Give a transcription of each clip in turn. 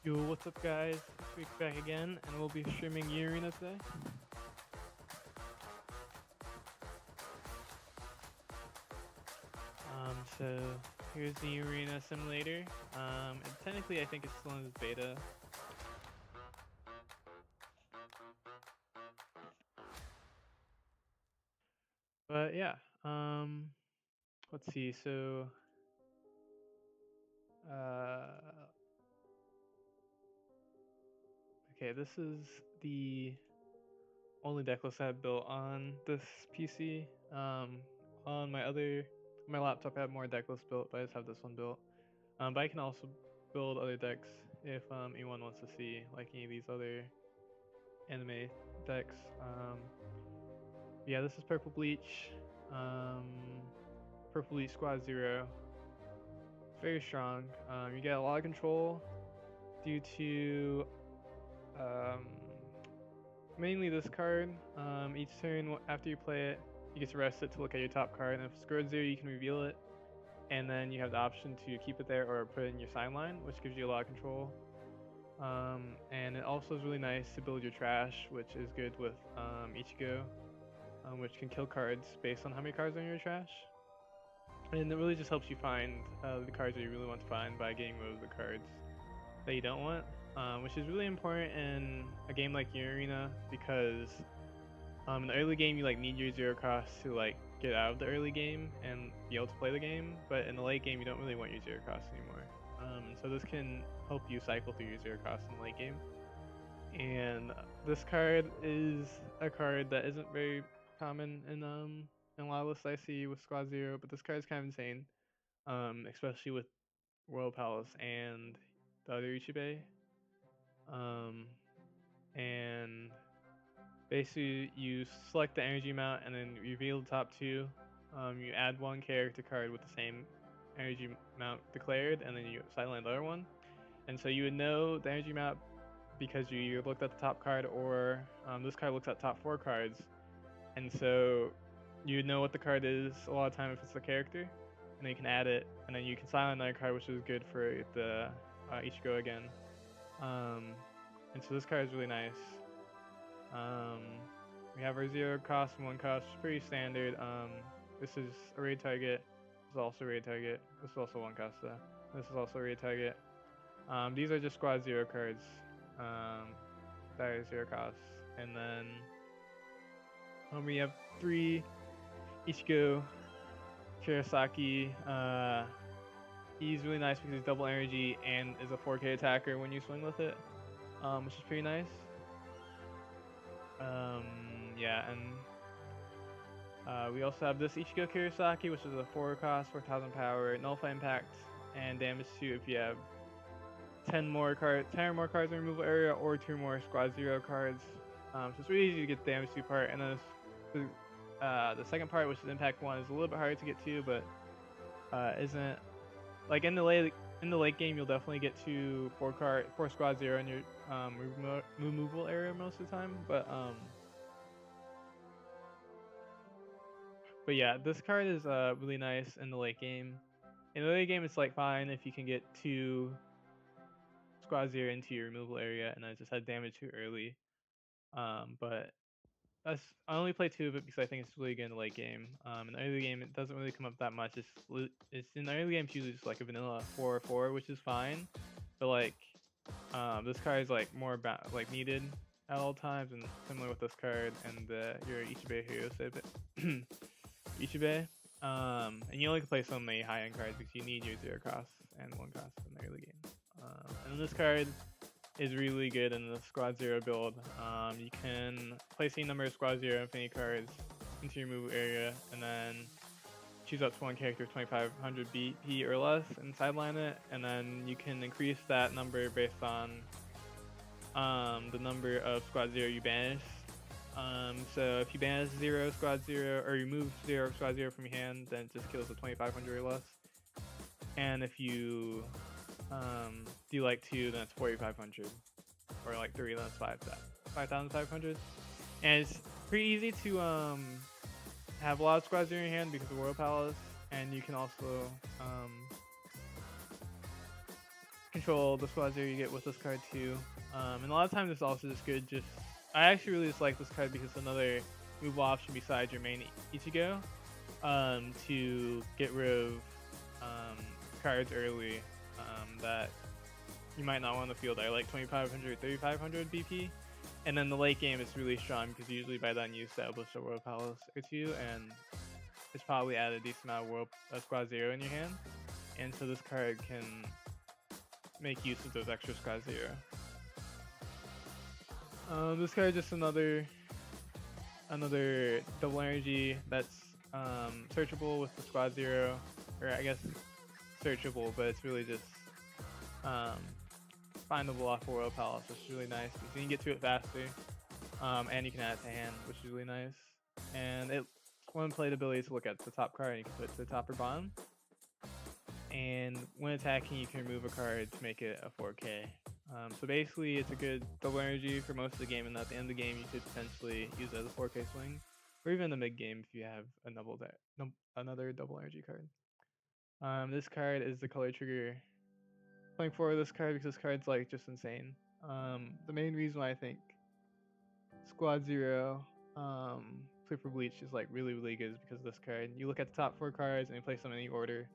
Yo, what's up, guys? Week back again, and we'll be streaming Arena today. So here's the Arena simulator. And technically, I think it's still in its beta. But yeah, let's see. So, okay, this is the only decklist I have built on this PC. On my laptop, I have more decklists built, but I just have this one built. But I can also build other decks if anyone wants to see like any of these other anime decks. Yeah, this is Purple Bleach. Um, Purple Bleach Squad Zero. It's very strong. You get a lot of control due to um, mainly this card. Each turn after you play it, you get to rest it to look at your top card, and if it's scored 0, you can reveal it. And then you have the option to keep it there or put it in your sideline, which gives you a lot of control. And it also is really nice to build your trash, which is good with Ichigo, which can kill cards based on how many cards are in your trash. And it really just helps you find the cards that you really want to find by getting rid of the cards that you don't want, which is really important in a game like Arena because in the early game you like need your zero cost to like get out of the early game and be able to play the game, but in the late game you don't really want your zero cost anymore. So this can help you cycle through your zero cost in the late game. And this card is a card that isn't very common in a lot of lists I see with Squad Zero, but this card is kind of insane, especially with Royal Palace and the other Ichibe. Um, and basically, you select the energy amount and then reveal the top two. You add one character card with the same energy amount declared, and then you sideline the other one. And so you would know the energy amount because you either looked at the top card or this card looks at top 4 cards. And so you would know what the card is a lot of time if it's the character, and then you can add it, and then you can silent another card, which is good for the Ichigo again. And so this card is really nice. We have our 0 cost and 1 cost, pretty standard. This is a raid target. This is also a raid target. This is also 1 cost though. This is also a raid target. These are just squad 0 cards. That are 0 cost. And then we have 3 Ichigo Kurosaki. He's really nice because he's double energy and is a 4K attacker when you swing with it, which is pretty nice. Yeah, and we also have this Ichigo Kurosaki, which is a 4 cost, 4000 power, nullify impact, and damage 2 if you have 10 or more cards in the removal area or 2 more squad 0 cards. So it's really easy to get the damage 2 part, and then the second part, which is impact 1, is a little bit harder to get to, but isn't like in the late game you'll definitely get to 4 squad 0 in your removal area most of the time, but yeah, this card is really nice in the late game. In the late game, it's like fine if you can get 2 squad 0 into your removal area and then just had damage too early. But I only play 2 of it because I think it's really good in the late game. In the early game, it doesn't really come up that much. It's in the early game, it's usually just like a vanilla 4/4, which is fine. But like, this card is like more about like needed at all times, and similar with this card and your Ichibe Hero Ichibe. And you only can play so many high-end cards because you need your 0 cost and 1 cost in the early game. And this card is really good in the Squad 0 build. You can place any number of Squad 0 Infinity cards into your move area, and then choose up to one character of 2500 BP or less and sideline it, and then you can increase that number based on the number of Squad 0 you banish. So if you banish 0 Squad 0 or you move 0 Squad 0 from your hand, then it just kills the 2500 or less. And if you do like 2, then it's 4500, or like 3, then it's 5500. And it's pretty easy to have a lot of squads in your hand because of Royal Palace, and you can also control the squad zero you get with this card too. And a lot of times it's also just good. I actually really just like this card because it's another move option besides your main Ichigo, to get rid of cards early that you might not want to field. I like 2500, 3500 BP. And then the late game is really strong because usually by then you establish a World Palace or two, and it's probably added a decent amount of Squad Zero in your hand. And so this card can make use of those extra Squad Zero. This card is just another double energy that's searchable with the Squad Zero, or I guess searchable, but it's really just findable off of Royal Palace, which is really nice because you can get to it faster, and you can add it to hand, which is really nice. And it's one played ability to look at the top card and you can put it to the top or bottom. And when attacking, you can remove a card to make it a 4K. So basically, it's a good double energy for most of the game, and at the end of the game, you could potentially use it as a 4K swing, or even the mid game if you have another double energy card. This card is the color trigger. Playing forward this card because this card's like just insane. The main reason why I think Squad Zero Play for Bleach is like really good is because of this card. You look at the top 4 cards and you place them in any order,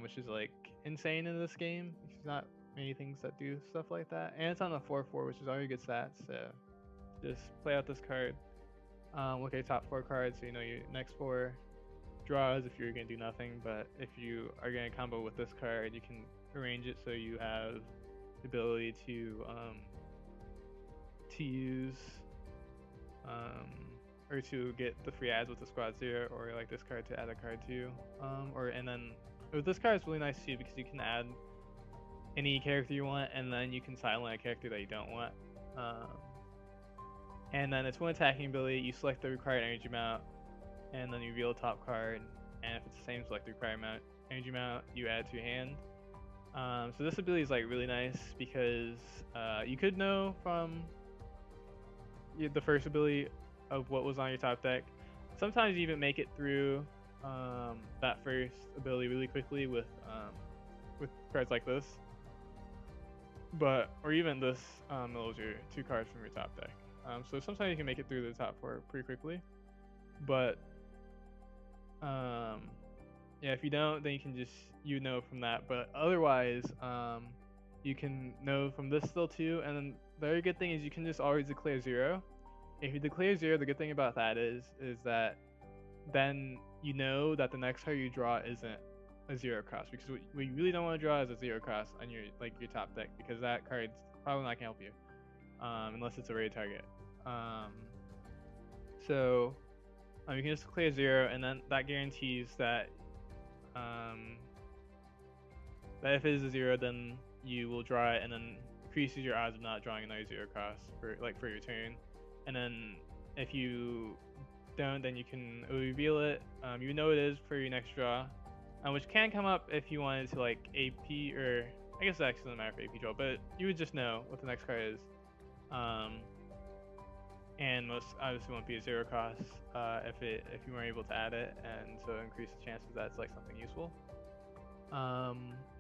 which is like insane in this game. There's not many things that do stuff like that, and it's on a 4/4, which is already good stats. So just play out this card. Look at your top 4 cards, so you know your next 4 draws if you're gonna do nothing. But if you are gonna combo with this card, you can arrange it so you have the ability to use or to get the free adds with the Squad Zero, or like this card to add a card to, and then with this card is really nice too because you can add any character you want, and then you can silent a character that you don't want. And then it's one attacking ability. You select the required energy amount, and then you reveal a top card. And if it's the same, select the required energy amount you add to your hand. So this ability is like really nice because you could know from the first ability of what was on your top deck. Sometimes you even make it through that first ability really quickly with cards like this. Or even this mills your 2 cards from your top deck. So sometimes you can make it through the top 4 pretty quickly. But yeah, if you don't, then you can just know from that. But otherwise, you can know from this still too. And then the other good thing is you can just always declare 0. If you declare 0, the good thing about that is that then you know that the next card you draw isn't a 0 cost, because what you really don't want to draw is a 0 cost on your top deck, because that card's probably not gonna help you unless it's a raid target. So you can just declare 0, and then that guarantees that that if it is a 0, then you will draw it, and then increases your odds of not drawing another 0 cost for your turn. And then if you don't, then you can reveal it. You know it is for your next draw, which can come up if you wanted to like AP, or I guess it actually doesn't matter for AP draw, but you would just know what the next card is. And most obviously won't be a 0 cost if you weren't able to add it, and so increase the chances that it's like something useful.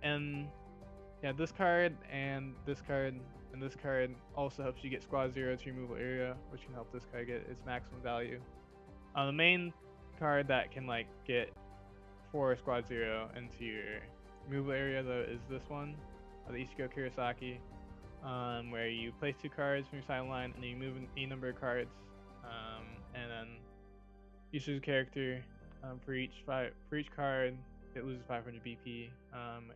And yeah, this card and this card and this card also helps you get Squad Zero to your removal area, which can help this card get its maximum value. The main card that can like get 4 Squad Zero into your removal area though is this one, the Ichigo Kurosaki, where you place 2 cards from your sideline and then you move any number of cards, and then you choose a character. For each card, it loses 500 BP.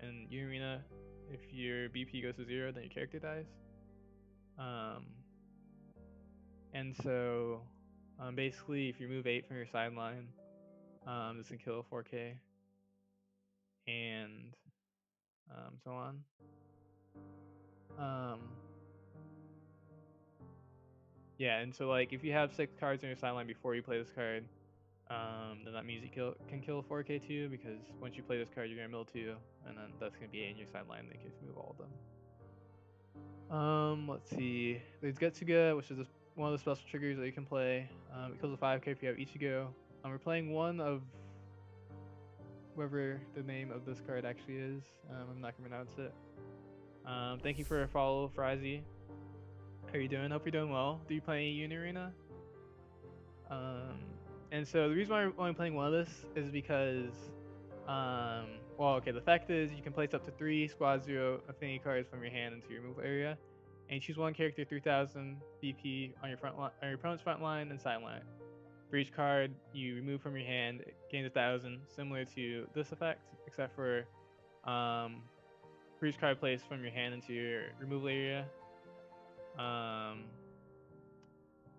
In your arena, if your BP goes to 0, then your character dies. And so basically, if you move 8 from your sideline, this can kill a 4K, and so on. Yeah, and so like if you have 6 cards on your sideline before you play this card, then that means you can kill a 4K too, because once you play this card, you're gonna mill 2, and then that's gonna be 8 in your sideline. Then you can move all of them. Let's see. There's Getsuga, which is one of the special triggers that you can play. It kills a 5K if you have Ichigo. We're playing one of whoever the name of this card actually is. I'm not gonna pronounce it. Thank you for a follow, Frizy. How are you doing? Hope you're doing well. Do you play any Uni Arena? Um, and so the reason why I'm only playing one of this is because, well, okay, the fact is you can place up to 3 squad 0 affinity cards from your hand into your removal area, and you choose one character 3000 BP on your on your opponent's front line and side line. For each card you remove from your hand, it gains 1000, similar to this effect, except for each card placed from your hand into your removal area,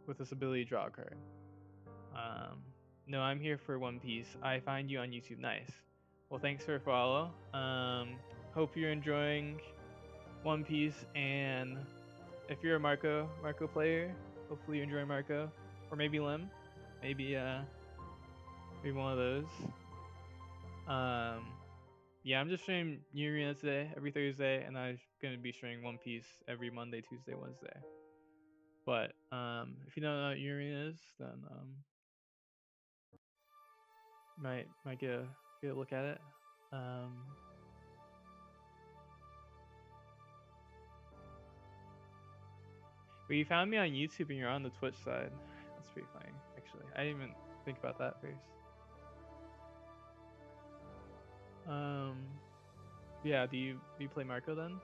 with this ability, draw a card. No, I'm here for One Piece. I find you on YouTube. Nice. Well, thanks for a follow. Hope you're enjoying One Piece, and if you're a Marco player, hopefully you enjoy Marco, or maybe Lim, maybe one of those. Yeah, I'm just streaming New Arena today, every Thursday, and I'm gonna be streaming One Piece every Monday, Tuesday, Wednesday. But if you don't know what New Arena is, then might get a look at it. But you found me on YouTube and you're on the Twitch side. That's pretty funny, actually. I didn't even think about that first. Yeah, do you play Marco then?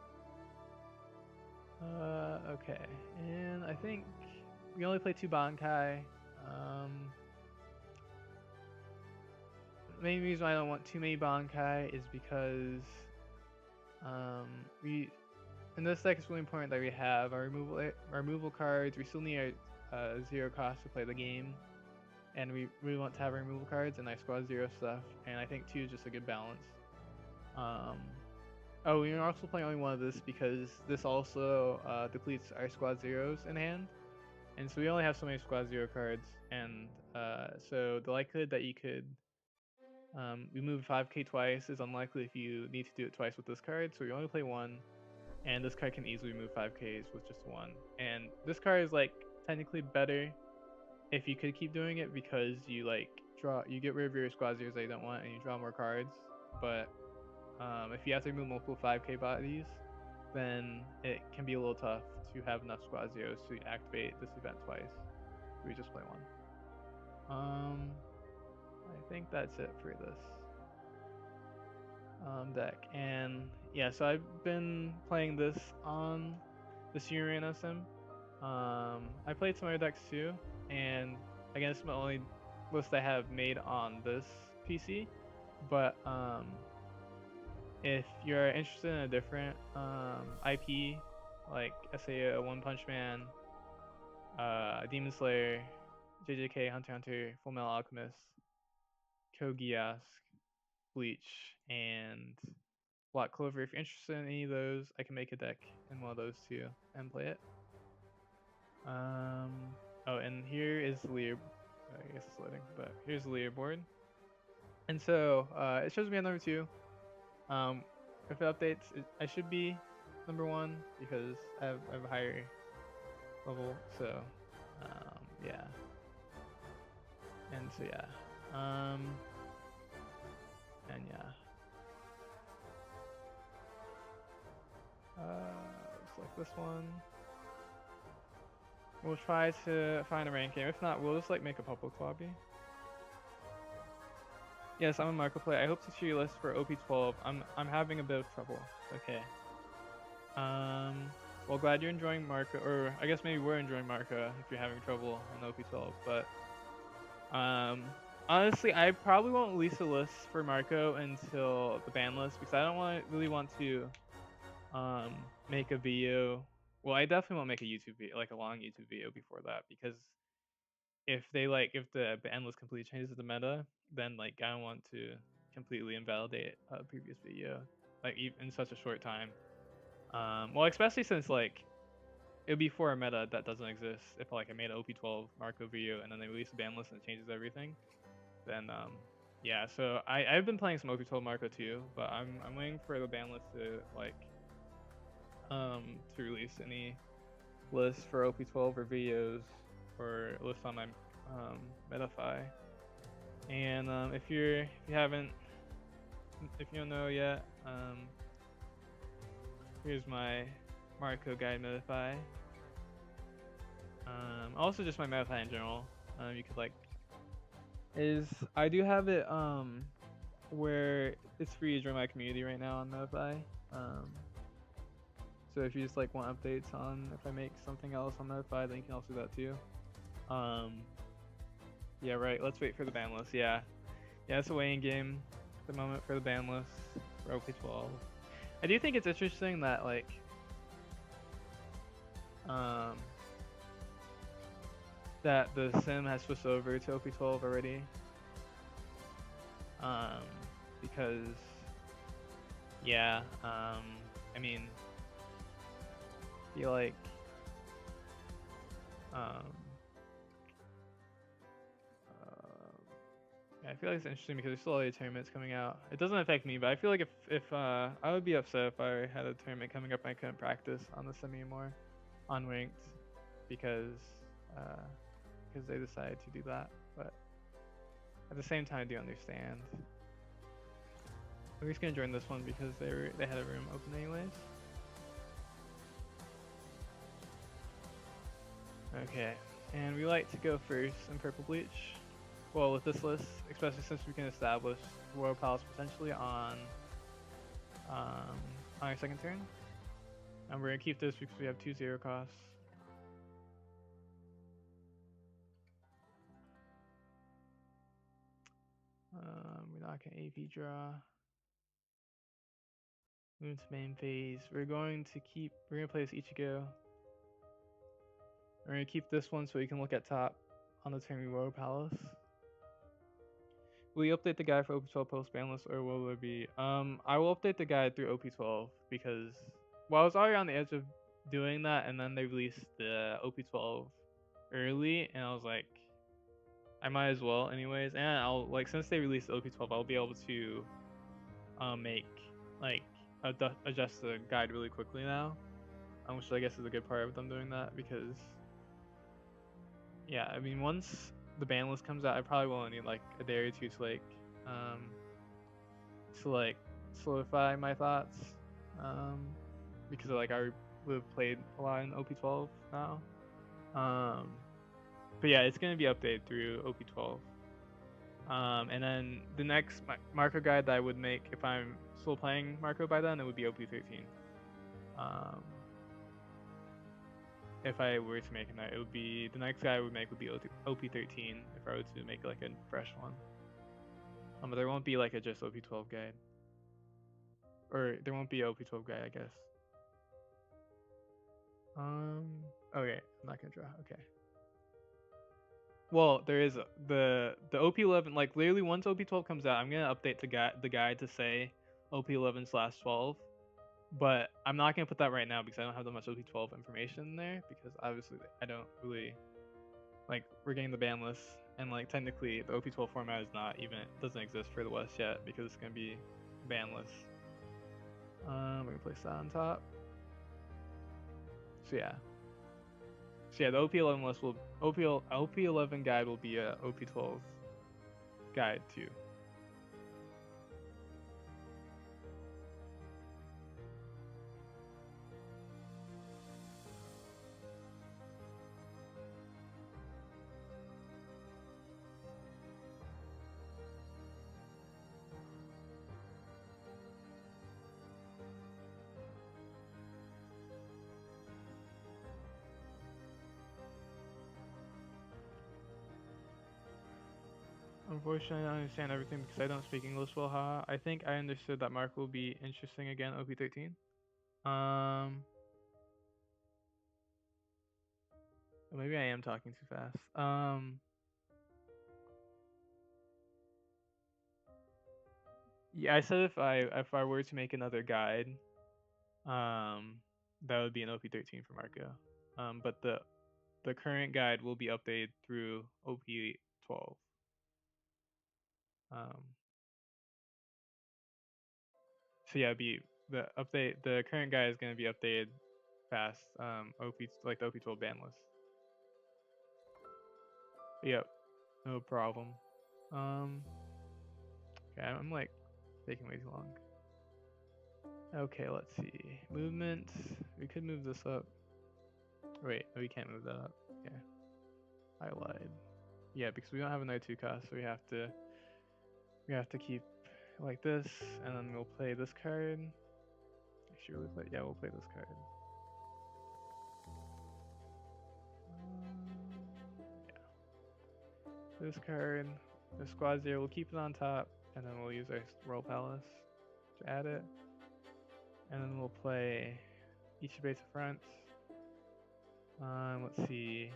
Okay. And I think we only play 2 Bankai. The main reason why I don't want too many Bankai is because in this deck it's really important that we have our removal cards. We still need our 0 cost to play the game, and we really want to have our removal cards and our squad 0 stuff. And I think 2 is just a good balance. Oh, we're also playing only one of this because this also depletes our squad 0s in hand, and so we only have so many squad 0 cards, and so the likelihood that you could remove 5k twice is unlikely if you need to do it twice with this card. So we only play 1, and this card can easily remove 5ks with just 1. And this card is like technically better if you could keep doing it, because you you get rid of your squad 0s that you don't want and you draw more cards. But if you have to remove multiple 5k bodies, then it can be a little tough to have enough squad 0s to activate this event twice. We just play 1. I think that's it for this deck. And yeah, so I've been playing this on this Arena sim. I played some other decks too, and again, it's the only list I have made on this PC. But if you're interested in a different IP, like say a One Punch Man, Demon Slayer, JJK, Hunter x Hunter, Full Metal Alchemist, Code Geass, Bleach, and Black Clover, if you're interested in any of those, I can make a deck in one of those too and play it. Oh, and here is the leader. I guess it's loading, but here's the leaderboard. And so it shows me at number 2. If it updates, I should be number 1 because I have a higher level. So yeah. And so yeah. And yeah. Select this one. We'll try to find a rank game. If not, we'll just make a public lobby. Yes, I'm a Marco player. I hope to see your list for OP12. I'm having a bit of trouble. Okay. Well, glad you're enjoying Marco, or I guess maybe we're enjoying Marco if you're having trouble in OP12. But honestly, I probably won't release a list for Marco until the ban list, because I don't really want to make a video. Well, I definitely won't make a YouTube video, like a long YouTube video before that, because if the ban list completely changes the meta, then I don't want to completely invalidate a previous video in such a short time. Well, especially since it would be for a meta that doesn't exist. If I made an OP12 Marco video and then they release a ban list and it changes everything, then yeah. So I've been playing some OP12 Marco too, but I'm waiting for the ban list to to release any lists for OP12 or videos or lists on my Metafy. And if you don't know yet, Here's my Marco guide modify. Also just my modify in general. You could like I do have it where it's free to join my community right now on modify. So if you just like want updates on if I make something else on modify, then you can also do that too. Yeah, right. Let's wait for the ban list. Yeah, it's a weighing game at the moment for the ban list for OP12. I do think it's interesting that like that the sim has switched over to OP12 already. Because yeah, I mean, I feel like I feel like it's interesting because there's still other tournaments coming out. It doesn't affect me, but I feel like if I would be upset if I had a tournament coming up and I couldn't practice on the sim anymore, on ranked, because they decided to do that. But at the same time, I do understand. I'm just gonna join this one because they had a room open anyways. Okay, and we like to go first in Purple Bleach. Well, with this list, especially since we can establish Royal Palace potentially on our second turn. And we're gonna keep this because we have 2 0 costs. We're not gonna AP draw. Move to main phase. We're gonna play this Ichigo. We're gonna keep this one so we can look at top on the turn we Royal Palace. Will you update the guide for OP12 post ban list, or will there be? I will update the guide through OP12 because I was already on the edge of doing that, and then they released the OP12 early, and I was like, I might as well anyways. And I'll like since they released the OP12, I'll be able to adjust the guide really quickly now, which I guess is a good part of them doing that because yeah, I mean once the ban list comes out, I probably will only need like a day or two to solidify my thoughts, because like I would have played a lot in OP12 now. But yeah, it's gonna be updated through OP12. And then the next Marco guide that I would make if I'm still playing Marco by then, it would be OP13. If I were to make it would be the next guy I would make would be OP13 if I were to make like a fresh one. But there won't be like a just OP12 guide, or there won't be a OP12 guide, I guess. Okay, I'm not gonna draw. Okay. Well, there is the OP11. Like literally, once OP12 comes out, I'm gonna update the guide to say OP11/12. But I'm not gonna put that right now because I don't have that much OP12 information in there because obviously I don't really like we're getting the ban list and like technically the OP12 format doesn't exist for the West yet because it's gonna be banless. We're gonna place that on top. So yeah, the OP11 list OP11 guide will be a OP12 guide too. Unfortunately, I don't understand everything because I don't speak English well. Haha. I think I understood that Mark will be interesting again. OP13. Maybe I am talking too fast. Yeah, I said if I were to make another guide, that would be an OP13 for Marco. But the current guide will be updated through OP12. So yeah, the current guide is gonna be updated fast. Like the OP12 ban list. Yep, no problem. Okay, I'm like taking way too long. Okay, let's see. Movement. We could move this up. Wait, we can't move that up. Okay. I lied. Yeah, because we don't have a knight 2 cost, so we have to keep like this, and then we'll play this card. Actually, we'll play this card. Yeah. This card, the squad 0, we'll keep it on top, and then we'll use our Royal Palace to add it. And then we'll play each base of front. Let's see.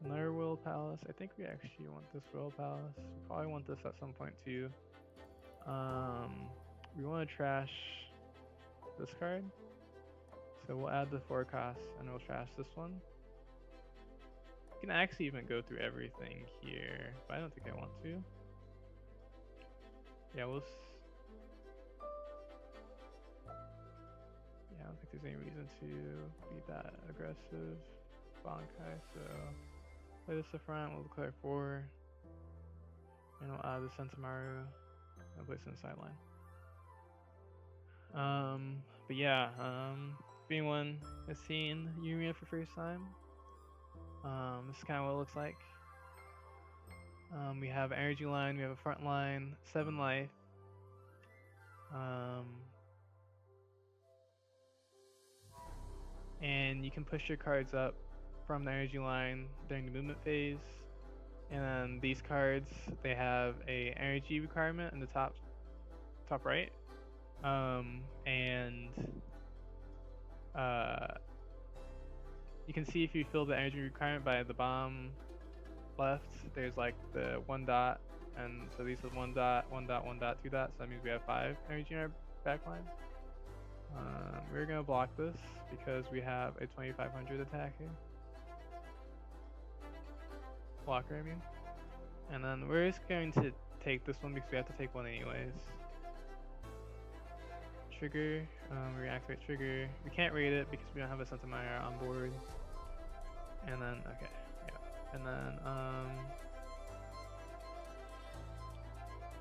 Another Royal Palace. I think we actually want this Royal Palace. We probably want this at some point too. We want to trash this card. So we'll add the 4 costs and we'll trash this one. We can actually even go through everything here, but I don't think I want to. Yeah, I don't think there's any reason to be that aggressive. Bankai, so play this to front, we'll declare 4. And we'll add the Sentamaru and place it in the sideline. But yeah, if anyone has seen Yuria for first time, this is kind of what it looks like. We have energy line, we have a front line, 7 life. And you can push your cards up from the energy line during the movement phase. And then these cards, they have a energy requirement in the top right. You can see if you fill the energy requirement by the bottom left, there's like the 1 dot, and so these are 1 dot, 1 dot, 1 dot, 2 dots, so that means we have 5 energy in our backline. We're gonna block this because we have a 2500 attacker. Blocker, I mean. And then we're just going to take this one because we have to take one anyways. Trigger, we activate trigger. We can't raid it because we don't have a Sentamaru on board. And then, okay, yeah. And then,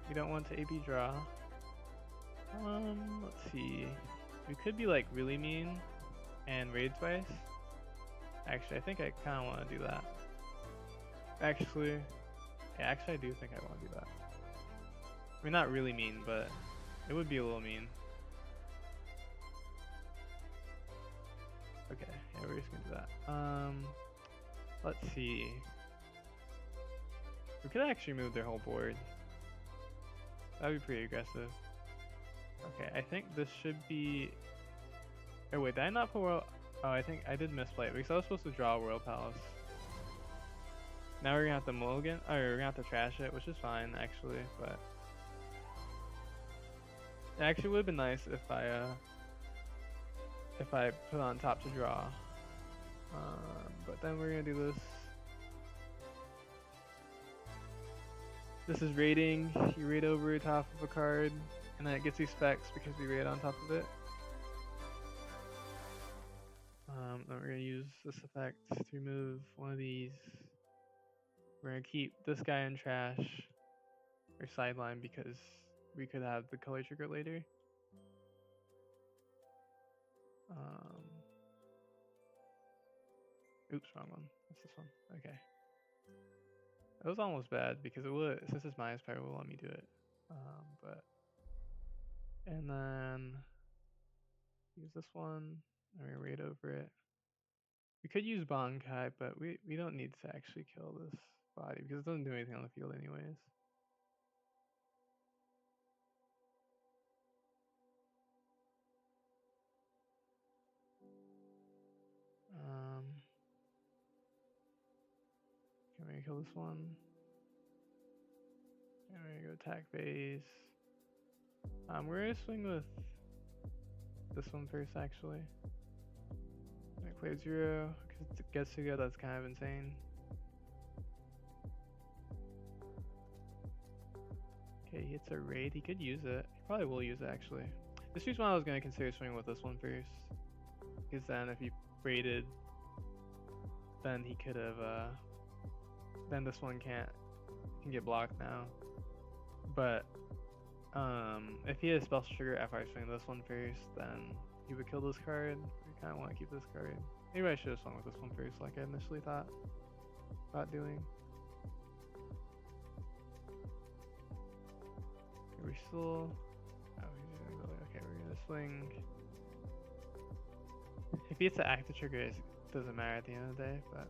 we don't want to AP draw. Let's see. We could be like really mean and raid twice. Actually, I think I kind of want to do that. Actually, I do think I want to do that. I mean, not really mean, but it would be a little mean. Okay, yeah, we're just gonna do that. Let's see. We could actually move their whole board. That'd be pretty aggressive. Okay, I think this should be. Oh wait, did I not put Royal? Oh, I think I did misplay it because I was supposed to draw Royal Palace. Now we're gonna have to mulligan, or we're gonna have to trash it, which is fine actually, but it actually would have been nice if I put on top to draw. But then we're gonna do this. This is raiding. You raid over top of a card, and then it gets these specs because we raid on top of it. Then we're gonna use this effect to remove one of these. We're gonna keep this guy in trash or sideline because we could have the color trigger later. Oops, wrong one. That's this one. Okay. That was almost bad because it would, since it's minus power, it will let me do it. And then use this one and we raid over it. We could use Bankai, but we don't need to actually kill this body because it doesn't do anything on the field anyways. Can we kill this one? And we're gonna go attack base. We're gonna swing with this one first actually. I'm gonna clear 0 because it gets to go, that's kind of insane. Okay, he hits a raid. He could use it. He probably will use it actually. This is one I was gonna consider swinging with this one first. Because then if he raided, then he could have then this one can get blocked now. But If he has special trigger after I swing this one first, then he would kill this card. We kind of want to keep this card. Maybe I should have swung with this one first, like I initially thought about doing. Okay, we're still. Oh, he's gonna go. Okay, we're gonna swing. If he hits an active trigger, it doesn't matter at the end of the day, but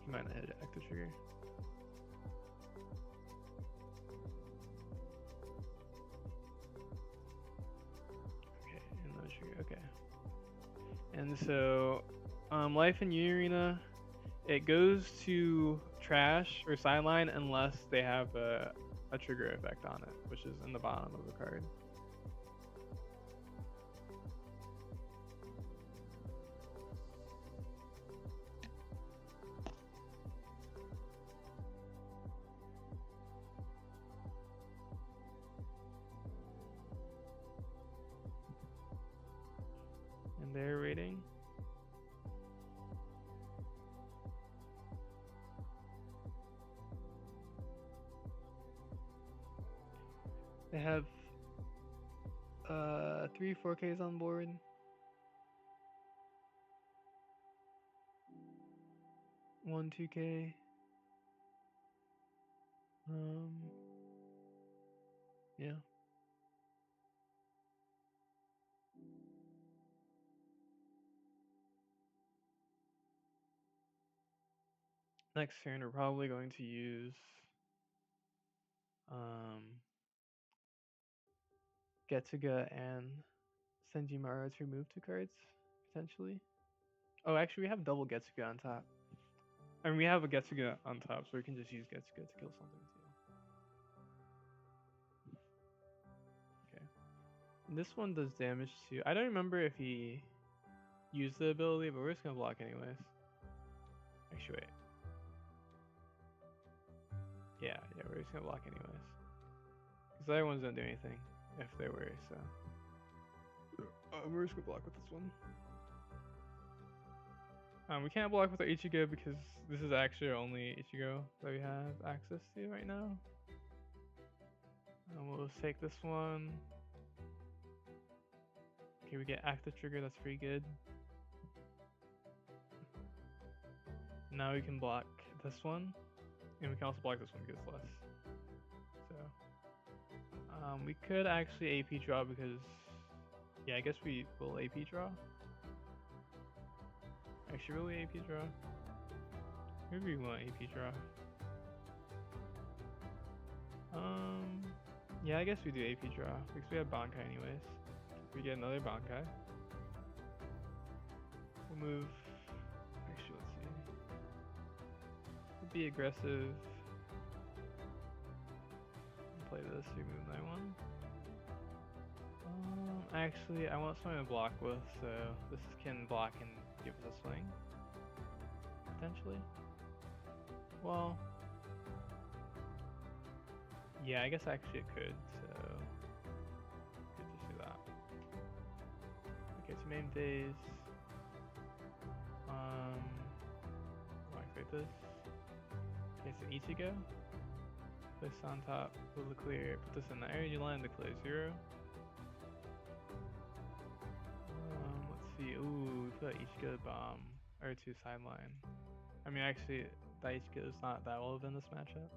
he might not hit an active trigger. Okay. And so, life in U Arena, it goes to trash or sideline unless they have a trigger effect on it, which is in the bottom of the card. And their rating. They have 3 4Ks on board. One 2K. Yeah. Next turn, we're probably going to use Getsuga and Senjimaru to remove 2 cards, potentially. Oh, actually, we have double Getsuga on top. I mean, we have a Getsuga on top, so we can just use Getsuga to kill something too. Okay. And this one does damage too. I don't remember if he used the ability, but we're just gonna block anyways. Actually, wait. Yeah, we're just gonna block anyways. Because the other ones don't do anything if they were, so. We're just gonna block with this one. We can't block with our Ichigo because this is actually our only Ichigo that we have access to right now. We'll just take this one. Okay, we get active trigger, that's pretty good. Now we can block this one, and we can also block this one because it's less. So, we could actually AP draw because, yeah, I guess we will AP draw. Actually, really AP draw? Maybe we want AP draw. Yeah, I guess we do AP draw because we have Bankai anyways. We get another Bankai. We'll move. Actually, let's see. We'll be aggressive. Play this. Remove my one. Actually, I want something to block with, so this can block and give us a swing. Potentially. Well. Yeah, I guess actually it could, so could just do that. Okay, so main phase. Activate this. Okay, so Ichigo. Place on top, pull the clear, put this in the area line to clear 0. Let's see. Ooh, we put Ichigo bomb or to sideline. I mean, actually, that Ichigo is not that well in this matchup.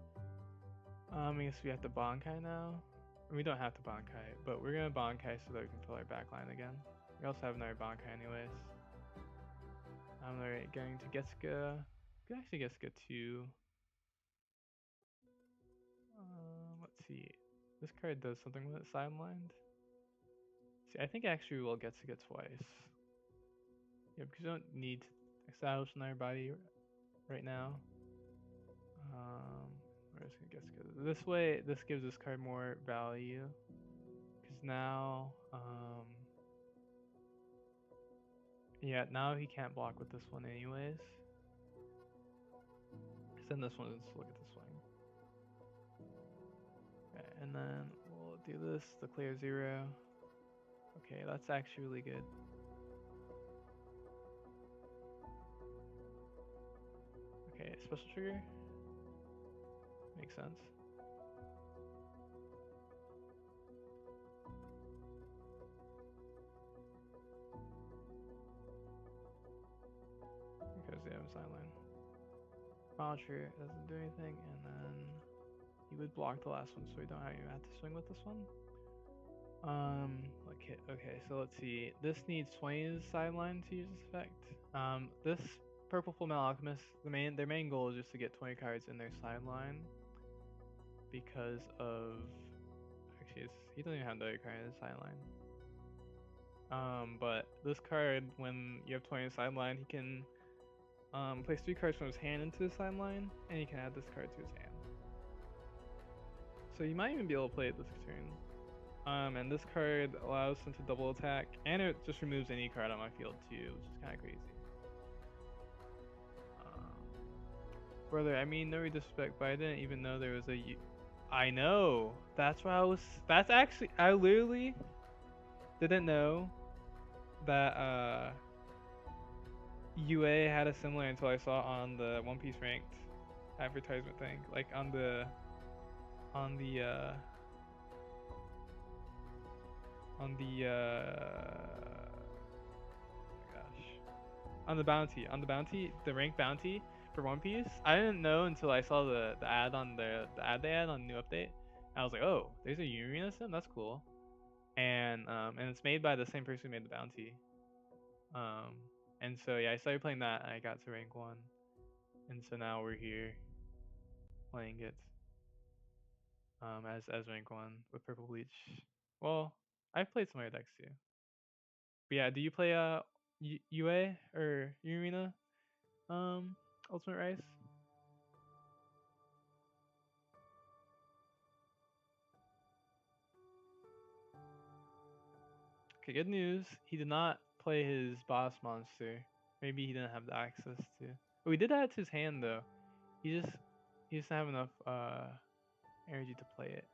I guess we have to Bankai now. We don't have to Bankai, but we're gonna Bankai so that we can fill our backline again. We also have another Bankai anyways. Alright, going to Getsuga. We can actually Getsuga 2. Let's see. This card does something with it sidelined. See, I think actually we'll Getsuga twice. Yeah, because we don't need to establish another body right now. We're just gonna Getsuga. This way, this gives this card more value. Because now, yeah, now he can't block with this one anyways. Because then this one is look at the swing. Okay, and then we'll do this to clear 0. Okay, that's actually really good. Okay, special trigger. Makes sense. from sideline. Roger doesn't do anything, and then he would block the last one, so we don't even have to swing with this one. Okay, so let's see. This needs 20 sideline to use this effect. This purple Full Metal Alchemist, their main goal is just to get 20 cards in their sideline because of actually he doesn't even have the other card in his sideline. But this card, when you have 20 in sideline, he can place 3 cards from his hand into his sideline, and he can add this card to his hand. So you might even be able to play it this turn. And this card allows him to double attack, and it just removes any card on my field too, which is kind of crazy. Brother, I mean no disrespect, but I didn't even know there was a. I know. That's why I was. That's actually. I literally didn't know that UA had a similar until I saw on the One Piece ranked advertisement thing, like on the oh my gosh, on the bounty, the rank bounty for One Piece. I didn't know until I saw the ad on the ad they had on the new update. I was like, oh, there's a Urina sim, that's cool. And it's made by the same person who made the bounty. And so yeah, I started playing that and I got to rank 1. And so now we're here playing it as rank 1 with Purple Bleach. Well, I've played some other decks too. But yeah, do you play UA or Urina Ultimate Rise? Okay, good news. He did not play his boss monster. Maybe he didn't have the access to. But we did add to his hand though. He just didn't have enough energy to play it.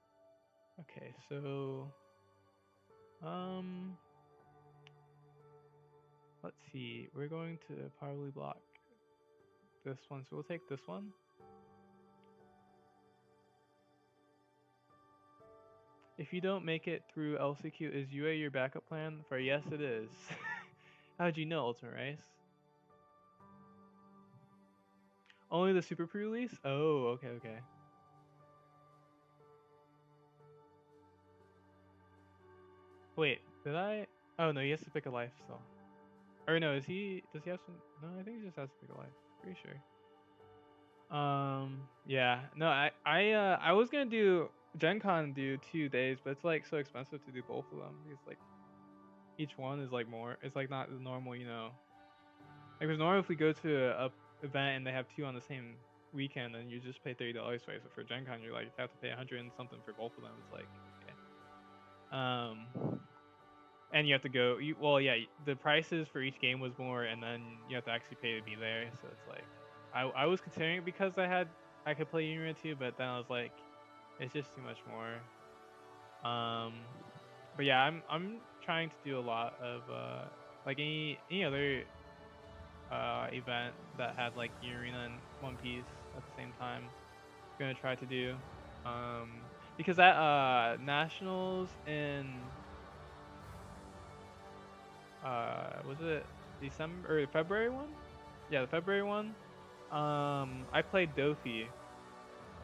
Okay, so let's see. We're going to probably block this one, so we'll take this one. If you don't make it through LCQ, is UA your backup plan? For yes, it is. How'd you know, Ultimate Rice? Only the super pre-release? Oh, okay. Wait, did I? Oh no, he has to pick a life still. Or no, does he have some? No, I think he just has to pick a life. Pretty sure. Yeah. No, I was gonna do Gen Con do 2 days, but it's like so expensive to do both of them because like each one is like more. It's like not normal, you know. Like because normally if we go to a event and they have 2 on the same weekend, then you just pay $30 for it. So for Gen Con, you're like you have to pay 100 and something for both of them. It's like okay. And you have to go. The prices for each game was more, and then you have to actually pay to be there. So it's like, I was considering it because I could play Unreal 2, but then I was like, it's just too much more. But yeah, I'm trying to do a lot of like any other event that had like Arena and One Piece at the same time. I'm gonna try to do because that Nationals in was it December or February one? Yeah, the February one. I played Dofi,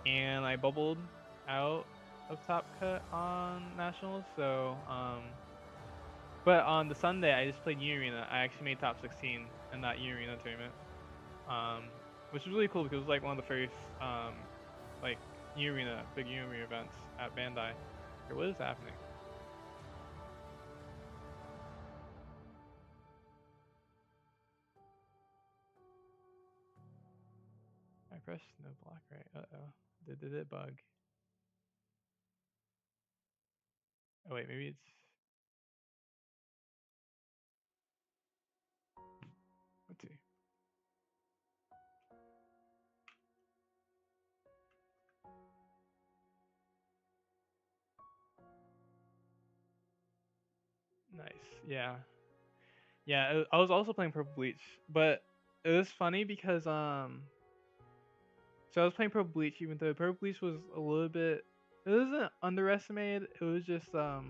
and I bubbled out of Top Cut on Nationals. So but on the Sunday I just played U Arena. I actually made top 16 in that U Arena tournament. Which was really cool because it was like one of the first like U Arena, big U Arena events at Bandai. What is happening? I pressed no block right. Did it bug? Oh wait, maybe it's. Let's see. Nice. Yeah. Yeah. I was also playing Purple Bleach, but it was funny because So I was playing Purple Bleach, even though Purple Bleach was a little bit. It wasn't underestimated. It was just I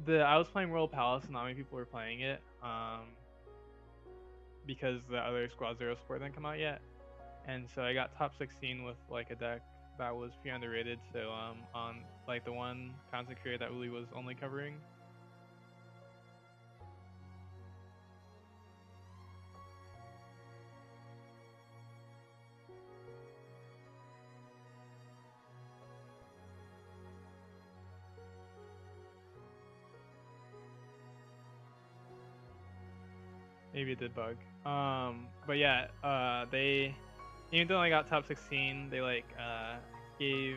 was playing Royal Palace and not many people were playing it. because the other Squad Zero support didn't come out yet, and so I got top 16 with like a deck that was pretty underrated. So on like the one content creator that really was only covering. Maybe it did bug. But yeah, they, even though I got top 16, they like gave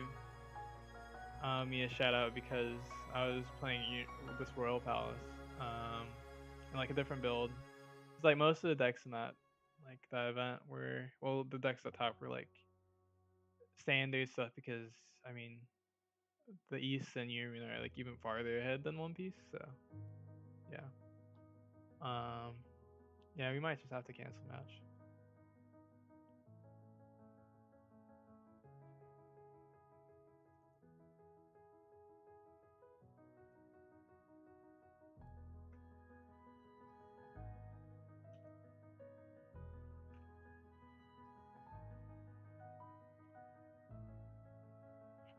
me a shout out because I was playing this Royal Palace, in like a different build. It's like most of the decks in that event were, well, the decks at top were like standard stuff because I mean the East and Europe are like even farther ahead than One Piece, so yeah. Yeah, we might just have to cancel match.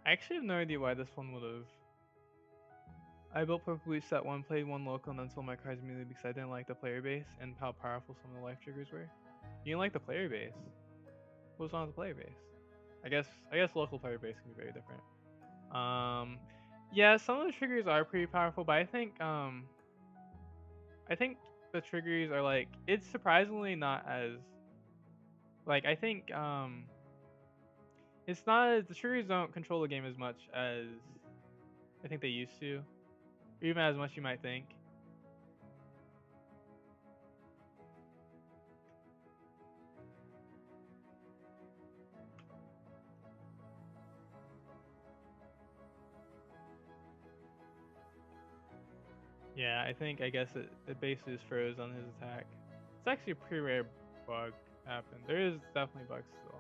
I actually have no idea why this one would have. I built perfectly set one, played one local, and then sold my cards immediately because I didn't like the player base and how powerful some of the life triggers were. You didn't like the player base? What was wrong with the player base? I guess local player base can be very different. Yeah, some of the triggers are pretty powerful, but I think the triggers are like, it's surprisingly not as like, I think it's not as, the triggers don't control the game as much as I think they used to, even as much you might think. Yeah, I guess it basically just froze on his attack. It's actually a pretty rare bug happen. There is definitely bugs still.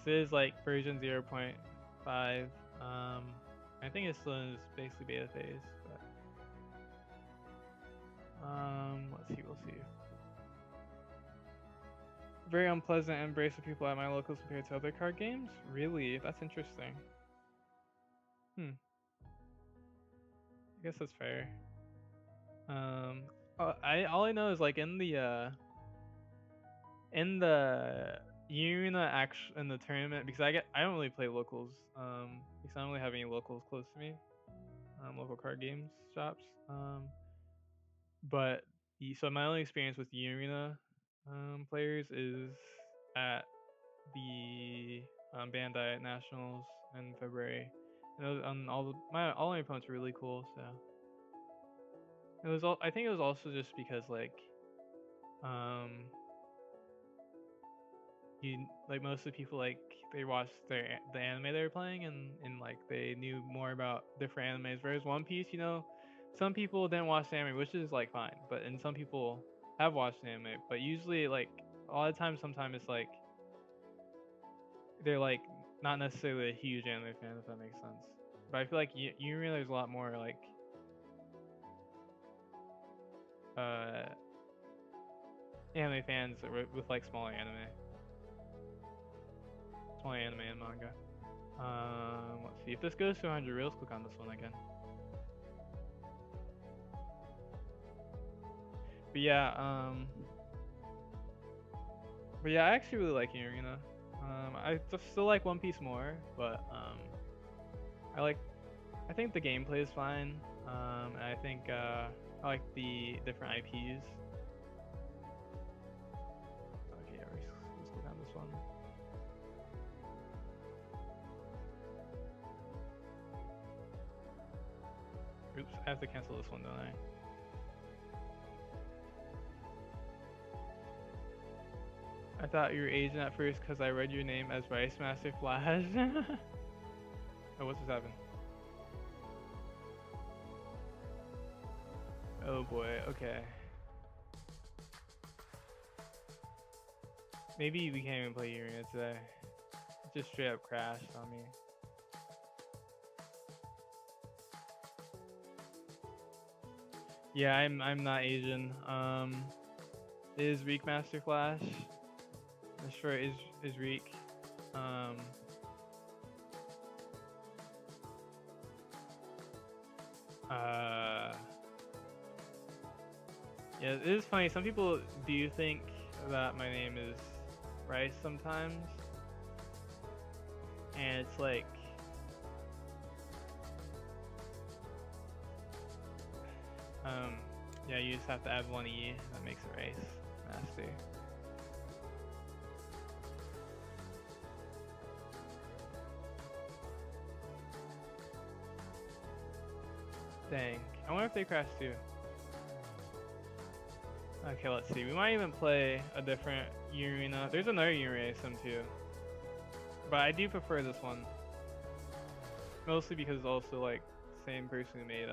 This is like version 0.5. I think it's still in its basically beta phase, but let's see, we'll see. Very unpleasant embrace of people at my locals compared to other card games? Really? That's interesting. I guess that's fair. All I know is like in the Urina in the tournament, because I don't really play locals, because I don't really have any locals close to me, local card games shops. But so my only experience with Urina players is at the Bandai Nationals in February. And all my opponents were really cool, so it was I think it was also just because like you like most of the people like they watched the anime they were playing and like they knew more about different animes. Whereas One Piece, some people didn't watch the anime, which is like fine, and some people have watched the anime. But usually like a lot of times, sometimes it's like they're like not necessarily a huge anime fan, if that makes sense. But I feel like you there's a lot more like anime fans with like smaller anime and manga. Let's see if this goes to 100 reels. Click on this one again. But yeah, I actually really like Arena. I just still like One Piece more, but I think the gameplay is fine. And I think I like the different IPs. Okay, yeah, let's click on this one. Oops, I have to cancel this one, don't I? I thought you were Asian at first because I read your name as Rice Master Flash. Oh, what's this happening? Oh boy, okay. Maybe we can't even play Arena today. It just straight up crashed on me. Yeah, I'm not Asian. Is Reek Master Flash? Sure, is Reek. Um, uh, yeah, it is funny. Some people do think that my name is Rice sometimes, and it's like, um, yeah, you just have to add one E. That makes it Rice Master. Dang, I wonder if they crash too. Okay, let's see. We might even play a different Urina. There's another Urina sim too, but I do prefer this one. Mostly because it's also like same person who made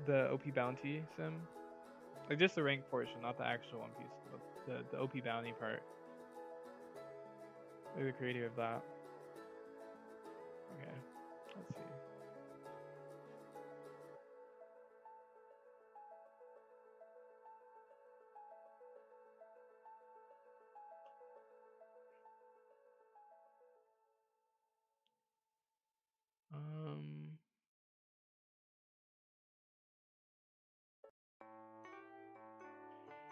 the OP Bounty sim. Like just the rank portion, not the actual One Piece, but the OP Bounty part. They're the creator of that. Okay, let's see. Um,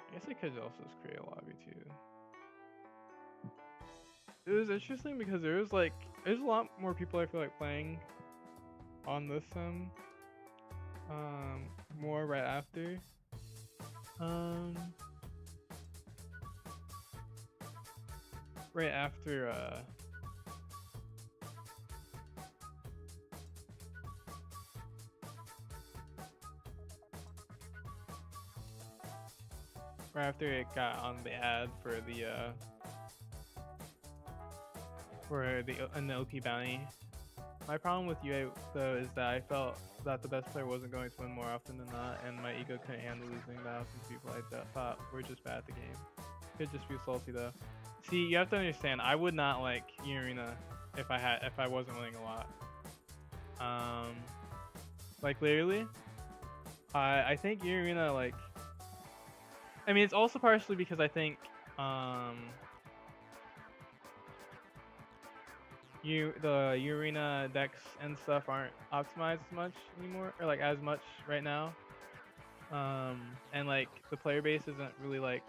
I guess I could also just create a lobby too. It was interesting because there's a lot more people I feel like playing on this sim. More right after. Um, right after right after it got on the ad for the in the OP bounty. My problem with UA though is that I felt that the best player wasn't going to win more often than not, and my ego couldn't handle losing to some people I thought were just bad at the game. Could just be salty though. See, you have to understand, I would not like Arena if I wasn't winning a lot. Like literally, I think Arena like. I mean, it's also partially because I think the Urena decks and stuff aren't optimized as much anymore, or like as much right now. And like the player base isn't really like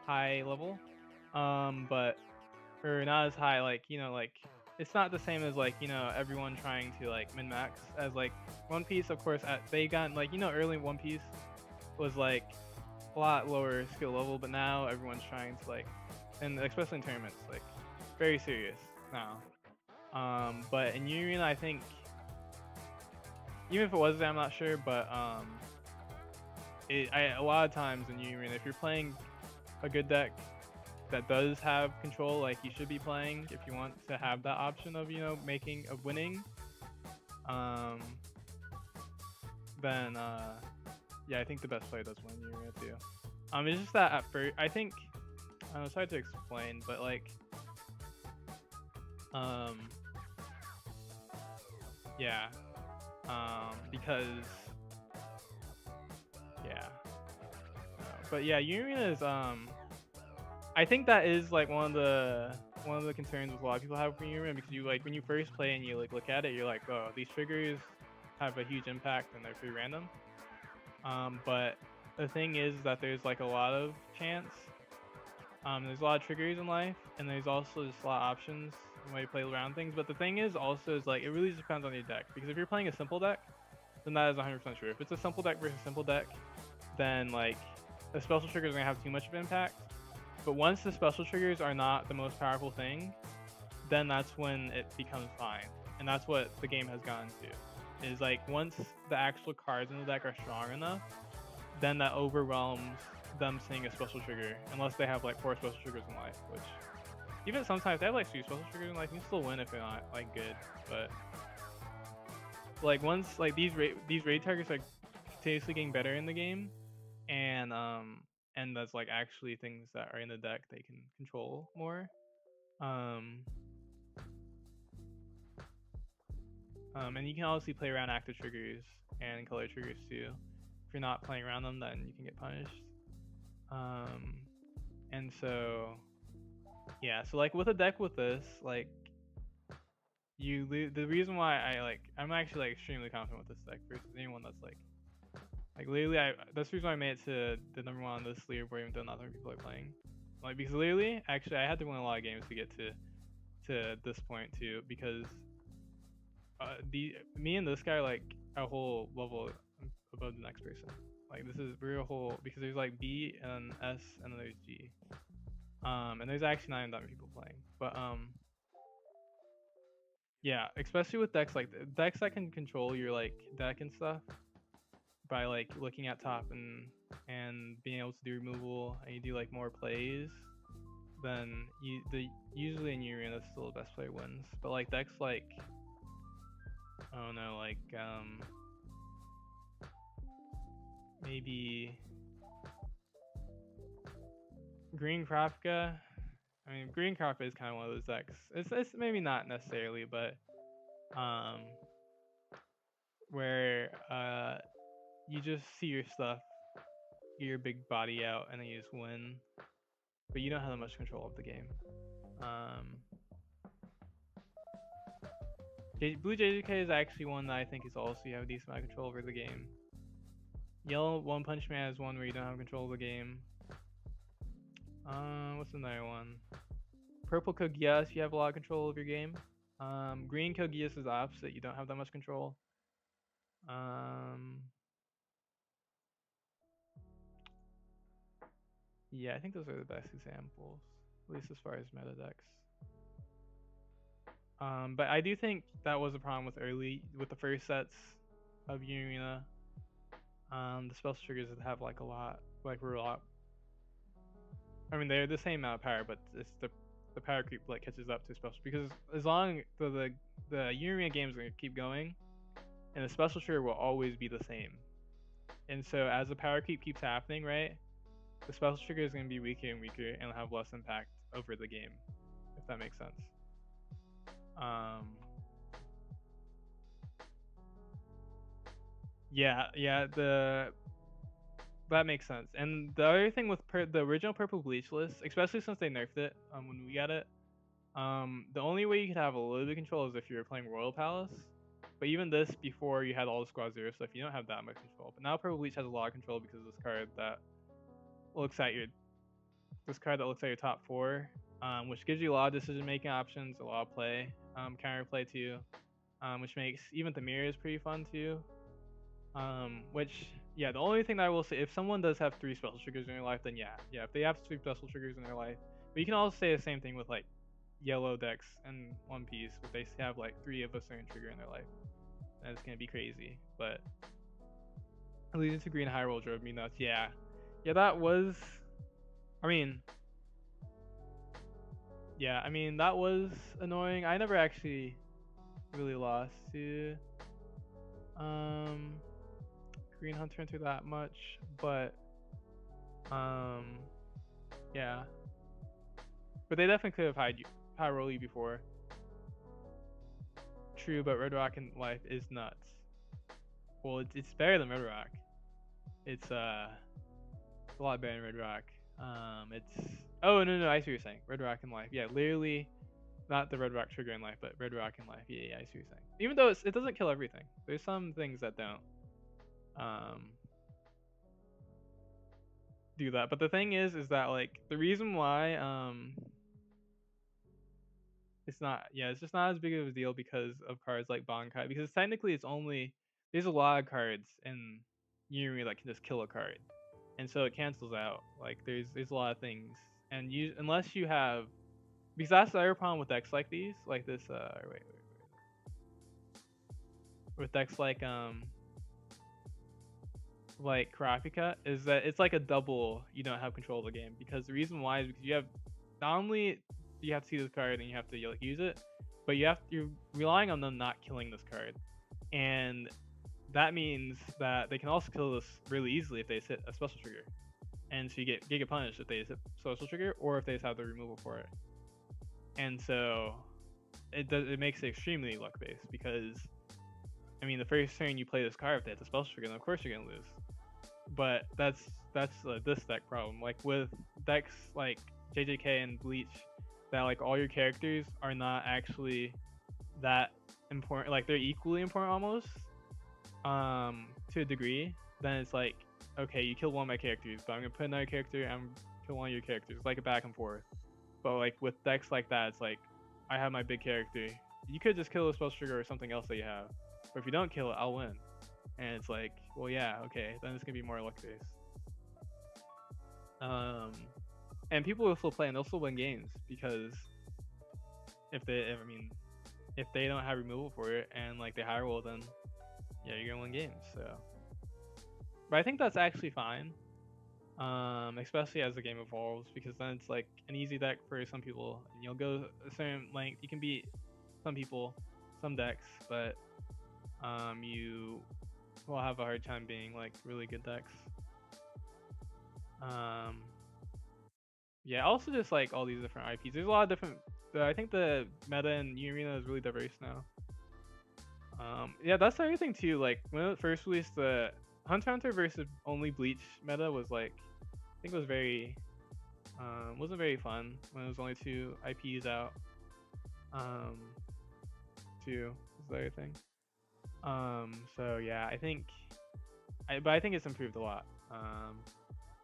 high level, but or not as high. Like like it's not the same as like everyone trying to like min max as like One Piece. Of course, they got like early One Piece was like a lot lower skill level, but now everyone's trying to like, and especially in tournaments, like very serious now. But in Arena, I think even if it was, I'm not sure, but a lot of times in Arena, if you're playing a good deck that does have control, like you should be playing, if you want to have that option of winning, then yeah, I think the best player does win in Arena too. It's just that at first, I think it's hard to explain, but like yeah, because yeah, but yeah, Urina is I think that is like one of the concerns with a lot of people have for Urina, because you like when you first play and you like look at it, you're like, oh, these triggers have a huge impact and they're pretty random. But the thing is that there's like a lot of chance. There's a lot of triggers in life, and there's also just a lot of options in way you play around things. But the thing is also is like it really depends on your deck, because if you're playing a simple deck, then that is 100% true. If it's a simple deck versus simple deck, then like the special triggers are gonna have too much of an impact. But once the special triggers are not the most powerful thing, then that's when it becomes fine, and that's what the game has gotten to. Is like once the actual cards in the deck are strong enough, then that overwhelms them seeing a special trigger, unless they have like 4 special triggers in life, which even sometimes they have like 2 special triggers in life, you can still win if they're not like good. But like once like these raid targets are continuously getting better in the game, and that's like actually things that are in the deck they can control more. Um And you can obviously play around active triggers and color triggers too. If you're not playing around them, then you can get punished. And so yeah, so like with a deck with this, like the reason why I'm actually like extremely confident with this deck versus anyone that's like literally that's the reason why I made it to the number one on this leaderboard even though not many people are playing. Like because literally, actually I had to win a lot of games to get to this point too because me and this guy are like a whole level above the next person. Like we're a whole because there's like B and S and then there's G. And there's actually not that many people playing. But yeah, especially with decks like decks that can control your like deck and stuff by like looking at top and being able to do removal and you do like more plays, then usually in your arena still the best player wins. But like decks like I don't know, like maybe Green Kropka. I mean, Green Kropka is kind of one of those decks. It's maybe not necessarily, but where you just see your stuff, get your big body out, and then you just win. But you don't have that much control of the game. Blue JJK is actually one that I think is also you have a decent amount of control over the game. Yellow One Punch Man is one where you don't have control of the game. What's another one? Purple Kogias, you have a lot of control of your game. Green Kogias is the opposite, you don't have that much control. Yeah, I think those are the best examples, at least as far as meta decks. But I do think that was a problem with the first sets of Arena. The special triggers that have like a lot, like were a lot. I mean, they're the same amount of power, but it's the power creep like catches up to special because as long the Arena games are gonna keep going, and the special trigger will always be the same. And so as the power creep keeps happening, right, the special trigger is going to be weaker and weaker and have less impact over the game, if that makes sense. Yeah, that makes sense. And the other thing with the original Purple Bleach list, especially since they nerfed it when we got it, the only way you could have a little bit of control is if you were playing Royal Palace. But even this, before you had all the Squad Zero stuff, you don't have that much control. But now Purple Bleach has a lot of control because of this card that looks at your top four, which gives you a lot of decision-making options, a lot of play, counterplay too, which makes even the mirrors pretty fun too. Which, yeah, the only thing that I will say, if someone does have 3 special triggers in their life, then yeah, if they have 3 special triggers in their life, but you can also say the same thing with like yellow decks and One Piece, if they have like 3 of a certain trigger in their life, then it's gonna be crazy. But leading to green high roll drove me nuts. Yeah, that was. I mean, that was annoying. I never actually really lost to Green Hunter Hunter that much, but yeah. But they definitely could have high roll you before. True, but Red Rock in life is nuts. Well, it's better than Red Rock. It's a lot better than Red Rock. No, I see what you're saying. Red Rock in life. Yeah, literally not the Red Rock trigger in life, but Red Rock in life. Yeah, I see what you're saying. Even though it doesn't kill everything. There's some things that don't do that. But the thing is that like the reason why it's just not as big of a deal because of cards like Bankai, because technically there's a lot of cards in Yuri that can just kill a card. And so it cancels out. Like there's a lot of things. And unless you have, because that's the other problem with decks like these, like this with decks like Karapika, is that it's like a double you don't have control of the game, because the reason why is because you have not only you have to see this card and you have to like use it, but you're relying on them not killing this card, and that means that they can also kill this really easily if they hit a special trigger, and so you get punished if they hit special trigger or if they just have the removal for it, and so it makes it extremely luck based because I mean, the first turn you play this card, if they hit the spell trigger, then of course you're gonna lose. But that's this deck problem. Like with decks like JJK and Bleach, that like all your characters are not actually that important. Like they're equally important almost, to a degree. Then it's like, okay, you killed one of my characters, but I'm gonna put another character. I'm kill one of your characters, like a back and forth. But like with decks like that, it's like I have my big character. You could just kill a spell trigger or something else that you have. But if you don't kill it, I'll win. And it's like, well, yeah, okay, then it's gonna be more luck based. And people will still play and they'll still win games because if they don't have removal for it and like they high roll, then yeah, you're gonna win games. So, but I think that's actually fine, especially as the game evolves, because then it's like an easy deck for some people. And you'll go a certain length, you can beat some people, some decks, but you will have a hard time being like really good decks. Yeah, also just like all these different IPs. There's a lot of different. I think the meta in New Arena is really diverse now. Yeah, that's the other thing too. Like when it first released, the Hunter x Hunter versus only Bleach meta was like, I think it was very, wasn't very fun when it was only 2 IPs out. 2 is the other thing. So yeah, I think it's improved a lot.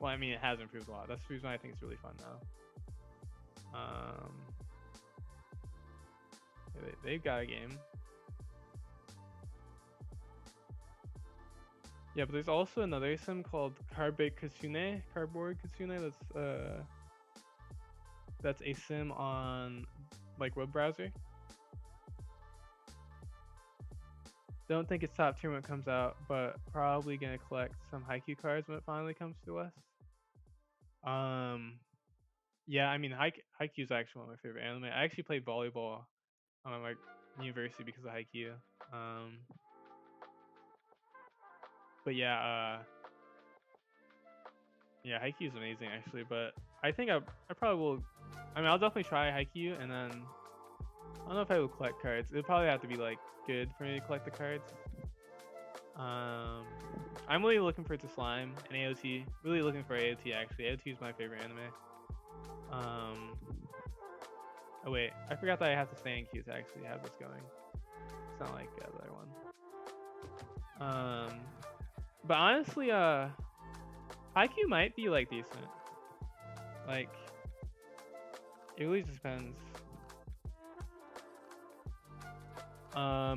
Well, I mean, it has improved a lot. That's the reason why I think it's really fun now. They've got a game. Yeah, but there's also another sim called Cardboard Kitsune. That's a sim on like web browser. Don't think it's top tier when it comes out, but probably gonna collect some Haikyuu cards when it finally comes to us. Yeah, I mean Haikyuu is actually one of my favorite anime. I actually played volleyball on my university because of Haikyuu. But yeah, Haikyuu is amazing actually. But I think I probably will. I mean, I'll definitely try Haikyuu, and then I don't know if I will collect cards. It'd probably have to be like good for me to collect the cards. I'm really looking forward to Slime and AOT. Really looking for AOT actually. AOT is my favorite anime. Oh wait, I forgot that I have to stay in queue to actually have this going. It's not like the other one. But honestly, Haikyuu might be like decent. Like, it really just depends.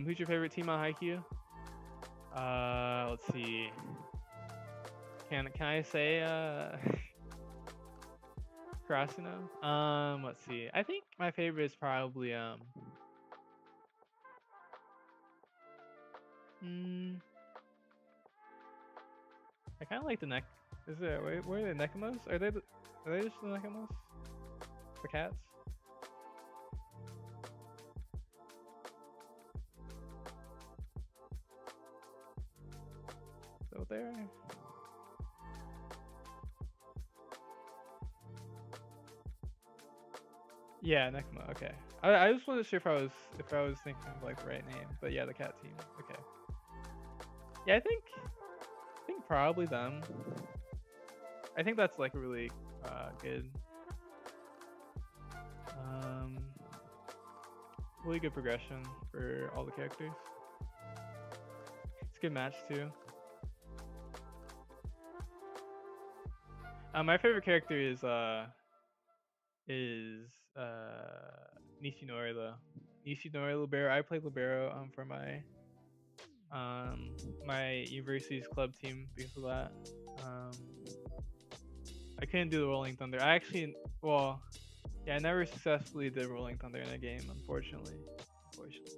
Who's your favorite team on Haikyuu? Let's see. Can I say Karasuno? Let's see. I think my favorite is probably I kind of like the neck. Is there where are the Nekamos? Are they just the Nekamos? The cats? So there. Yeah, Nekama. Okay. I just wasn't sure if I was thinking of like the right name, but yeah, the cat team. Okay. Yeah, I think probably them. I think that's like really good. Really good progression for all the characters. It's a good match too. My favorite character is Nishinori though. Nishinori Libero. I played Libero for my my university's club team because of that. I couldn't do the Rolling Thunder. I never successfully did Rolling Thunder in a game, unfortunately. It's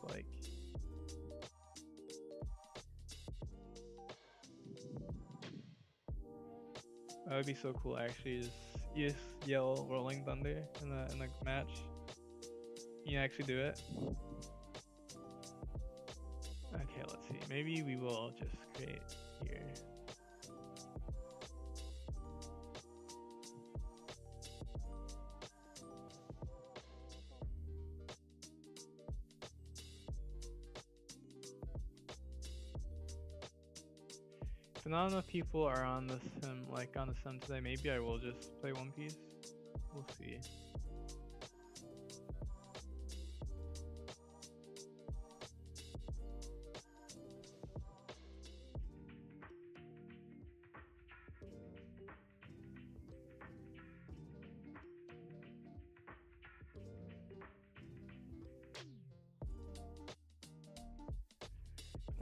like that would be so cool actually. Just yell Rolling Thunder in the match. You actually do it. Okay, let's see. Maybe we will just create here. if not enough people are on the sim, like on the sim today, maybe I will just play One Piece. We'll see.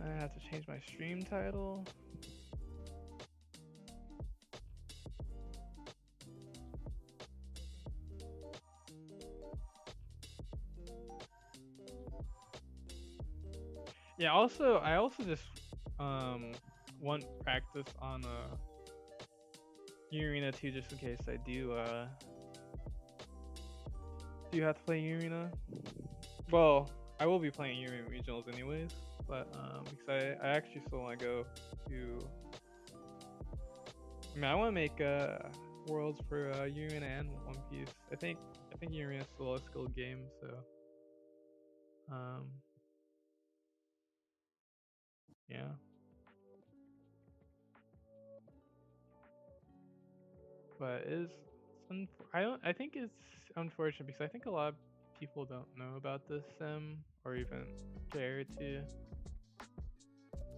I have to change my stream title. Yeah, also I also just want practice on Arena too, just in case I do have to play Arena. Well, I will be playing Arena regionals anyways, but because I actually still want to go to. I mean, I want to make worlds for Arena and One Piece. I think Arena is still a skilled game, so yeah. But I think it's unfortunate because I think a lot of people don't know about this sim or even care to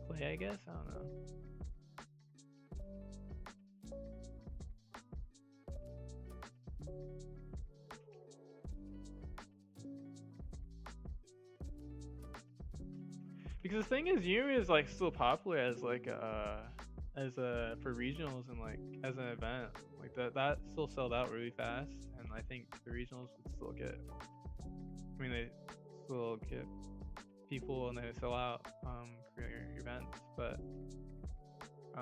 play, I guess. I don't know. Because the thing is, Yuri is like still popular as like for regionals and like as an event. Like that still sold out really fast, and I think the regionals would still get. I mean, they still get people and they sell out for your events, but I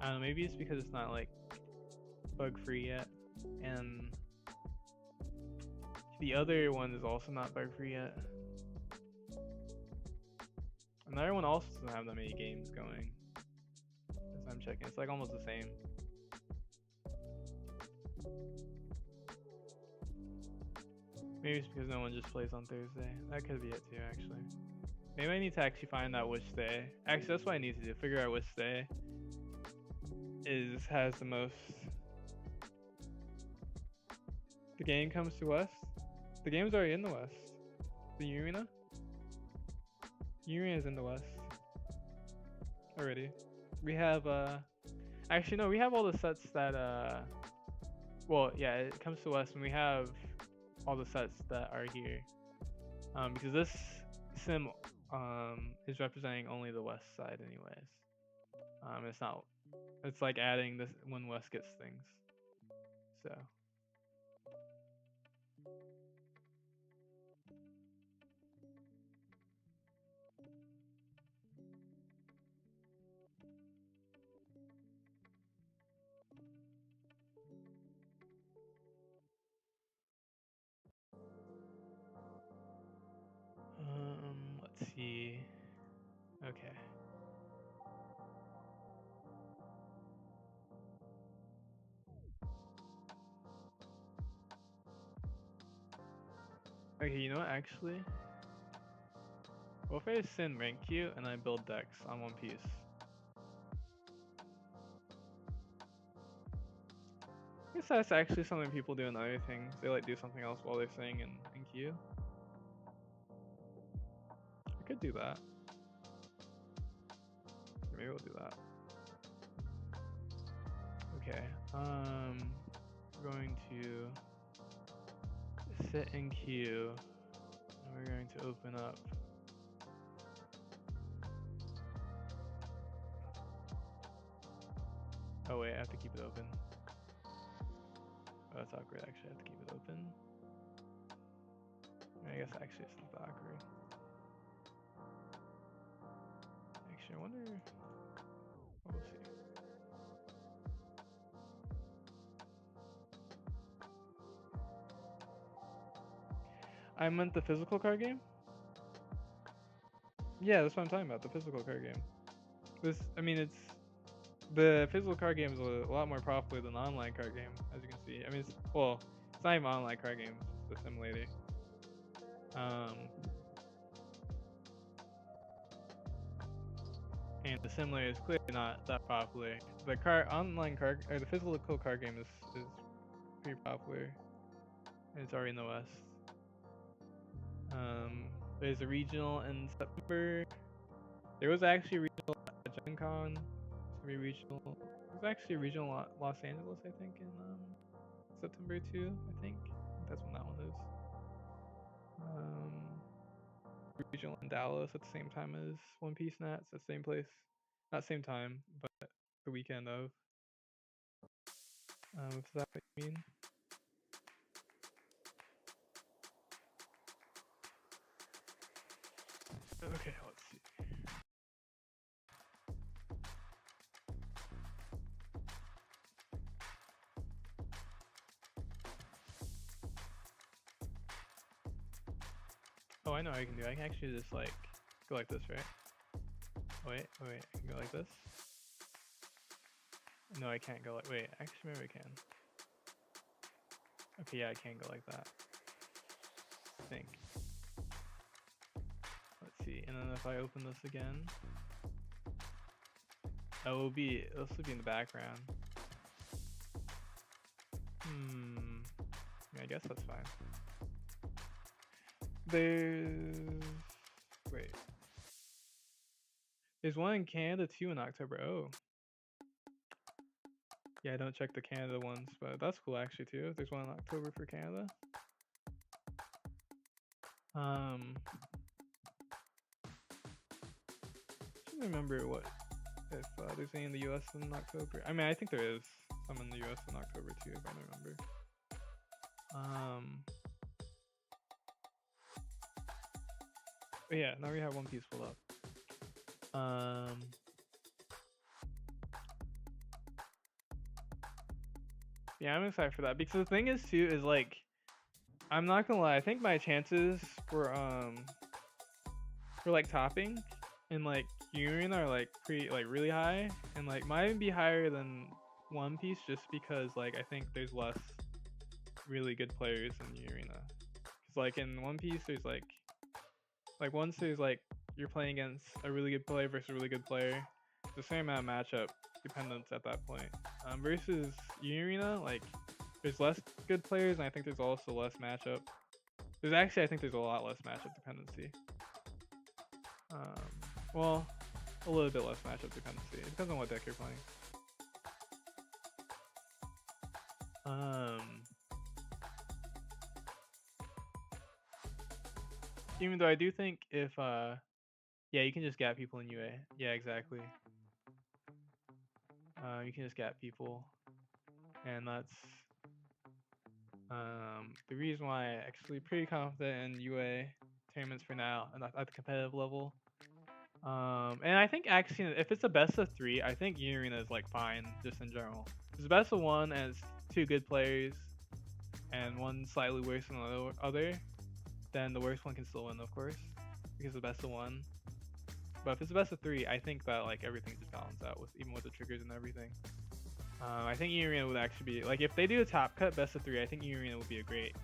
don't know. Maybe it's because it's not like bug free yet, and the other one is also not bug free yet. Another one also doesn't have that many games going. As I'm checking, it's like almost the same. Maybe it's because no one just plays on Thursday. That could be it too, actually. Maybe I need to actually find out which day. Actually, that's what I need to do. Figure out which day has the most. The game comes to West. The game's already in the West. The Arena. Arena is in the West already. We have actually no, we have all the sets that well, yeah, it comes to West when we have all the sets that are here. Because this sim is representing only the West side anyways. It's not. It's like adding this when West gets things. So. Let's see. Okay. Okay, you know what, actually? What if I send rank queue and I build decks on One Piece? I guess that's actually something people do in other things. They like do something else while they're sitting in queue. I could do that. Maybe we'll do that. Okay. We're going to sit in queue and we're going to open up. Oh wait, I have to keep it open. Oh, that's awkward. Actually, I have to keep it open. I guess actually it's not that awkward. Actually, I wonder. We'll see. I meant the physical card game? Yeah, that's what I'm talking about, the physical card game. I mean, the physical card game is a lot more popular than the online card game, as you can see. I mean, it's not even an online card game, it's just a simulator. and the similar is clearly not that popular. The online card or the physical card game is pretty popular, and it's already in the West. There's a regional in September. There was actually a regional at Gen Con. There's regional. There's actually a regional Los Angeles, I think, in September too. I think that's when that one is. Regional in Dallas at the same time as One Piece Nats, at the same place. Not same time, but the weekend of. If that's what you mean. Okay, let's see. Oh, I know what I can do. I can actually just like go like this, right? Wait, I can go like this. No, I can't go like. Wait, actually, maybe I can. Okay, yeah, I can go like that. I think. Let's see, and then if I open this again, oh, it'll be in the background. I guess that's fine. There's one in Canada too in October. Oh. Yeah, I don't check the Canada ones, but that's cool actually too. There's one in October for Canada. I don't remember what if there's any in the US in October. I mean, I think there is some in the US in October too, if I don't remember. But yeah, now we have One Piece pulled up. Yeah, I'm excited for that because the thing is too is like, I'm not gonna lie, I think my chances for like topping in like Union are like really high, and like might even be higher than One Piece just because like I think there's less really good players in the arena. Cause like in One Piece there's like once there's like you're playing against a really good player versus a really good player, the same amount of matchup dependence at that point. Versus Arena, like there's less good players, and I think there's also less matchup. I think there's a lot less matchup dependency. Well, a little bit less matchup dependency. It depends on what deck you're playing. Even though I do think if yeah, you can just gap people in UA. Yeah, exactly. You can just gap people, and that's the reason why I'm actually pretty confident in UA tournaments for now, and at the competitive level. And I think actually, if it's a best of 3, I think Arena is like fine just in general. If it's best of 1 and it's 2 good players, and one slightly worse than the other, then the worst one can still win, of course, because it's best of 1. But if it's a best of 3, I think that like everything just balances out with even with the triggers and everything. I think Arena would actually be like if they do a top cut best of 3, I think Arena would be a great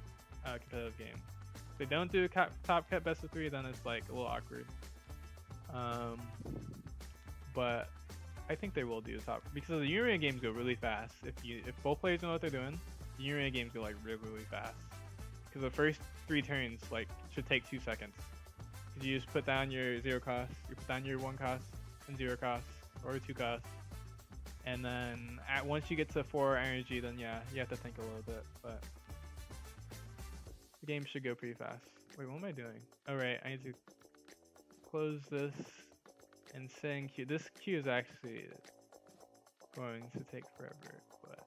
competitive game. If they don't do a top cut best of 3, then it's like a little awkward. But I think they will do a top because the Arena games go really fast. If both players know what they're doing, the Arena games go like really fast. Because the first 3 turns like should take 2 seconds. Because you just put down your 0 cost, you put down your 1 cost and 0 cost or 2 cost, and then once you get to 4 energy, then yeah, you have to think a little bit. But the game should go pretty fast. Wait, what am I doing? All right, I need to close this and set in queue. This queue is actually going to take forever, but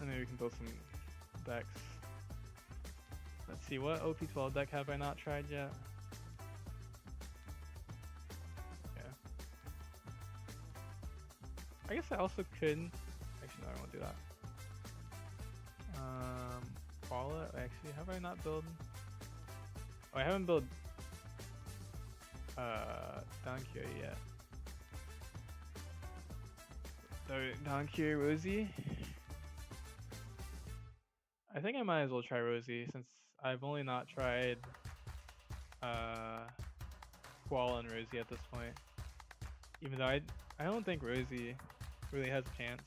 and maybe we can build some decks. Let's see, what OP12 deck have I not tried yet? Yeah. I guess I also could. Actually, no, I won't do that. Wallet. Actually, have I not built? Oh, I haven't built Donkey yet. Donkey Rosie. I think I might as well try Rosie since I've only not tried Koala and Rosie at this point. Even though I don't think Rosie really has a chance.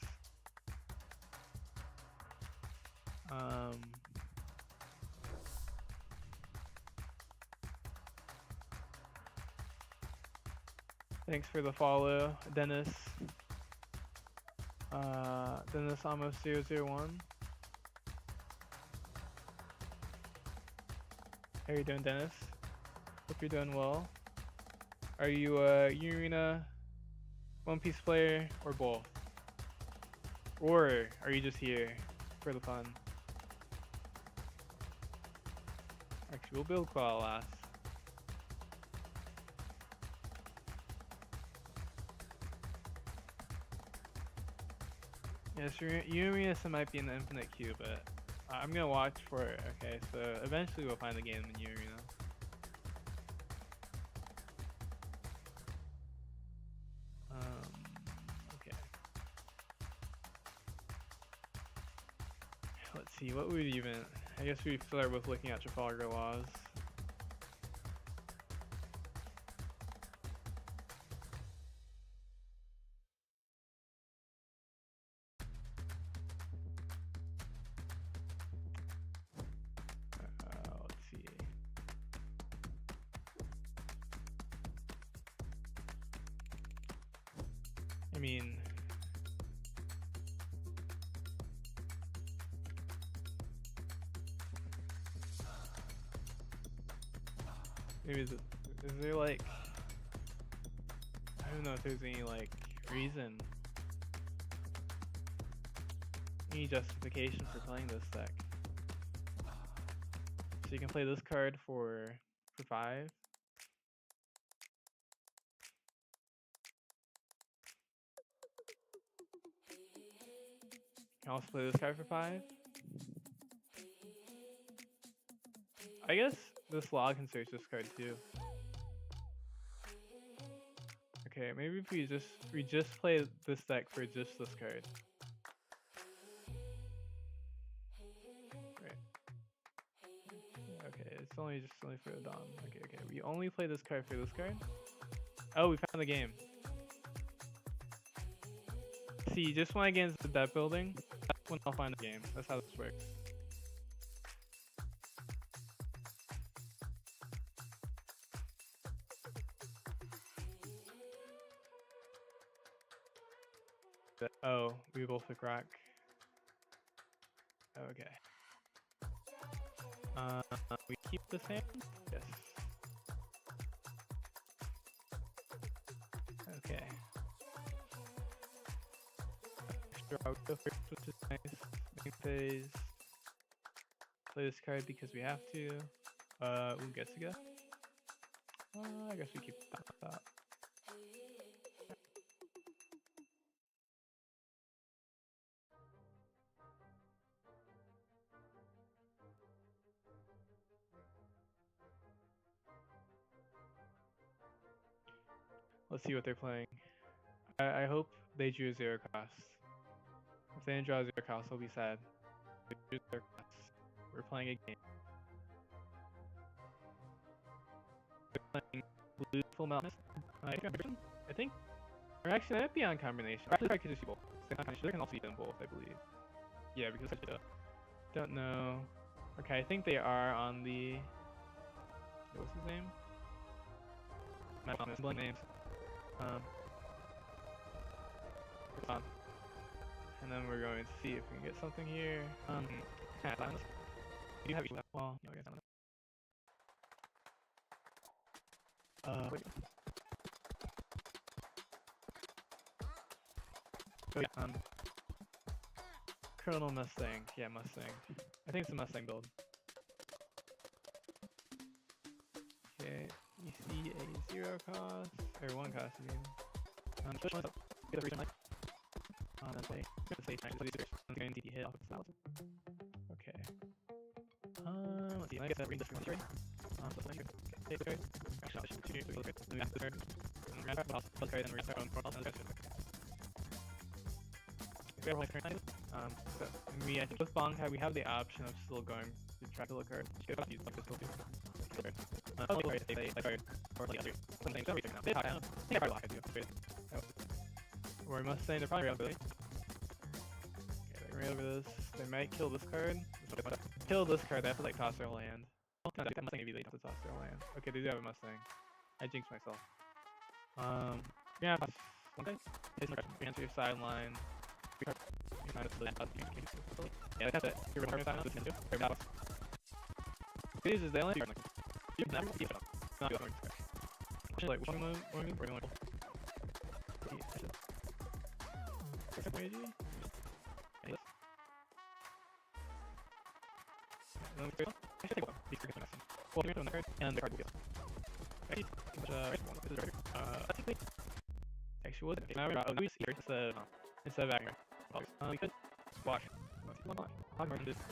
Thanks for the follow, Dennis. Dennis almost 001. How you doing, Dennis? Hope you're doing well. Are you a Urina One Piece player or both? Or are you just here for the fun? Actually, we'll build Koala last. Yes, Urina might be in the infinite queue, but I'm gonna watch for it. Okay, so eventually we'll find the game in Urina. Okay. Let's see, what would even... I guess we start with looking at Trafalgar laws. Let's see. I mean... Maybe is there like... I don't know if there's any like reason, any justification for playing this deck. So you can play this card for 5. You can also play this card for 5. I guess this log can search this card too. Okay, maybe if we just play this deck for just this card. Right. Okay, it's only for the Dom. Okay, we only play this card for this card. Oh, we found the game. See, just when I get into the deck building, that's when I'll find the game. That's how this works. Oh, we both pick rock. Okay. We keep the same? Yes. Okay. Extra auto first, which is nice. Main phase. Play this card because we have to. We'll get to go. I guess we keep that. Let's see what they're playing. I hope they drew 0 cost. If they didn't draw 0 cost, I'll be sad. They drew 0 cost. We're playing a game. We're playing Blue Full Mountain. I think. Or actually, that might be on combination. Actually, I could just see both. They can also be them both, I believe. Yeah, because I don't know. Okay, I think they are on the. What's his name? My blank names. And then we're going to see if we can get something here. Do you have each wall? No, I guess not. Wait. Oh yeah, Colonel Mustang. Yeah, Mustang. I think it's a Mustang build. Okay, you see a 0 cost, or 1 cost, I mean. Push one up. Get a reason like. That's a say time. So these are going to hit off of styles. Okay. Let's see. I guess that brings us from here. Plus 1 here. Okay, okay. Actually, I'll shoot 2 here. So we look at the master card. And we're going to plus card, and we're going to start on 4 plus another card. We have like turn 9. So I think with Bong we have the option of still going to try to look hard. You could use like this filter. Or I must say they're probably really. Okay, they're right over this. They might kill this card. Kill this card, they have to like toss their land. Maybe they have to toss their land. Okay, they do have a Mustang. I jinxed myself. Yeah, one thing. Answer your sideline. Yeah, that's it. You're recovering sideline. This is the only card. You can never keep it up. Not good. Like, one move, we're going to and the card will get. Actually, what is it? Now we're here instead of acting. We could watch.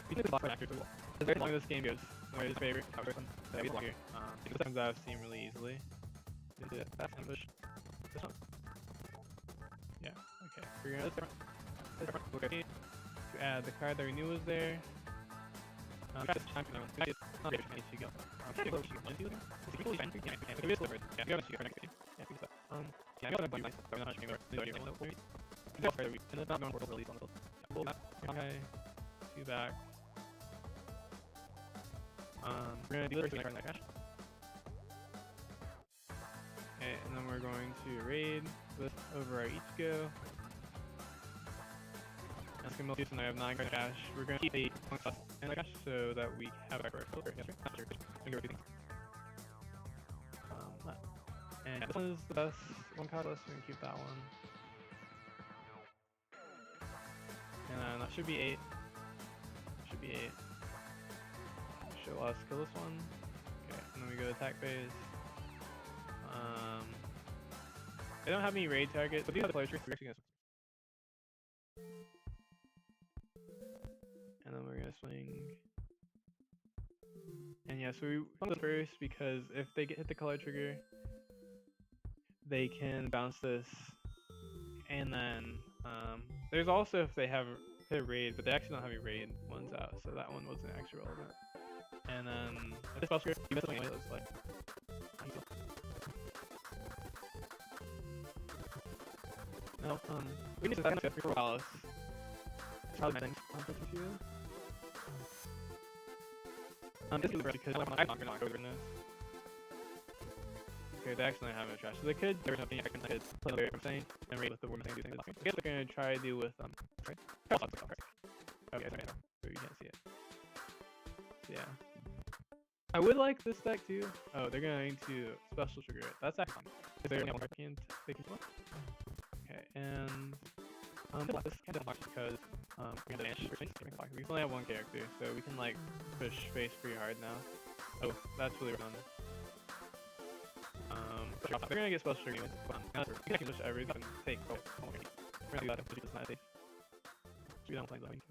We could block actors as well. As very long as this game goes, one of his favorite person that we block here. Because it comes out of Steam really easily. Is it fast ambush? This one. Yeah, okay. We're gonna look at to add the card that we knew was there. It's time to know. It's not good to go. Yeah, we have a next game. Yeah, we got a bunch of so I'm not sure where it's not going to release on the okay, two back. We're gonna do the first thing that cash. Okay, and then we're going to raid with over our Ichigo. That's gonna be and I have 9 card cash. We're gonna keep 8 and cash so that we have our filter. Yes, right? And this one is the best one card list, we're gonna keep that one. And then that should be 8. Should be 8. Show us kill this one. Okay, and then we go to attack phase. They don't have any raid targets, but these other players we're actually gonna swing. And then we're gonna swing. And yeah, so we want this first because if they hit the color trigger, they can bounce this, and then there's also if they have hit raid, but they actually don't have any raid ones out, so that one wasn't actually relevant. And then if this spell you miss anyway, it's like no, we need to that kind of Palace. It's probably my thing. This is the because I'm not gonna go over this. Okay, they actually have no trash. So they could, there's nothing I can play the thing and raid with the woman thing. I guess they're gonna try to do with right? Okay, sorry, so you can't see it. So, yeah. I would like this deck too. Oh, they're going to special trigger it. That's actually fun. Is there any one can't take it? Okay, and this can't unlock because we have the we only have one character, so we can like push face pretty hard now. Oh, that's really fun. They're gonna get special trigger anyways. We can push everything and take. Oh, we're gonna do that if it's not safe. We don't play that many.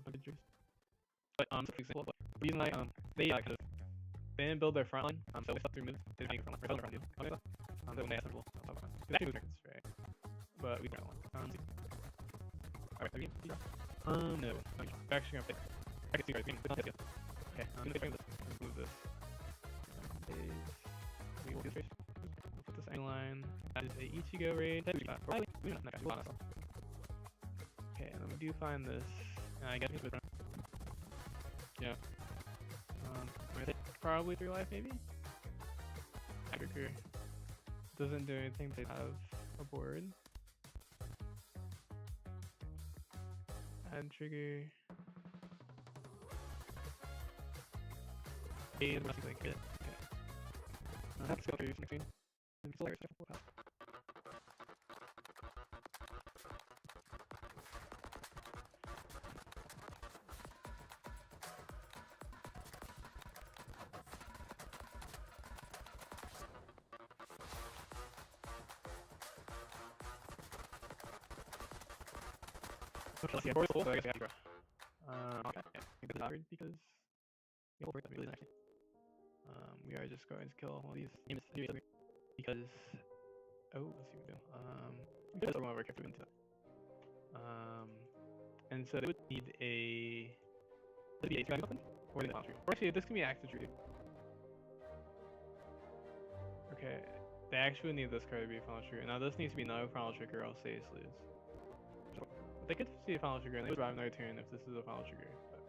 But for example, the reason they kind of they didn't build their front line, so they stuck through moves. They didn't make front line. Front line. Okay, so when they have simple, I'll talk about it. They actually move turns, right? But we don't want. Alright, are you? No. We're actually gonna pick. I can see where it's going. Okay, I'm gonna pick this. Let's move this. We will do this. We'll put this angle line. That is a Ichigo raid. Okay, and then we do find this. I guess it's with yeah. I'm gonna take probably 3 life, maybe? Trigger. Doesn't do anything to have a board. Add trigger. Hey, it must be like good. Okay. Let's go through this next scene. Okay, board's full, so I guess I got to okay, yeah, I think this is hard because the whole board really isn't actually. We are just going to kill all these because oh, let's see what we do. We could throw one of our characters into it. and so they would need a weapon or the final trigger. Or actually, this can be active trigger. Okay, they actually need this card to be a final trigger. Now this needs to be no final trigger, else they just lose. But they could see a final trigger and they would drive another turn if this is a final trigger. But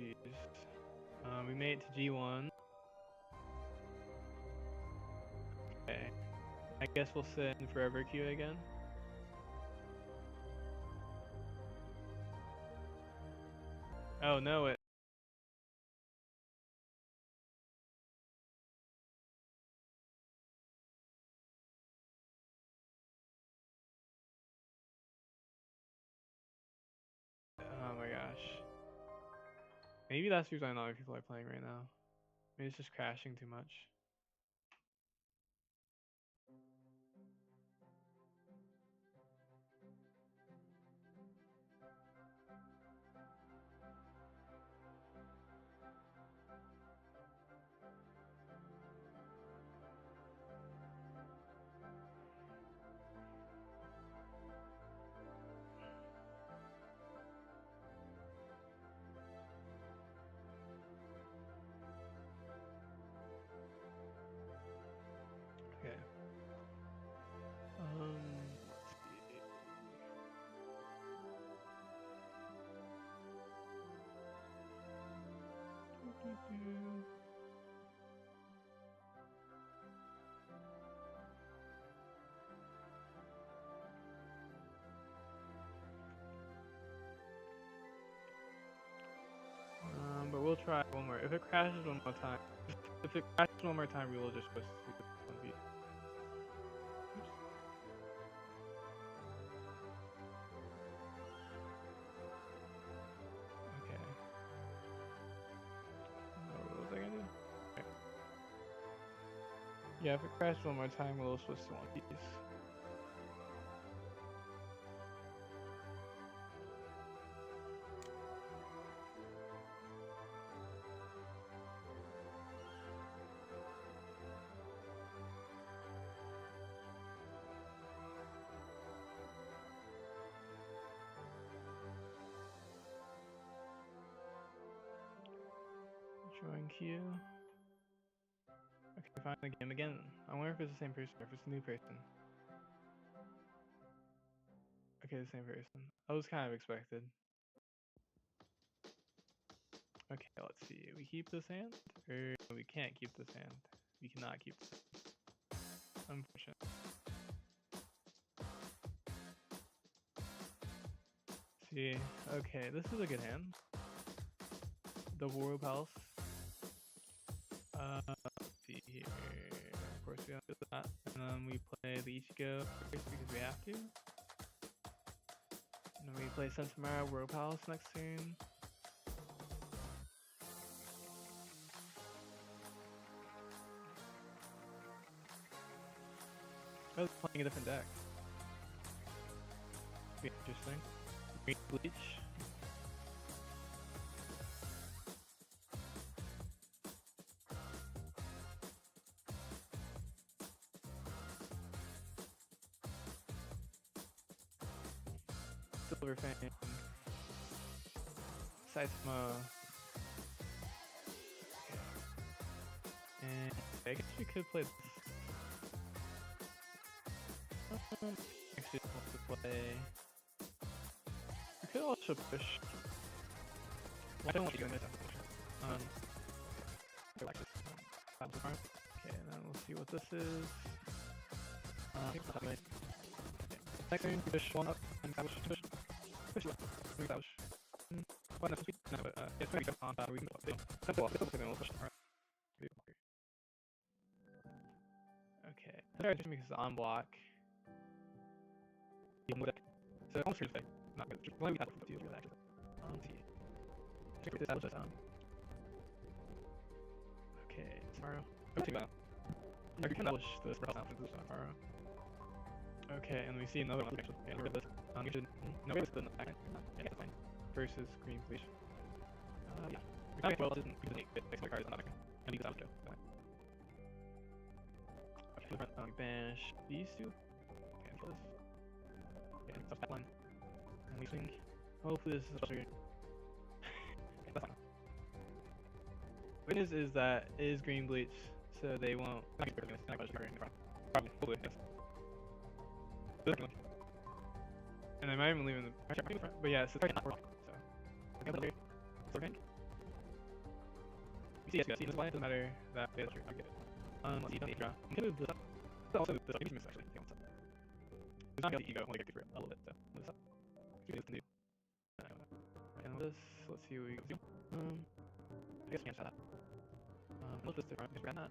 Jeez. We made it to G1. Okay. I guess we'll sit in forever queue again. Oh no, it. Oh my gosh. Maybe that's the reason not many people are playing right now. Maybe it's just crashing too much. Okay. Let's see. But we'll try one more. If it crashes one more time, if it crashes one more time, we will just switch to 1v. Oops. Okay. What was I gonna do? Okay. Yeah, if it crashes one more time, we'll switch to 1v. Join queue. Okay, find the game again. I wonder if it's the same person or if it's a new person. Okay, the same person. That was kind of expected. Okay, let's see. We keep this hand? Or we can't keep this hand. We cannot keep this hand. Unfortunate. See, okay, this is a good hand. The Royal Palace. Let's see here. Of course, we have to do that. And then we play the Ichigo first because we have to. And then we play Sensimara Royal Palace next turn. I was playing a different deck. Be interesting. Green Bleach. Silver Fang. Saitama. Okay. And I guess we could play this. Actually, want to play. We could also push. I don't want to go in this application. I like this. Okay, and then we'll see what this is. Okay. Next turn, push one up and establish. Push one. We establish. Well, no, no, but yeah, it's going to go on. We can go up. Simple off. Simple push. Alright. Okay. That's because it's on block. So almost here to say, not good. Why we have to do that actually. See. Check this out. Okay, tomorrow. Okay, well. I can establish this for now since it's tomorrow. Okay, and we see another one actually. Yeah, look at this. You should no it's the back end. Yeah, that's fine. Versus Green Bleach. Yeah. Okay, well, it doesn't fix my cards on that. And these out Joe. Okay, we banish these two. Cancel this. Okay, stuff that line. And we swing. Hopefully this is also good. Okay, that's fine. The good news is that it is Green Bleach, so they won't. Probably, hopefully, yes. And I might even leave in the front, but yeah, so it's not working. So, okay, silver tank. yes, yes, this why it doesn't matter that okay, that's true. Okay. Let's see, don't draw. You can move this up. Also move this up. You can move this actually. Okay, what's up? It's not gonna ego, only get for a little bit, so move this up. We can do this. And this, let's see what we can do. I guess we can't try that. Let's just different. Just grab that.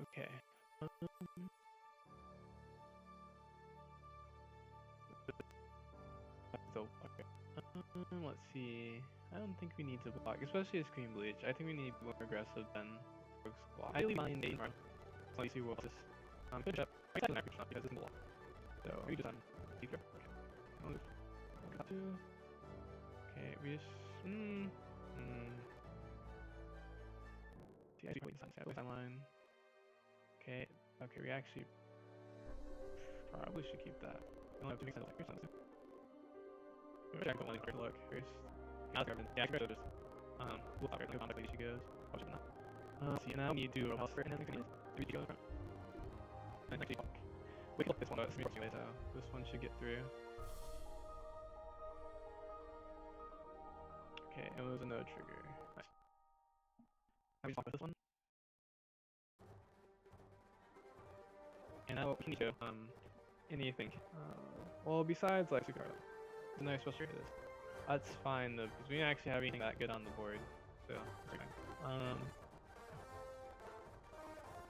Okay. So, okay. Let's see. I don't think we need to block, especially a screen bleach. I think we need to be more aggressive than Rogue's block. I really mind Dating Run. So you see what else is. Finish up. I said an average shot because it's in the block. So we just keep going. Okay. Move. Got to. Okay, we just see, I should wait inside the timeline. Okay, okay, we actually probably should keep that. We only have 2 weeks until here's something. Maybe I can put one in here to look first. Yeah, I can go to this. We'll talk about how she goes. I'll check that. Let's see, and now we need to do a house for and then we can do the front. And actually, We can this one, but it's gonna be later. This one should get through. Okay, it was a no trigger. Nice. Have you with this one? And now we can go. Anything. Well, besides like super, then I'm supposed to hit this. That's fine though, because we didn't actually have anything that good on the board, so it's okay.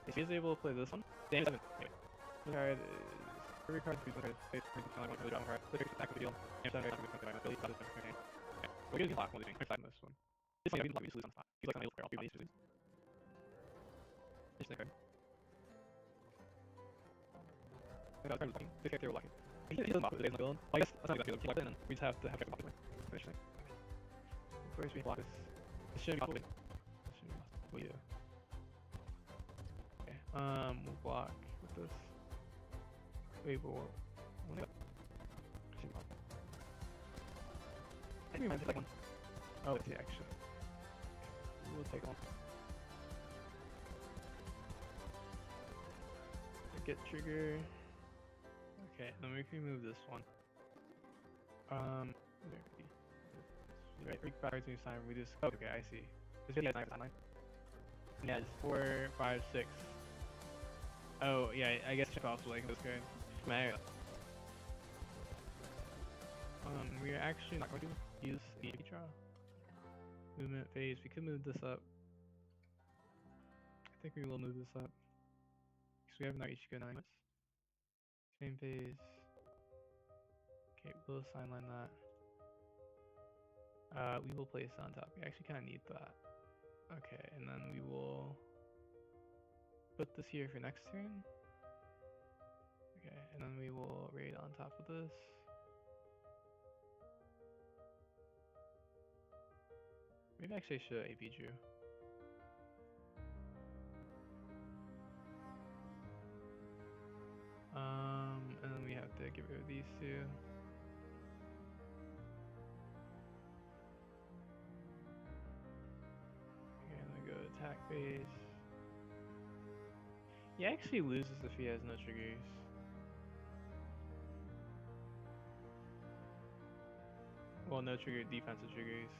If he's able to play this one, damn 7. Anyway, the card is every card is card. Face for the one really card. Click attack with the field. Damn 7 attack with the ability. Okay. We're getting locked while doing. I'm this one. This one, I can lose on the spot. He's like on the player. I'll be honest with you. Just the card. This character will lock it. He doesn't block it, it doesn't build. Well, I guess that's not exactly the and then we just have to have to block it. Finish thing. Of course we block this. It shouldn't be possible. It shouldn't be possible. Well, yeah. Okay. We'll block with this. Wait, but what? Shouldn't be possible. I think we might take one. Oh, it's the action. We'll take one. Get trigger. Okay, then we can remove this one. Right, 3 cards each time. We just. Oh, okay, I see. This video has 9 timeline. Yeah, it's 4, 5, 6. Oh, yeah, I guess check off like this card. Mario. We're actually not going to use the AP draw. Movement phase. We could move this up. I think we will move this up. Because we have not Ichigo 9. Same phase. Okay, we'll sideline that. We will place it on top. We actually kind of need that. Okay, and then we will put this here for next turn. Okay, and then we will raid on top of this. Maybe actually I should AP Drew. And then we have to get rid of these two. Okay, I'm gonna go attack phase. He actually loses if he has no triggers. Well, no trigger, defensive triggers.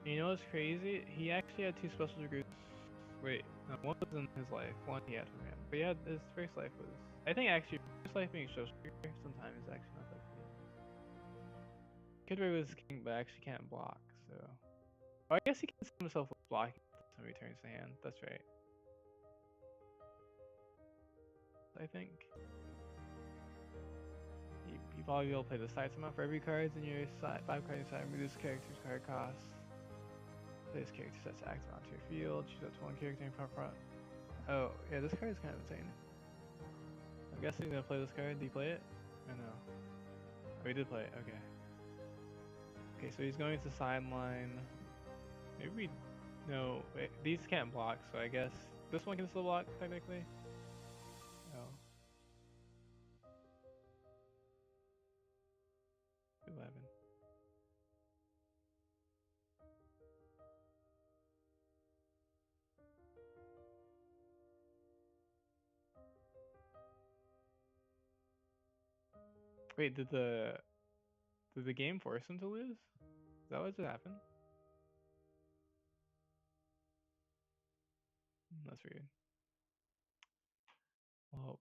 You know what's crazy? He actually had two special recruits. Wait, no, one was in his life, one he had from him. But yeah, his first life was. I think actually, first life being so sometimes is actually not that great. Kid Ray was king, but actually can't block, so. Oh, I guess he can set himself with blocking when he returns to hand. That's right. I think. You probably be able to play the side summon for every cards in your side, 5 cards inside, remove this character's card cost. Play this character sets active onto your field, choose up to one character in front. Oh, yeah, this card is kind of insane. I'm guessing you're gonna play this card. Did you play it? Or no? Oh, he did play it, okay. Okay, so he's going to sideline. Maybe we. No, wait, these can't block, so I guess this one can still block, technically. Oh. 11. Wait, did the game force him to lose? Is that what just happened? That's weird. Well,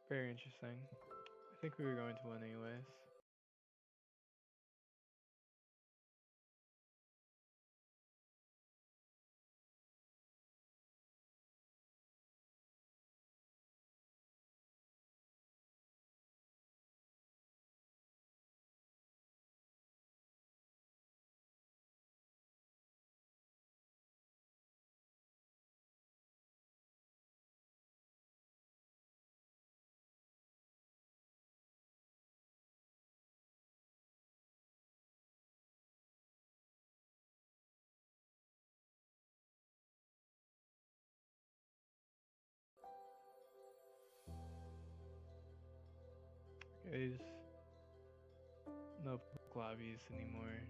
very interesting. I think we were going to win anyways. Okay, there's no lobbies anymore.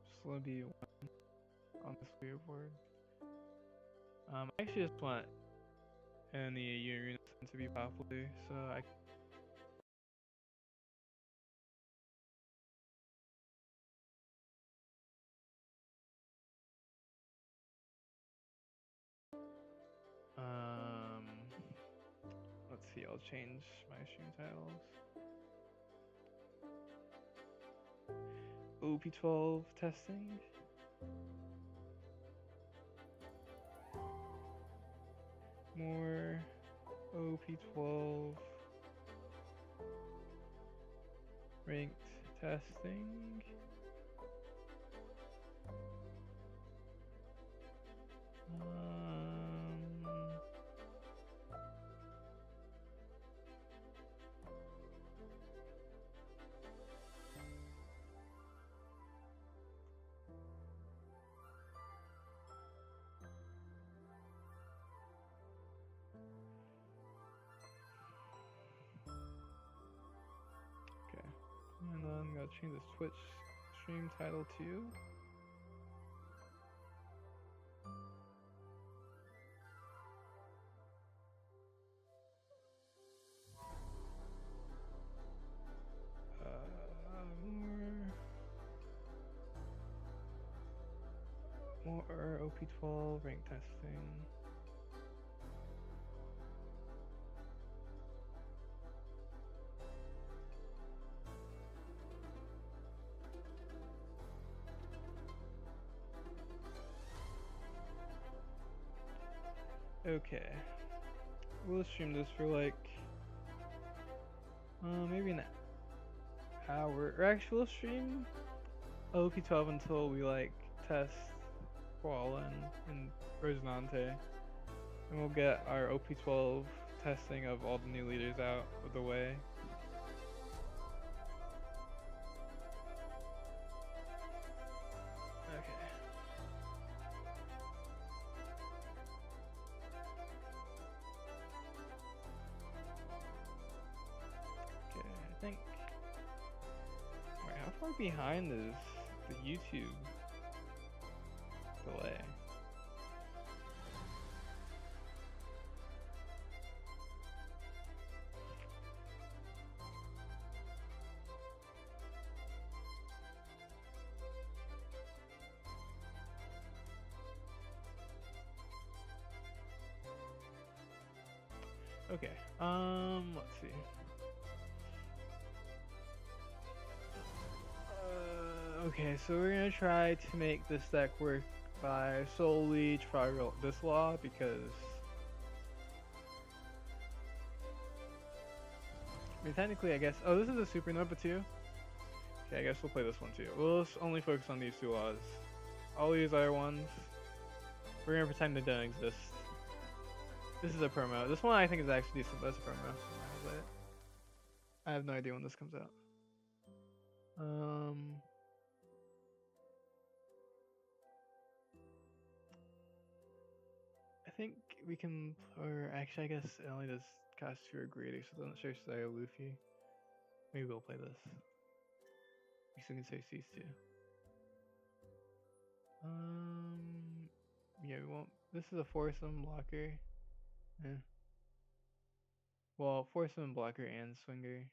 Just let me on this leaderboard. I actually just want any arena to be popular, so I. Um, let's see. I'll change my stream titles. OP12 testing. More OP12 ranked testing. Okay, and then I'm gonna change this Twitch stream title to. More OP12 rank testing. Okay, we'll stream this for like maybe an hour. Or actually, we'll stream OP12 until we like test Koala and Rosinante, and we'll get our OP12 testing of all the new leaders out of the way. Okay. Okay, I think. Wait, how far behind is the YouTube delay? Okay. Let's see. Okay, so we're gonna try to make this deck work by solely trying this law because I mean technically I guess this is a supernova too. Okay, I guess we'll play this one too. We'll just only focus on these two laws. All these other ones we're gonna pretend they don't exist. This is a promo. This one I think is actually decent, but it's a promo. I have no idea when this comes out. I think we can, or actually I guess it only does cast fewer greater, so it doesn't show Sayo Luffy. Maybe we'll play this. We still can say these two. Yeah, we won't. This is a foursome blocker. Yeah. Well, foursome blocker and swinger.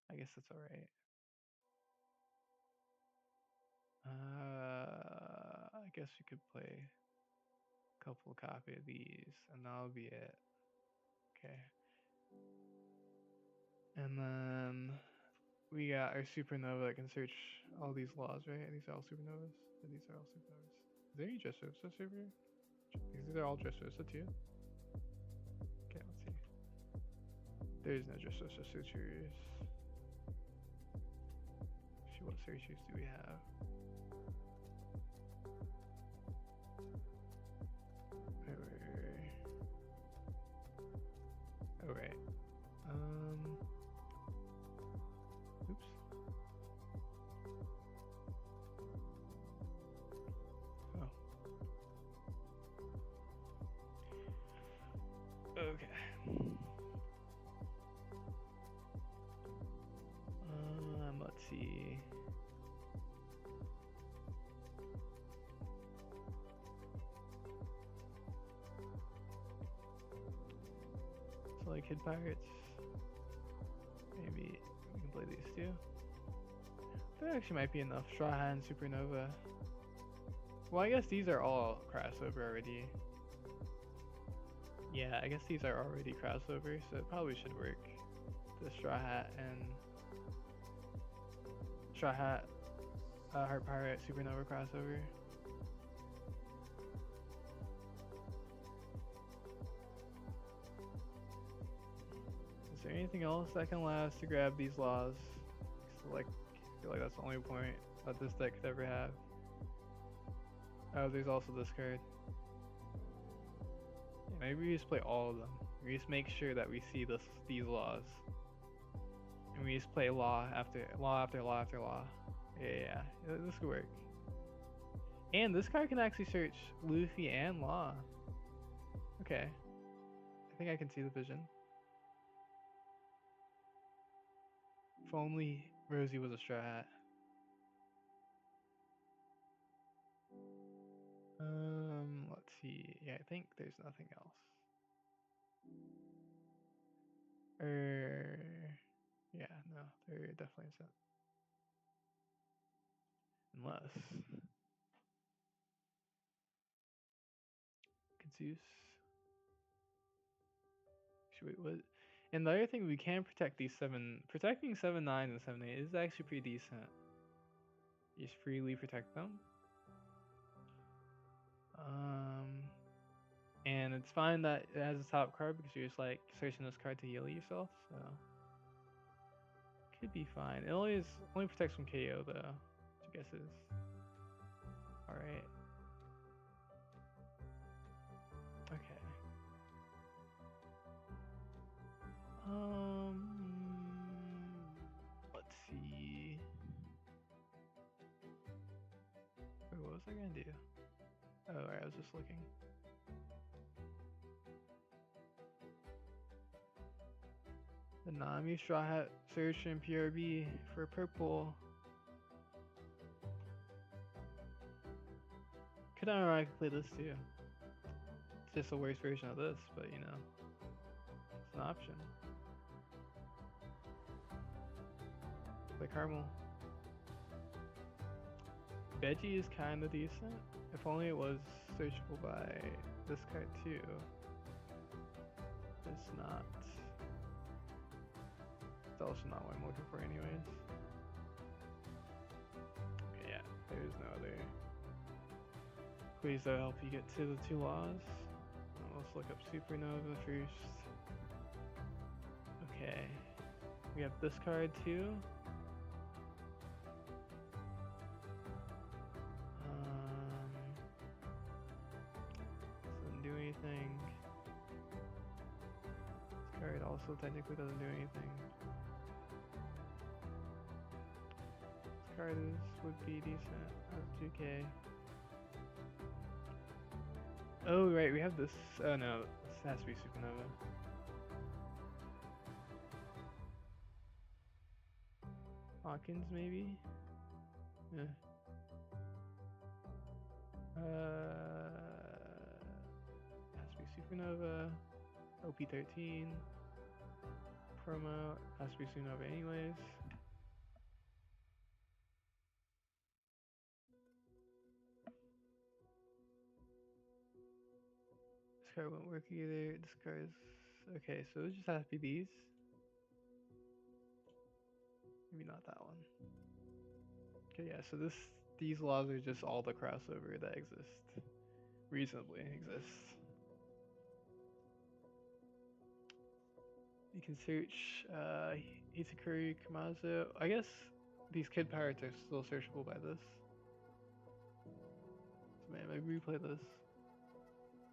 I guess that's alright. I guess we could play a couple copy of these, and that'll be it. Okay. And then we got our supernova that can search all these laws, right? These are all supernovas. These are all supernovas. Is there any Dressrosa over here? These are all Dressrosa too. Okay, let's see. There's no Dressrosa searchers. What searchers do we have? Oh, right. Oops. Oh. Okay. Let's see. So like Kid Pirates. Maybe we can play these two. That actually might be enough. Straw Hat and Supernova. Well, I guess these are all crossover already. Yeah, I guess these are already crossover, so it probably should work. The Straw Hat and Straw Hat, Heart Pirate, Supernova crossover. Is there anything else that can allow us to grab these laws? So, like, I feel like that's the only point that this deck could ever have. Oh, there's also this card. Yeah, maybe we just play all of them. We just make sure that we see these laws. And we just play law after law after law after law. Yeah, this could work. And this card can actually search Luffy and Law. Okay. I think I can see the vision. If only Rosie was a Straw Hat. Let's see. Yeah, I think there's nothing else. Yeah, no, there definitely isn't. Unless Caduce. Wait, what? And the other thing, we can protect these protecting 7-9 and 7-8 is actually pretty decent. You just freely protect them. And it's fine that it has a top card because you're just like searching this card to heal yourself, so could be fine. It only protects from KO though, which I guess is alright. Okay. Let's see. Wait, what was I gonna do? Oh, alright, I was just looking. The Nami Straw Hat search and PRB for purple. Could ironically play this too. It's just a worse version of this, but you know, it's an option. The Caramel. Veggie is kinda decent. If only it was searchable by this card too. It's not. It's also not what I'm looking for anyways. Okay, yeah, there's no other quiz that'll help you get to the two laws. Let's look up supernova first. Okay, we have this card too. Doesn't do anything. This card also technically doesn't do anything. This card would be decent as 2K. Oh right, we have this. Oh no, this has to be supernova. Hawkins maybe? Yeah. Has to be supernova. OP13. Promo has to be supernova anyways. This card won't work either. This card is okay, so it just has to be these. Maybe not that one. Okay, yeah, so these laws are just all the crossover that reasonably exists. You can search Itakuri Kamazo. I guess these kid pirates are still searchable by this. So man, maybe we play this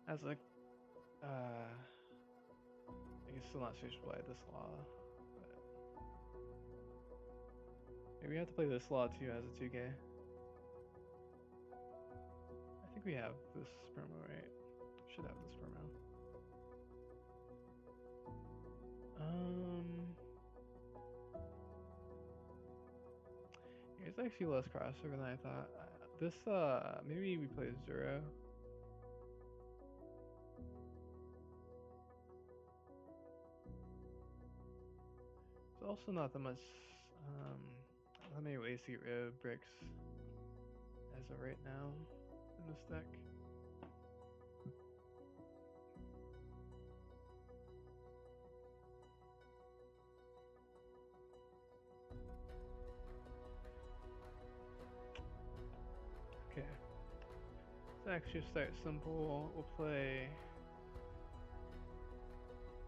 as like I guess still not searchable by this law. But maybe we have to play this law too as a 2K. I think we have this promo, right? Should have this promo. It's actually less crossover than I thought. This maybe we play Zero. There's also not that much that many ways to get rid of bricks as of right now in this deck. Okay. So actually start simple. We'll play.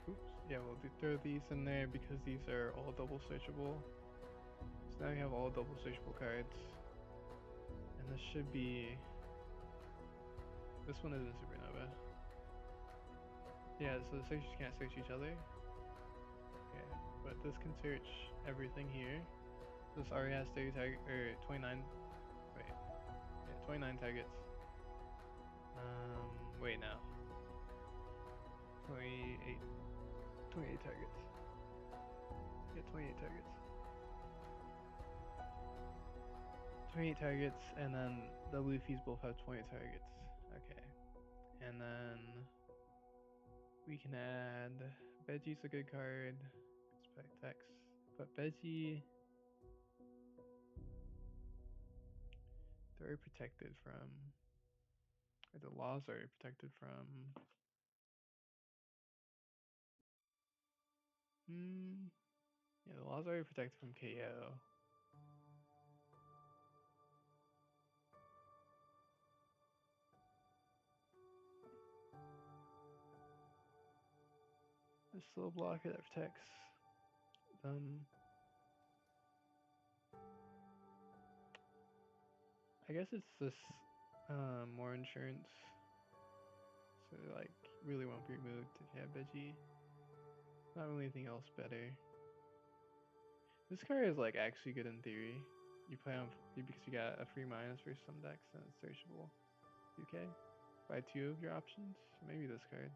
Oops. Yeah, we'll throw these in there because these are all double searchable. So now we have all double searchable cards. And this should be. This one isn't supernova. Yeah, so the searchers can't search each other. Okay, but this can search everything here. This already has 30 target or 29. Wait, yeah, 29 targets. Wait now. 28 targets. Yeah, 28 targets. 28 targets, and then the Luffy's both have 20 targets. Okay, and then we can add Veggie's a good card. Expect text, but Veggie they're protected from. Or the laws are protected from. Yeah, the laws are protected from KO. There's still a blocker that protects them. I guess it's this more insurance. So like really won't be removed if you have Veggie. Not really anything else better. This card is like actually good in theory. You play on because you got a free minus for some decks and it's searchable. 2K. Buy two of your options. Maybe this card.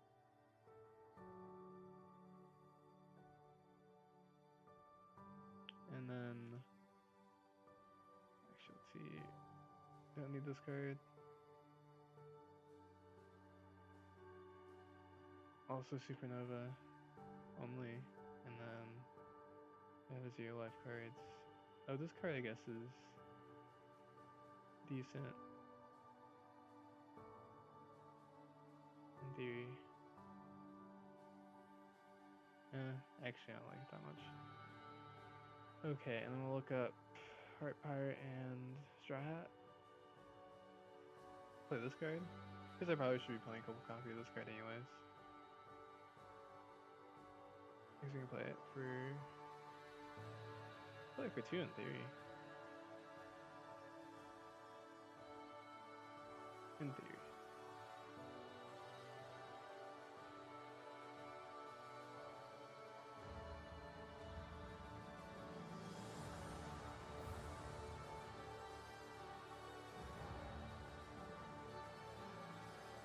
And then actually let's see. Don't need this card. Also supernova only, and then I have 0 life cards. Oh, this card I guess is decent in theory. Actually, I don't like it that much. Okay, and then we'll look up Heart Pirate and Straw Hat. Play this card. Because I probably should be playing a couple copies of this card anyways. I guess we can play it for... Play it for 2 in theory. In theory.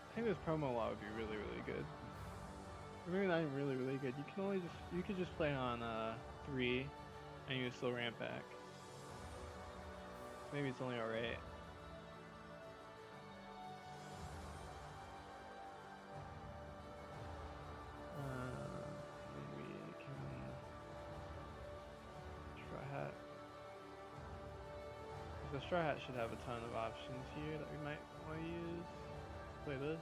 I think this promo lot would be really, really good. Or maybe not even really, really good. You could just play on 3 and you would still ramp back. So maybe it's only alright. Maybe we can Straw Hat. The Straw Hat should have a ton of options here that we might want to use. Play this.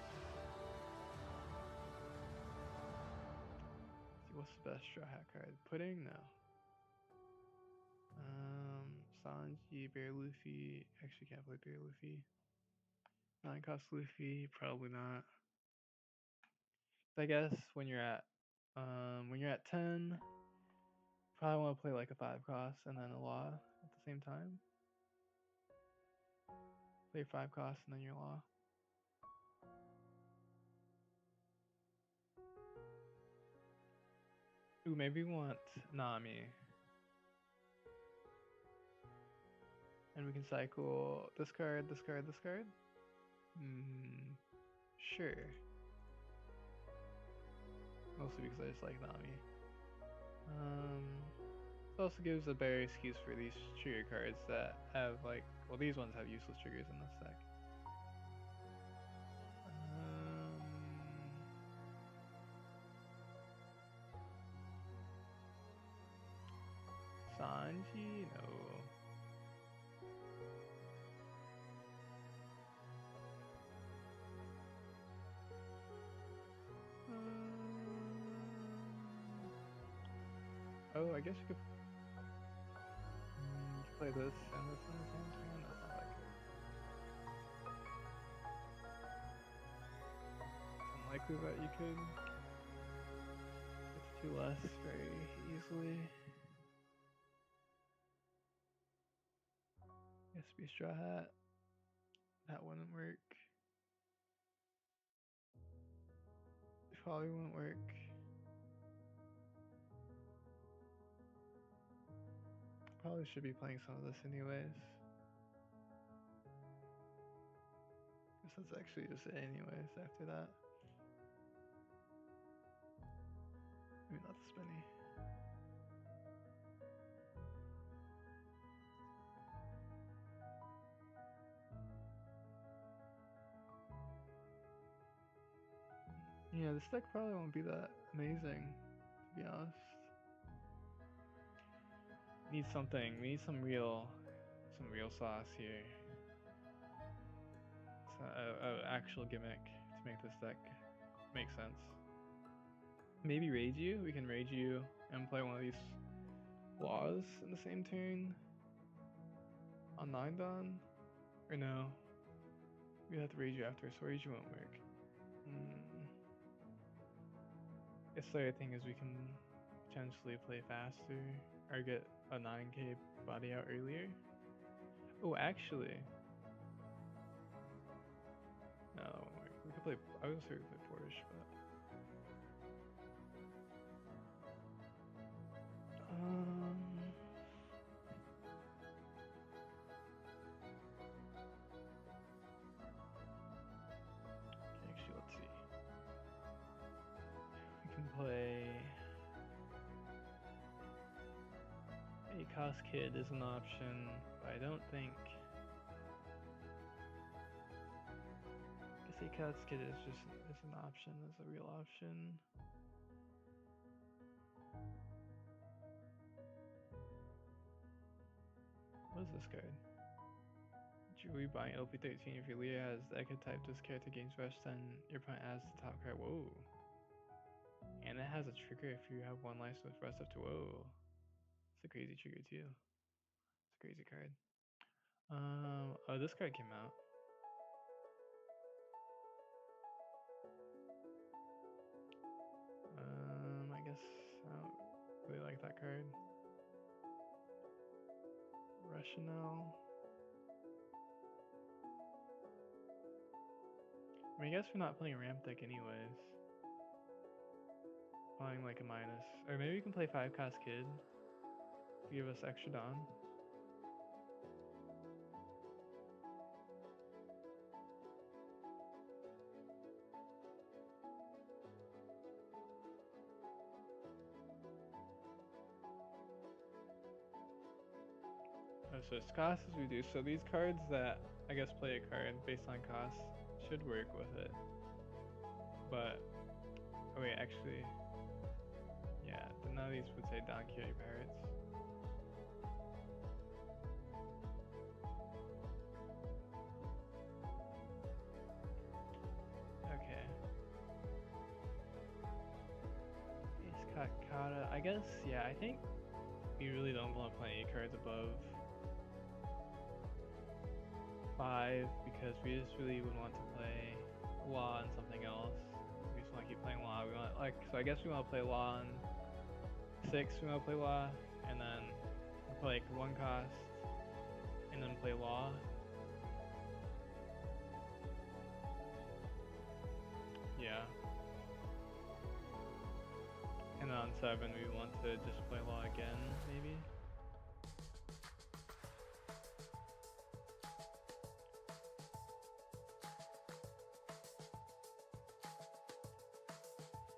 See what's the best Straw Hat card? Pudding? No. Sanji, Bear Luffy. Actually can't play Bear Luffy. 9 cost Luffy, probably not. I guess when you're at 10, probably want to play like a 5 cost and then a law at the same time. Play 5 cost and then your law. Ooh, maybe we want Nami. And we can cycle this card, this card, this card. Sure. Mostly because I just like Nami. It also gives a better excuse for these trigger cards that have like, well, these ones have useless triggers in this deck. Sanji? No. Oh, I guess you could play this and this on the same turn. That's not that good. It's unlikely that you could get to 2 less very easily. Guess be Straw Hat. That wouldn't work. Probably won't work. Probably should be playing some of this anyways. Guess that's actually just it anyways after that. Maybe not the spinny. Yeah, this deck probably won't be that amazing, to be honest. Need something. We need some real sauce here. An actual gimmick to make this deck make sense. Maybe Rage You. We can Rage You and play one of these laws in the same turn on 9 Dawn. Or no. We have to Rage You after, so Rage You won't work. Guess the other thing is we can potentially play faster or get a 9k body out earlier. Oh, actually. No, that won't work. We could play. I was going to play Porsche, but. Actually, let's see. We can play. A cost kid is an option, but I don't think. I guess a cost kid is an option, is a real option. What is this card? Julie buying OP13 if your leader has the Echo type, this character gains rush, then your opponent adds the top card. Whoa. And it has a trigger if you have one life with rest up to. Whoa, it's a crazy trigger too. It's a crazy card. Oh, this card came out. I guess I don't really like that card. Rationale. I mean, I guess we're not playing ramp deck anyways. Playing like a minus, or maybe we can play 5-cost kid. Give us extra Dawn. So it's cost as we do. So these cards that I guess play a card based on cost should work with it. But oh wait, actually, yeah, none of these would say Don Quixote Pirates. Okay. Ace Kakata. I guess, yeah, I think we really don't want to play any cards above 5 because we just really would want to play Law and something else. We just want to keep playing Law. We want so I guess we want to play Law on 6. We want to play Law, and then play like 1 cost, and then play Law. Yeah. And then on 7 we want to just play Law again, maybe.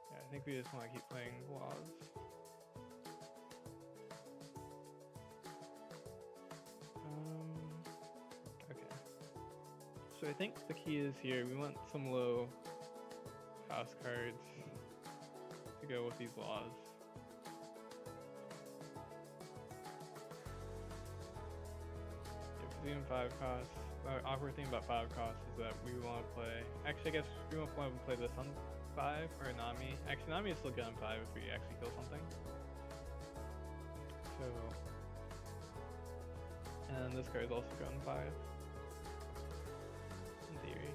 I think we just want to keep playing Laws. Okay. So I think the key is here, we want some low cost cards to go with these Laws. If even 5 costs, the awkward thing about 5 costs is that we want to play, actually I guess we want to play this on 5 or Nami. Actually, Nami is still good on 5 if we actually kill something. So, and this card is also good on 5. In theory.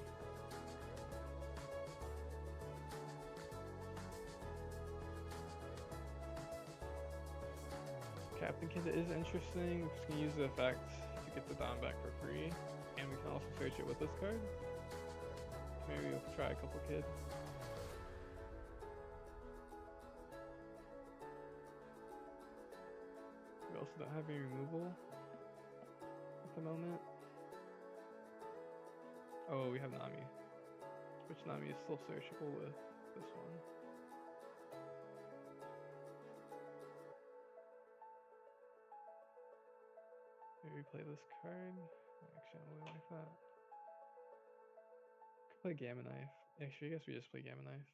Captain Kid is interesting. We're just gonna use the effect to get the Dawn back for free, and we can also search it with this card. Maybe we'll try a couple Kid. We also don't have any removal at the moment. Oh, we have Nami, which Nami is still searchable with this one. Maybe play this card. Actually, I don't really like that. Could play Gamma Knife. Actually, I guess we just play Gamma Knife.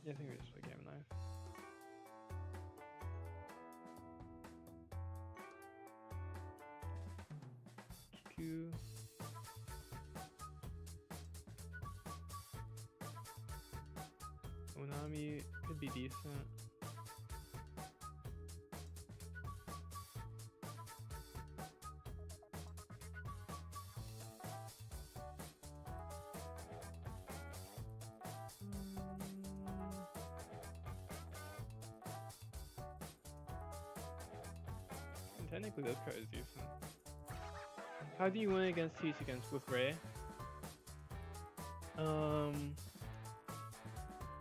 Yeah, I think we just play Gamma Knife. Kiku. Onami could be decent. And technically this card is decent. How do you win against Teach against with Ray?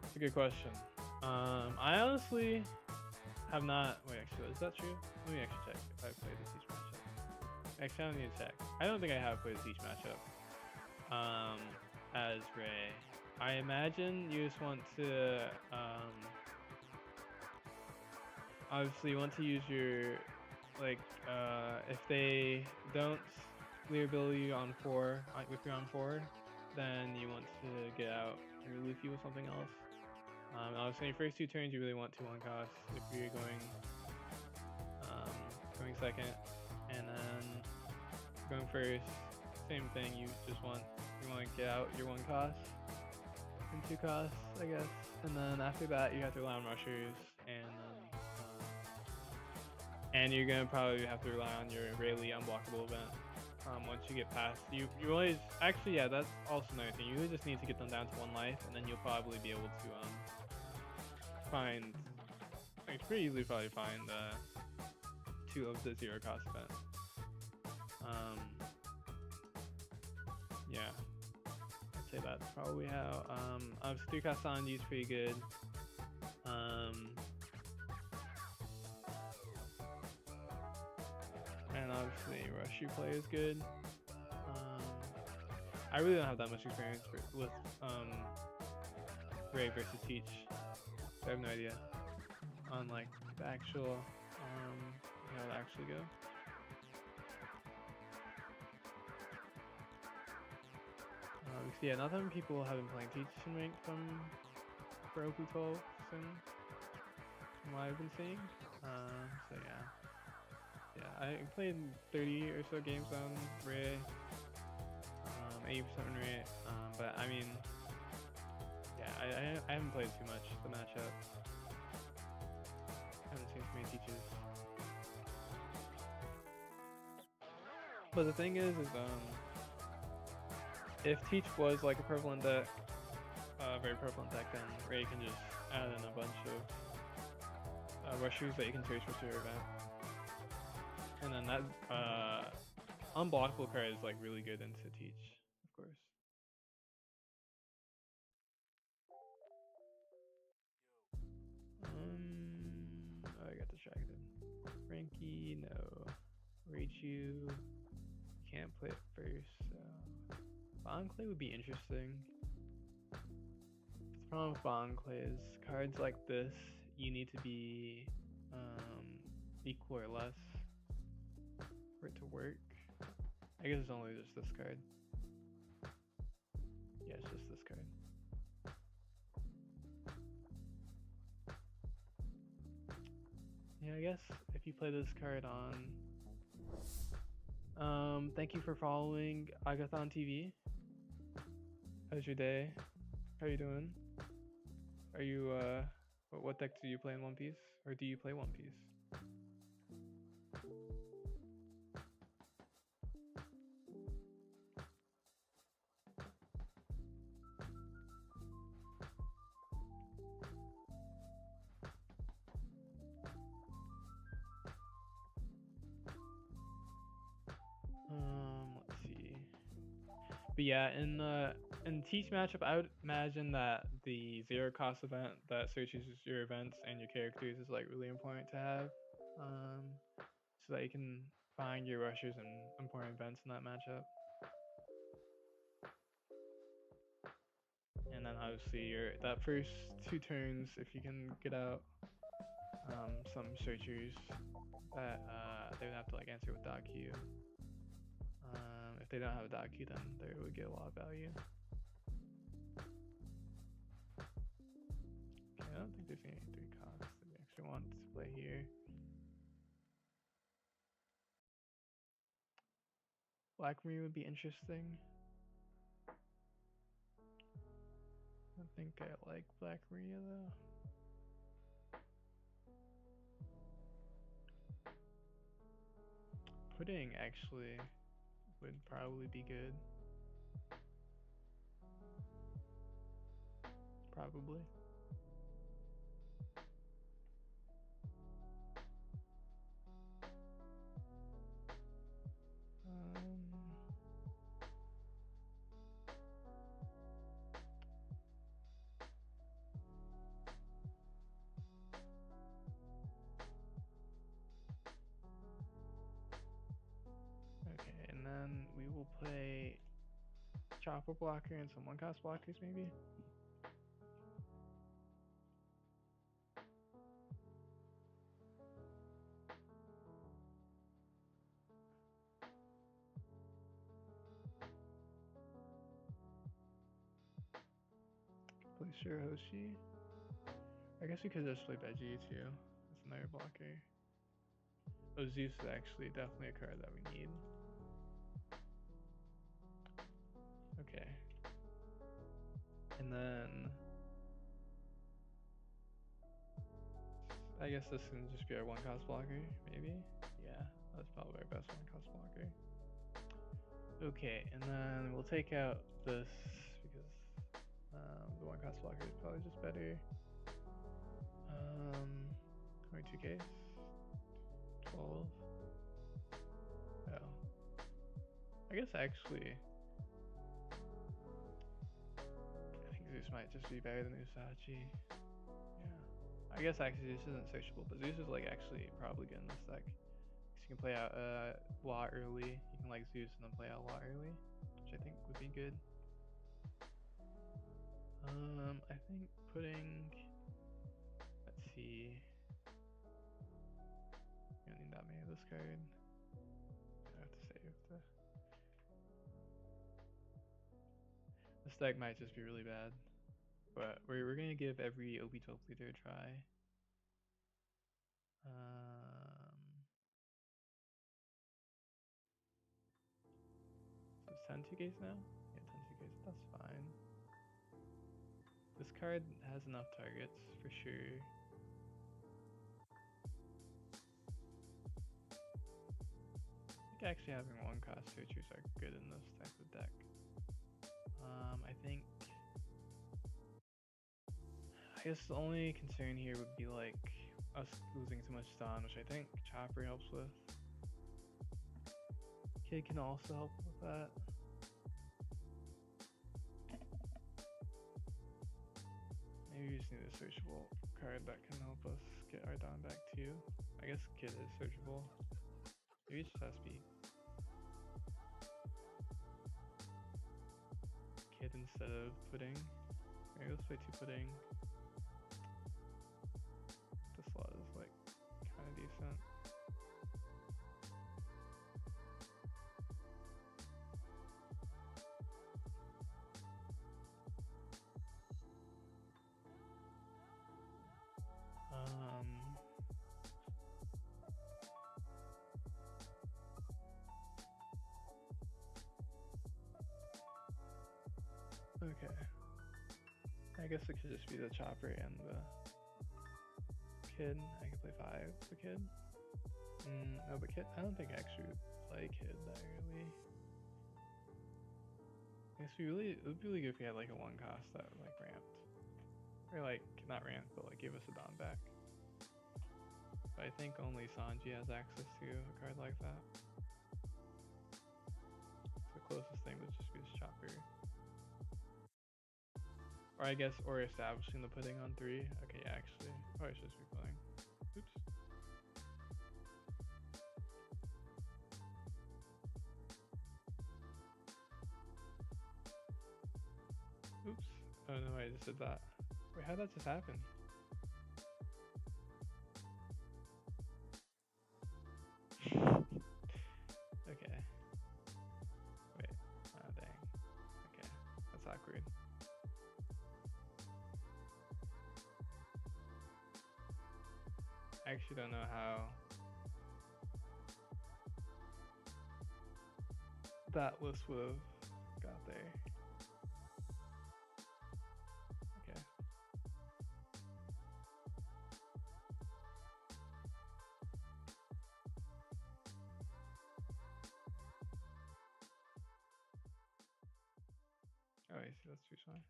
It's a good question. I honestly have not. Wait, actually, is that true? Let me actually check if I played the Teach matchup. Actually, I don't need to check. I don't think I have played the Teach matchup. As Ray, I imagine you just want to. Obviously, you want to use your if they don't clear ability on 4, if you're on 4, then you want to get out your Luffy with something else. Obviously, your first 2 turns, you really want to 1 cost if you're going second, and then going first, same thing. You want to get out your 1 cost and 2 costs, I guess, and then after that you have to rely on rushers, and you're gonna probably have to rely on your rarely unblockable event. Once you get past, you always actually, yeah, that's also another thing. You really just need to get them down to 1 life, and then you'll probably be able to find, like, pretty easily probably find 2 of the 0 cost events. Yeah, I'd say that's probably how. Obviously 3 cost Sanji is pretty good. And obviously Rush you play is good. I really don't have that much experience with Ray versus Teach. So I have no idea on like the actual how it actually go. So yeah, not that many people have been playing Teach in ranked for OP12 soon, from what I've been seeing. So yeah, I played 30 or so games on Ray, 80% Ray, but I mean, yeah, I haven't played too much the matchup. I haven't seen too many Teaches. But the thing is if Teach was like a prevalent deck, very prevalent deck, then Ray can just add in a bunch of rushers that you can search for your event. And then that unblockable card is like really good into Teach, of course. I got distracted. Frankie, no. Raichu, can't play it first, so Bonclay would be interesting. The problem with Bonclay is cards like this, you need to be equal or less for it to work. I guess it's only just this card. Yeah, it's just this card. Yeah, I guess if you play this card on, thank you for following Agathon TV. How's your day? How are you doing? Are you what deck do you play in One Piece, or do you play One Piece? Let's see. But yeah, in Teach matchup, I would imagine that the 0 cost event that searches your events and your characters is like really important to have, so that you can find your rushers and important events in that matchup. And then obviously that first 2 turns, if you can get out some searchers that they would have to like answer with .Q. If they don't have a .Q, then they would get a lot of value. Okay, I don't think there's any 3 costs that we actually want to play here. Black Maria would be interesting. I don't think I like Black Maria though. Pudding actually would probably be good. Probably. Okay, and then we will play Chopper Blocker and some 1 cost blockers maybe. Play Shirahoshi. I guess we could just play Veggie too. That's another blocker. Oh, Zeus is actually definitely a card that we need. Okay. And then I guess this can just be our 1-cost blocker, maybe? Yeah, that's probably our best 1-cost blocker. Okay, and then we'll take out this because the 1-cost blocker is probably just better. How many 2Ks? 12. Oh. I guess actually, I think Zeus might just be better than Usachi. Yeah. I guess actually Zeus isn't searchable, but Zeus is like actually probably good in this deck. Because you can play out a lot early. You can like Zeus and then play out a lot early, which I think would be good. I think putting, let's see, you don't need that many of this card. I have to save the. This deck might just be really bad, but we're gonna give every OP12 leader a try. So it's 10 2Ks now? Yeah, 10 2Ks, that's fine. This card has enough targets for sure. I think actually having 1-cost searchers are good in this type of deck. I think, I guess the only concern here would be like us losing too much stun, which I think Chopper helps with. Kid can also help with that. Maybe we just need a searchable card that can help us get our Don back too. I guess Kid is searchable. Maybe it's just SP. Kid instead of Pudding. Maybe let's play 2 Pudding. This slot is like kind of decent. Okay. I guess it could just be the Chopper and the Kid. I could play 5 the Kid. No, but Kid, I don't think I actually would play Kid that early. I guess it would be really good if we had like a 1-cost that like ramped. Or like, not ramped, but like give us a Don back. But I think only Sanji has access to a card like that. The closest thing would just be this Chopper. Or I guess, or establishing the Pudding on 3. Okay, yeah, actually, probably should just be playing. Oops. Oops. Oh no, I just did that. Wait, how'd that just happen? Okay. Wait. Oh, dang. Okay. That's awkward. I actually don't know how that list would have got there. Okay. Oh, I see, that's too small.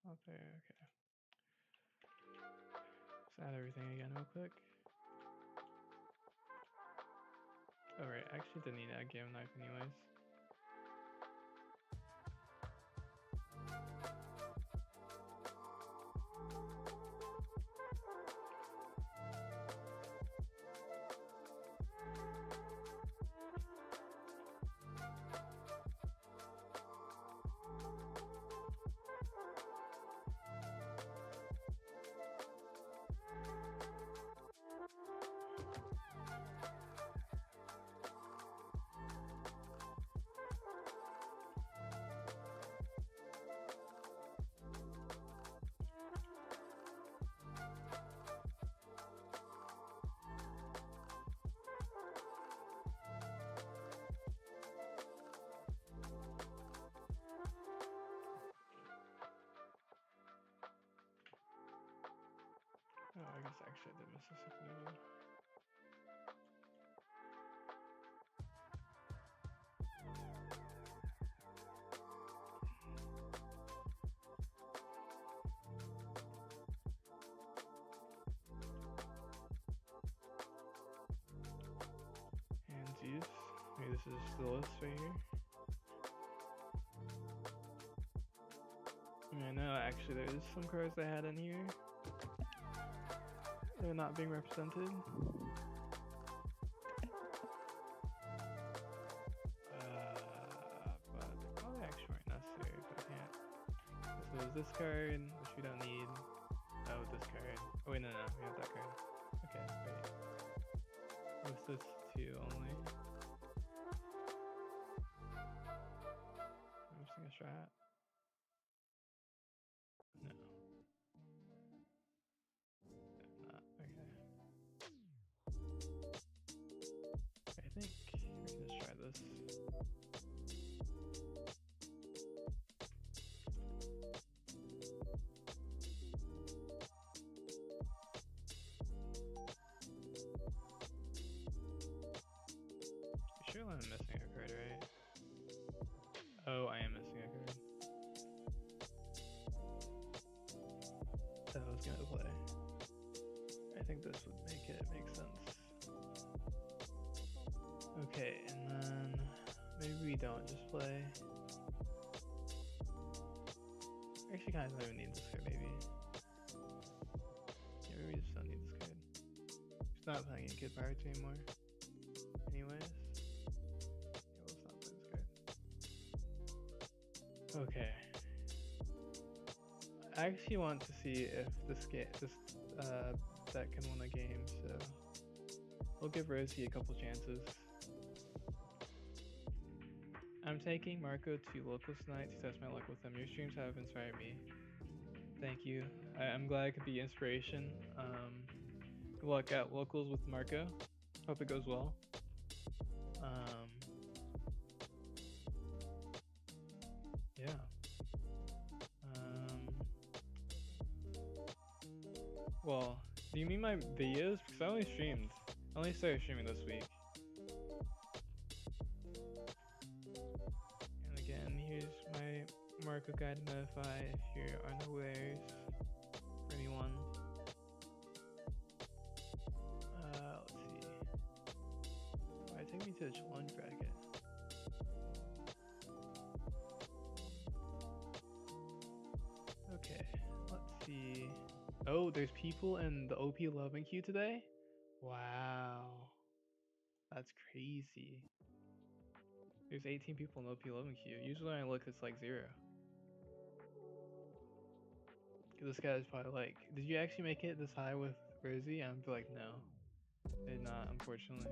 Not there, okay. Let's add everything again real quick. Alright, I actually didn't need to add Game Knife anyways. actually, I did Mississippi one. And geez, maybe this is the list right here. I mean, I know actually there's some cards I had in here. They're not being represented. But they're probably actually weren't necessary if I can't. So there's this card, which we don't need. Oh, this card. Oh wait, no, we have that card. Okay, wait. What's this two only? I'm missing a strat. No. Not. Okay. I think we can just try this. Sure, I'm missing a card, right? Oh, I am missing a card. That I was gonna play. I think this would make it make sense. Okay, and then maybe we don't just play. Actually, kind of don't even need this card, maybe. Yeah, maybe we just don't need this card. Just not playing in Kid Pirates anymore. Anyways. Yeah, let's not play this card. Okay. I actually want to see if this deck can win a game, so we'll give Rosie a couple chances. I'm taking Marco to locals tonight to test my luck with him. Your streams have inspired me. Thank you. I'm glad I could be inspiration. Good luck at locals with Marco. Hope it goes well. Yeah. Well, do you mean my videos? Because I only started streaming this week. And again, here's my Marco guide to notify if you're unawares for anyone. Let's see. Alright, take me to the challenge bracket. Okay, let's see. Oh, there's people in the OP11 queue today? Wow. That's crazy. There's 18 people in the OP11 queue. Usually when I look, it's like 0. This guy's probably like, did you actually make it this high with Rosie? I'm like, no. Did not, unfortunately.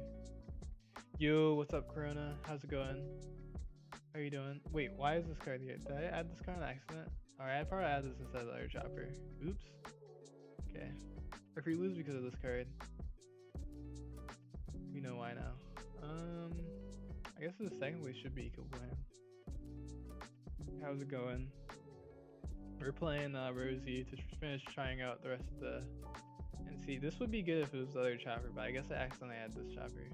Yo, what's up, Corona? How's it going? How are you doing? Wait, why is this card here? Did I add this card on accident? Alright, I probably added this instead of the other chopper. Oops. Okay. If we lose because of this card, we know why now. I guess the second way should be equal land. How's it going? We're playing Rosie to finish trying out the rest of the... And see, this would be good if it was the other chopper, but I guess I accidentally added this chopper.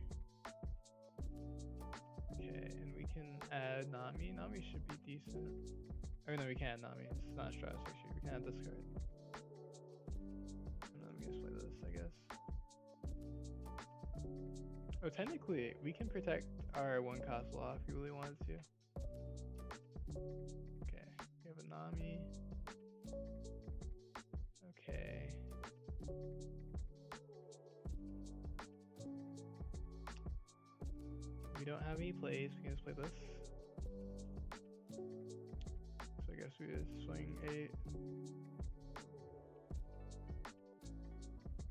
Okay, and we can add Nami. Nami should be decent. Or no, we can't add Nami. It's not Strauss, actually. We can add this card. And then we can just play this, I guess. Oh, technically, we can protect our 1-cost law if we really wanted to. Okay, we have a Nami. Okay. We don't have any plays, we can just play this. So I guess we just swing 8.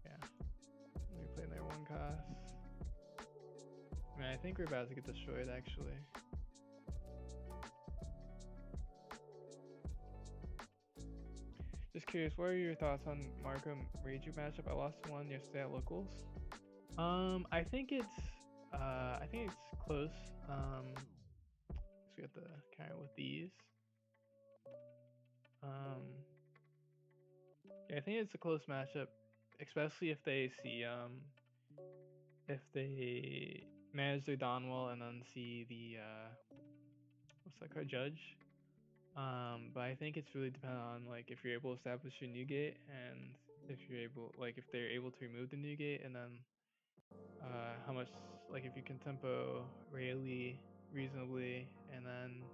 Yeah. We play their 1-cost. I mean, I think we're about to get destroyed, actually. Just curious, what are your thoughts on Marco Reiju matchup? I lost one yesterday at locals. I think it's close. So we have to count with these. Yeah, I think it's a close matchup. especially if they see if they manage their Dawn well and then see the what's that called, judge. But I think it's really dependent on like if you're able to establish your new gate and if you're able, like if they're able to remove the new gate, and then how much, like if you can tempo Rayleigh reasonably, and then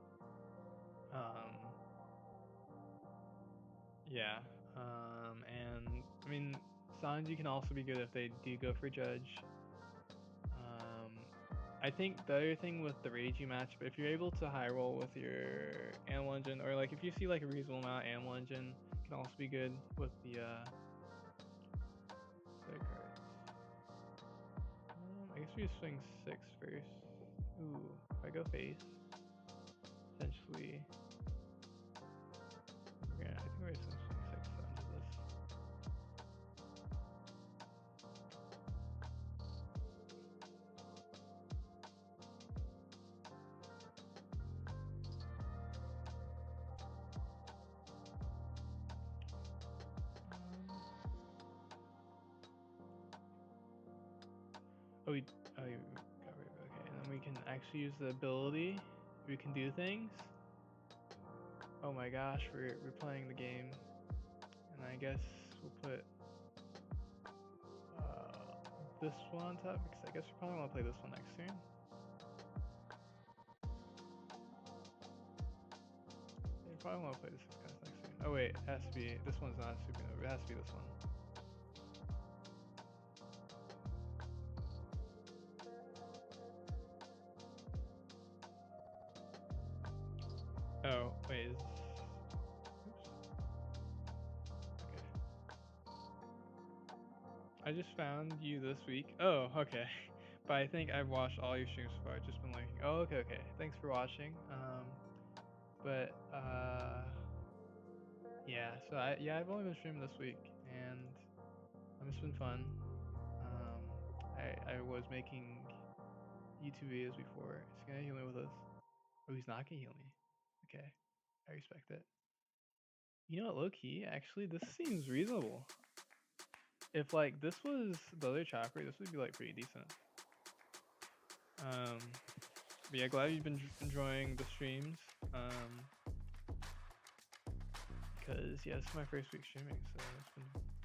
um yeah, and I mean Sanji can also be good if they do go for judge. I think the other thing with the Reiji matchup, if you're able to high roll with your animal engine, or like if you see like a reasonable amount of animal engine, can also be good with the cards. I guess we just swing 6 first. Ooh, if I go face, essentially, I think we're just gonna swing 6 into this. Oh, we got rid of it. Okay, and then we can actually use the ability. We can do things. Oh my gosh, we're playing the game, and I guess we'll put this one on top because I guess we probably want to play this one next turn. You probably want to play this guys next turn. Oh wait, it has to be. This one's not supernova. It has to be this one. Oh, wait. Oops. Okay. I just found you this week. Oh, okay. But I think I've watched all your streams so far. I've just been lurking. Oh, okay, okay. Thanks for watching. But yeah. So I've only been streaming this week, and it's been fun. I was making YouTube videos before. He's gonna heal me with this. Oh, he's not gonna heal me. Okay, I respect it. You know what, low key, actually, this seems reasonable. If like this was the other chopper, this would be like pretty decent. But yeah, glad you've been enjoying the streams. Because yeah, this is my first week streaming, so it's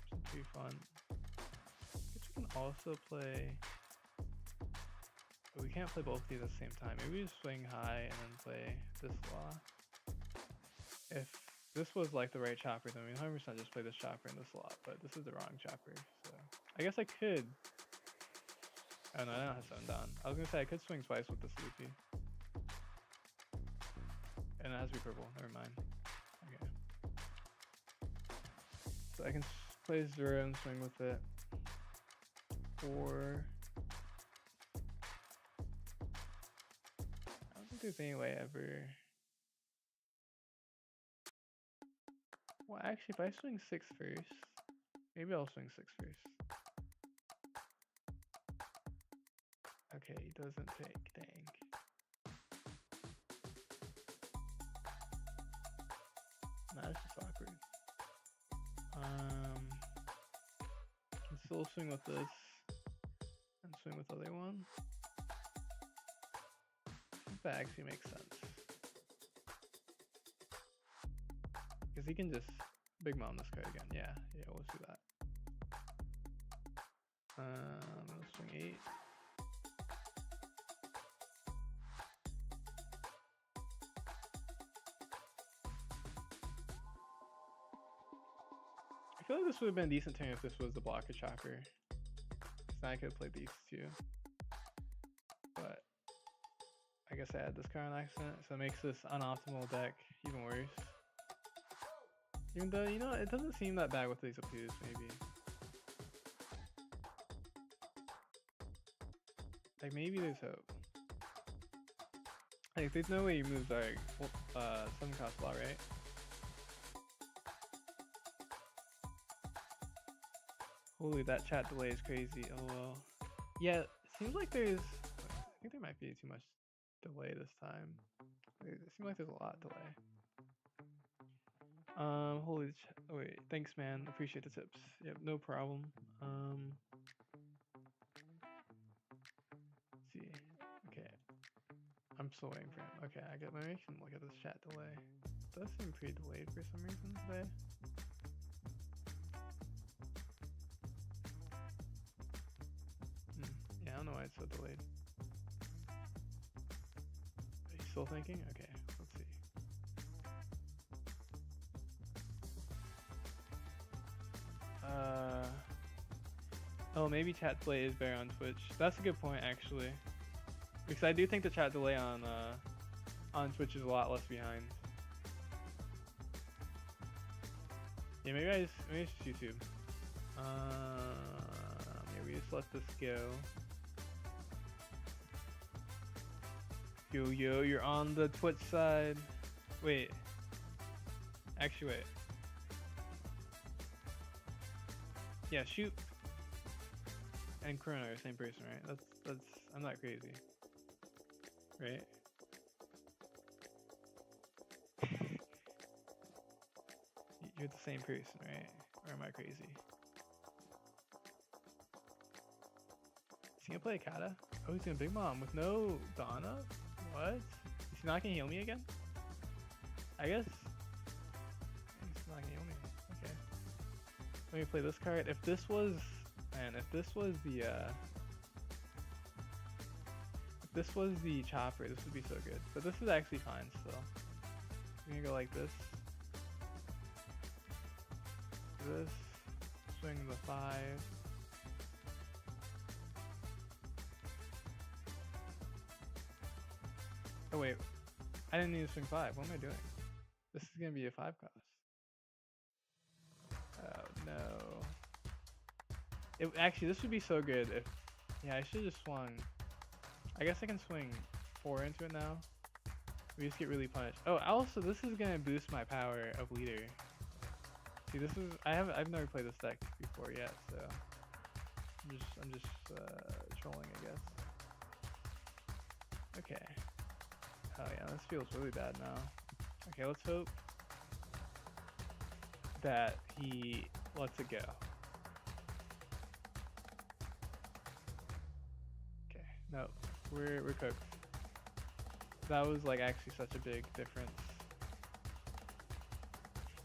been pretty fun. I guess we can also play. But we can't play both of these at the same time. Maybe we just swing high and then play this law. If this was like the right chopper, then we 100% just play this chopper and this lot, but this is the wrong chopper, so I guess I could. Oh no, I don't have 7 down. I was gonna say I could swing twice with this loopy. And it has to be purple, never mind. Okay. So I can play 0 and swing with it. Or I don't think there's any way ever. Well, actually, if I swing 6 first, maybe I'll swing 6 first. Okay, he doesn't take, dang. Nah, that's just awkward. Can still swing with this and swing with the other one. I think that actually makes sense. Because he can just big mom this card again. Yeah, we'll do that. Let's swing 8. I feel like this would have been a decent turn if this was the blocker chopper. Because now I could have played these two. But I guess I had this card on accident, so it makes this unoptimal deck even worse. Even though, you know, it doesn't seem that bad with these OP2s, maybe. Like, maybe there's hope. Like, there's no way he moves our 7 cost law, right? Holy, that chat delay is crazy. Oh well. Yeah, it seems like there's. I think there might be too much delay this time. It seems like there's a lot of delay. Holy wait, thanks man. Appreciate the tips. Yep, no problem. Let's see. Okay. I'm still waiting for him. Okay, maybe I can look at this chat delay. It does seem pretty delayed for some reason today. Yeah, I don't know why it's so delayed. Are you still thinking? Okay, let's see. Oh, maybe chat delay is better on Twitch. That's a good point, actually. Because I do think the chat delay on Twitch is a lot less behind. Yeah, maybe it's just YouTube. Maybe just let this go. Yo, you're on the Twitch side. Wait. Actually, wait. Yeah, shoot. And Chrono are the same person, right? That's. I'm not crazy, right? You're the same person, right? Or am I crazy? Is he gonna play Kata? Oh, he's gonna Big Mom with no Donna? What? Is he not gonna heal me again? I guess. He's not gonna heal me. Okay. Let me play this card. If this was, man, if this was the chopper, this would be so good. But this is actually fine still. I'm gonna go like this. This. Swing the 5. Oh wait, I didn't need to swing 5. What am I doing? This is gonna be a 5 cost. Oh no. Actually, this would be so good if... Yeah, I should have just swung... I guess I can swing 4 into it now. We just get really punished. Oh, also, this is gonna boost my power of leader. See, this is... I've never played this deck before yet, so... I'm just trolling, I guess. Okay. Oh yeah, this feels really bad now. Okay, let's hope that he lets it go. Okay, no, we're cooked. That was like actually such a big difference.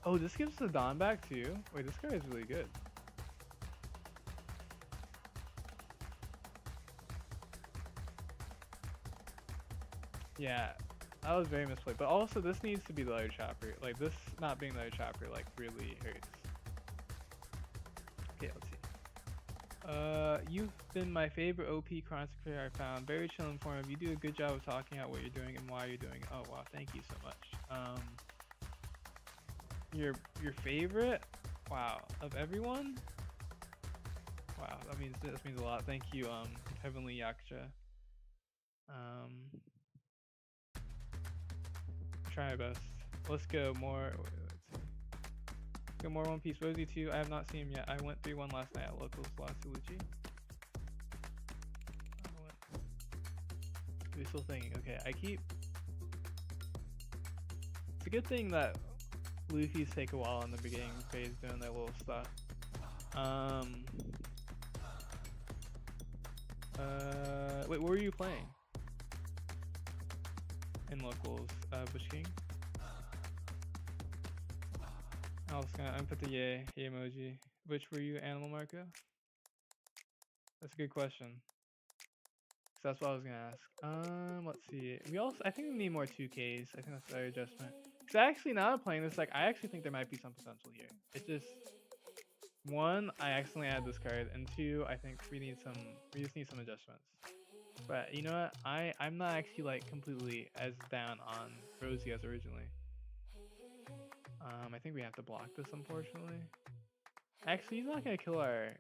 Oh, this gives the Dawn back too? Wait, this guy is really good. Yeah, that was very misplayed. But also, this needs to be the other chopper. Like, this not being the other chopper, like, really hurts. Okay, let's see. You've been my favorite OP Chronicler player I found. Very chill and informative. You do a good job of talking out what you're doing and why you're doing it. Oh, wow, thank you so much. Your favorite? Wow, of everyone? Wow, that means a lot. Thank you, Heavenly Yaksha. Try my best. Let's go more. Let's see. Let's go more One Piece. Rosie 2. I have not seen him yet. I went 3-1 last night at locals. Lost to Lucci. We're still thinking. Okay, it's a good thing that Luffy's take a while in the beginning phase doing their little stuff. Wait, what were you playing? In locals, Bush King. I was gonna input the yay emoji. Which were you, Animal Marco? That's a good question. So that's what I was gonna ask. Let's see. I think we need more 2Ks. I think that's the other adjustment. Cause actually, now I'm playing this, like, I actually think there might be some potential here. It's just, 1, I accidentally added this card, and 2, I think we just need some adjustments. But you know what? I'm not actually like completely as down on Rosie as originally. I think we have to block this, unfortunately. Actually, he's not gonna kill our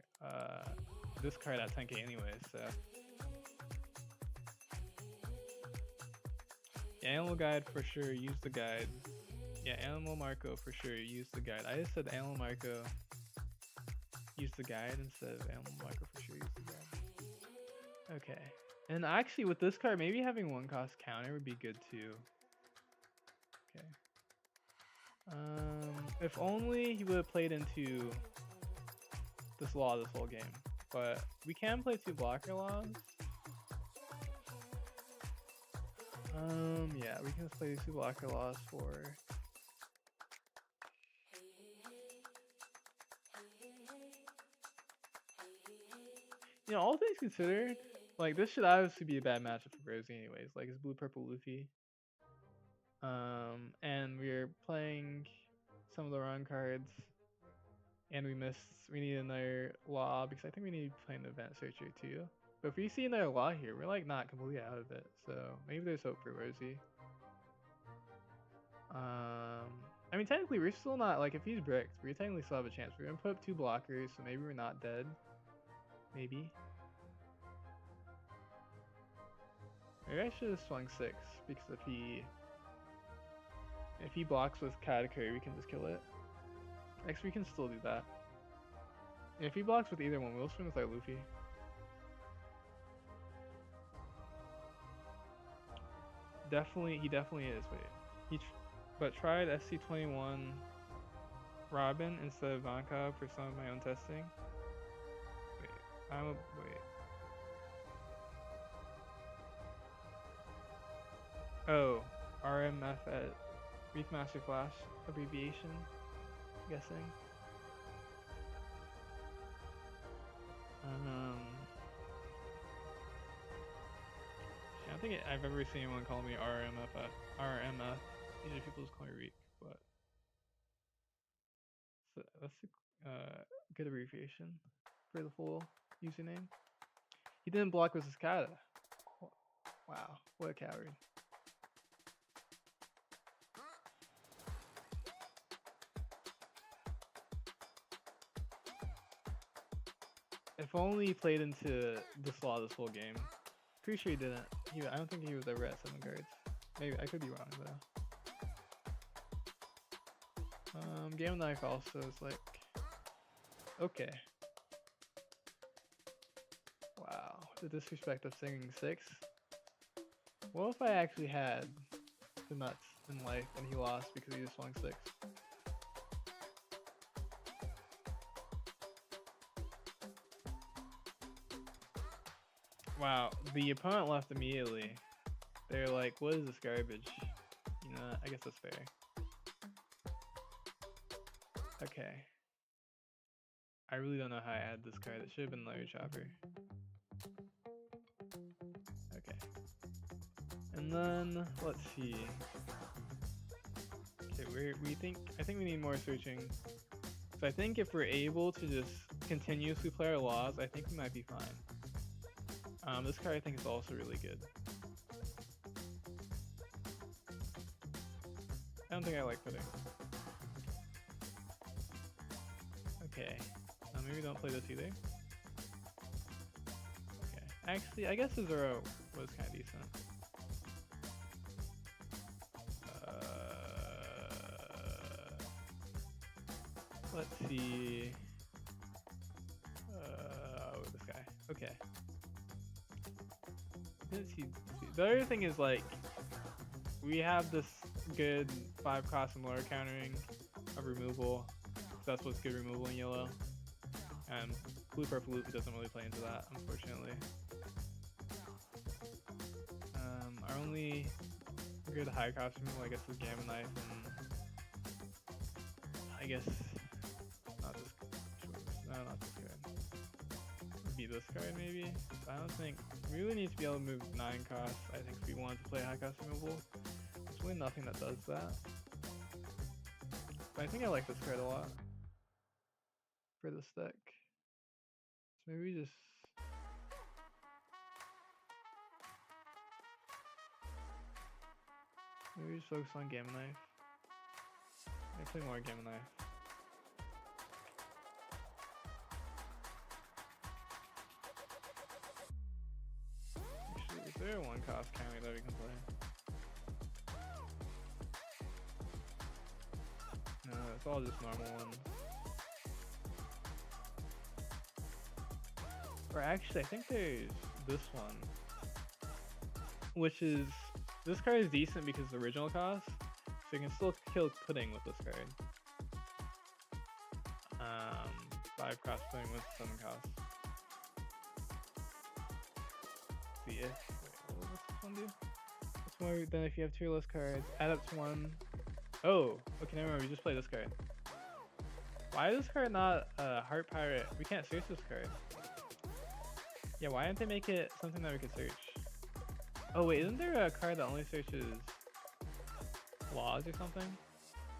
this card at 10k anyway, so. Yeah, Animal Guide for sure, use the guide. Yeah, Animal Marco for sure, use the guide. I just said Animal Marco, use the guide instead of Animal Marco for sure, use the guide. Okay. And actually, with this card, maybe having 1 cost counter would be good too. Okay. If only he would have played into this law this whole game. But we can play 2 blocker laws. Yeah, we can just play 2 blocker laws for. You know, all things considered, like this should obviously be a bad matchup for Rosie anyways. Like it's blue purple Luffy. And we're playing some of the wrong cards. And we need another law because I think we need to play an event searcher too. But if we see another law here, we're like not completely out of it. So maybe there's hope for Rosie. I mean technically we're still not, like if he's bricked, we technically still have a chance. We're gonna put up 2 blockers, so maybe we're not dead. Maybe. Maybe I should have swung 6 because if he blocks with Katakuri, we can just kill it. Actually, we can still do that. And if he blocks with either one, we'll swing with our Luffy. He definitely is. Wait, but tried SC21 Robin instead of Vankov for some of my own testing. Wait. Oh, RMF at Reef Master Flash abbreviation. I'm guessing. I don't think I've ever seen anyone call me RMF at RMF. Usually people just call me Reek, but so that's a good abbreviation for the full username. He didn't block with his kata. Wow, what a coward. If only he played into this law this whole game. Pretty sure he didn't. I don't think he was ever at 7 cards. Maybe I could be wrong though. Game Knife also is like okay. Wow, the disrespect of singing 6. What if I actually had the nuts in life and he lost because he just swung 6? Wow, the opponent left immediately. They're like, what is this garbage? You know, I guess that's fair. Okay. I really don't know how I add this card. It should have been Larry Chopper. Okay. And then, let's see. Okay, I think we need more searching. So I think if we're able to just continuously play our laws, I think we might be fine. This card I think is also really good. I don't think I like pudding. Okay, maybe don't play this either. Okay, actually I guess the Zoro was kind of decent. Let's see. This guy. Okay. The other thing is like we have this good 5 cost and lower countering of removal. That's what's good removal in yellow. And blue purple Luffy doesn't really play into that, unfortunately. Our only good high cost removal I guess is Gamma Knife, and I guess not this card. Be this card maybe. I don't think we really need to be able to move 9 costs. I think if we wanted to play high cost removal, there's really nothing that does that. But I think I like this card a lot for this deck. So maybe just focus on Gamma Knife. I play more Gamma Knife. Is there a 1 cost county that we can play? No, it's all just normal ones. Or actually, I think there's this one. Which is, this card is decent because of the original cost. So you can still kill Pudding with this card. 5 cross playing with 7 cost. See if what's this one do? It's more than if you have 2 or less cards. Add up to 1. Oh, okay, never mind. We just play this card. Why is this card not Heart Pirate? We can't search this card. Yeah, why didn't they make it something that we could search? Oh wait, isn't there a card that only searches laws or something?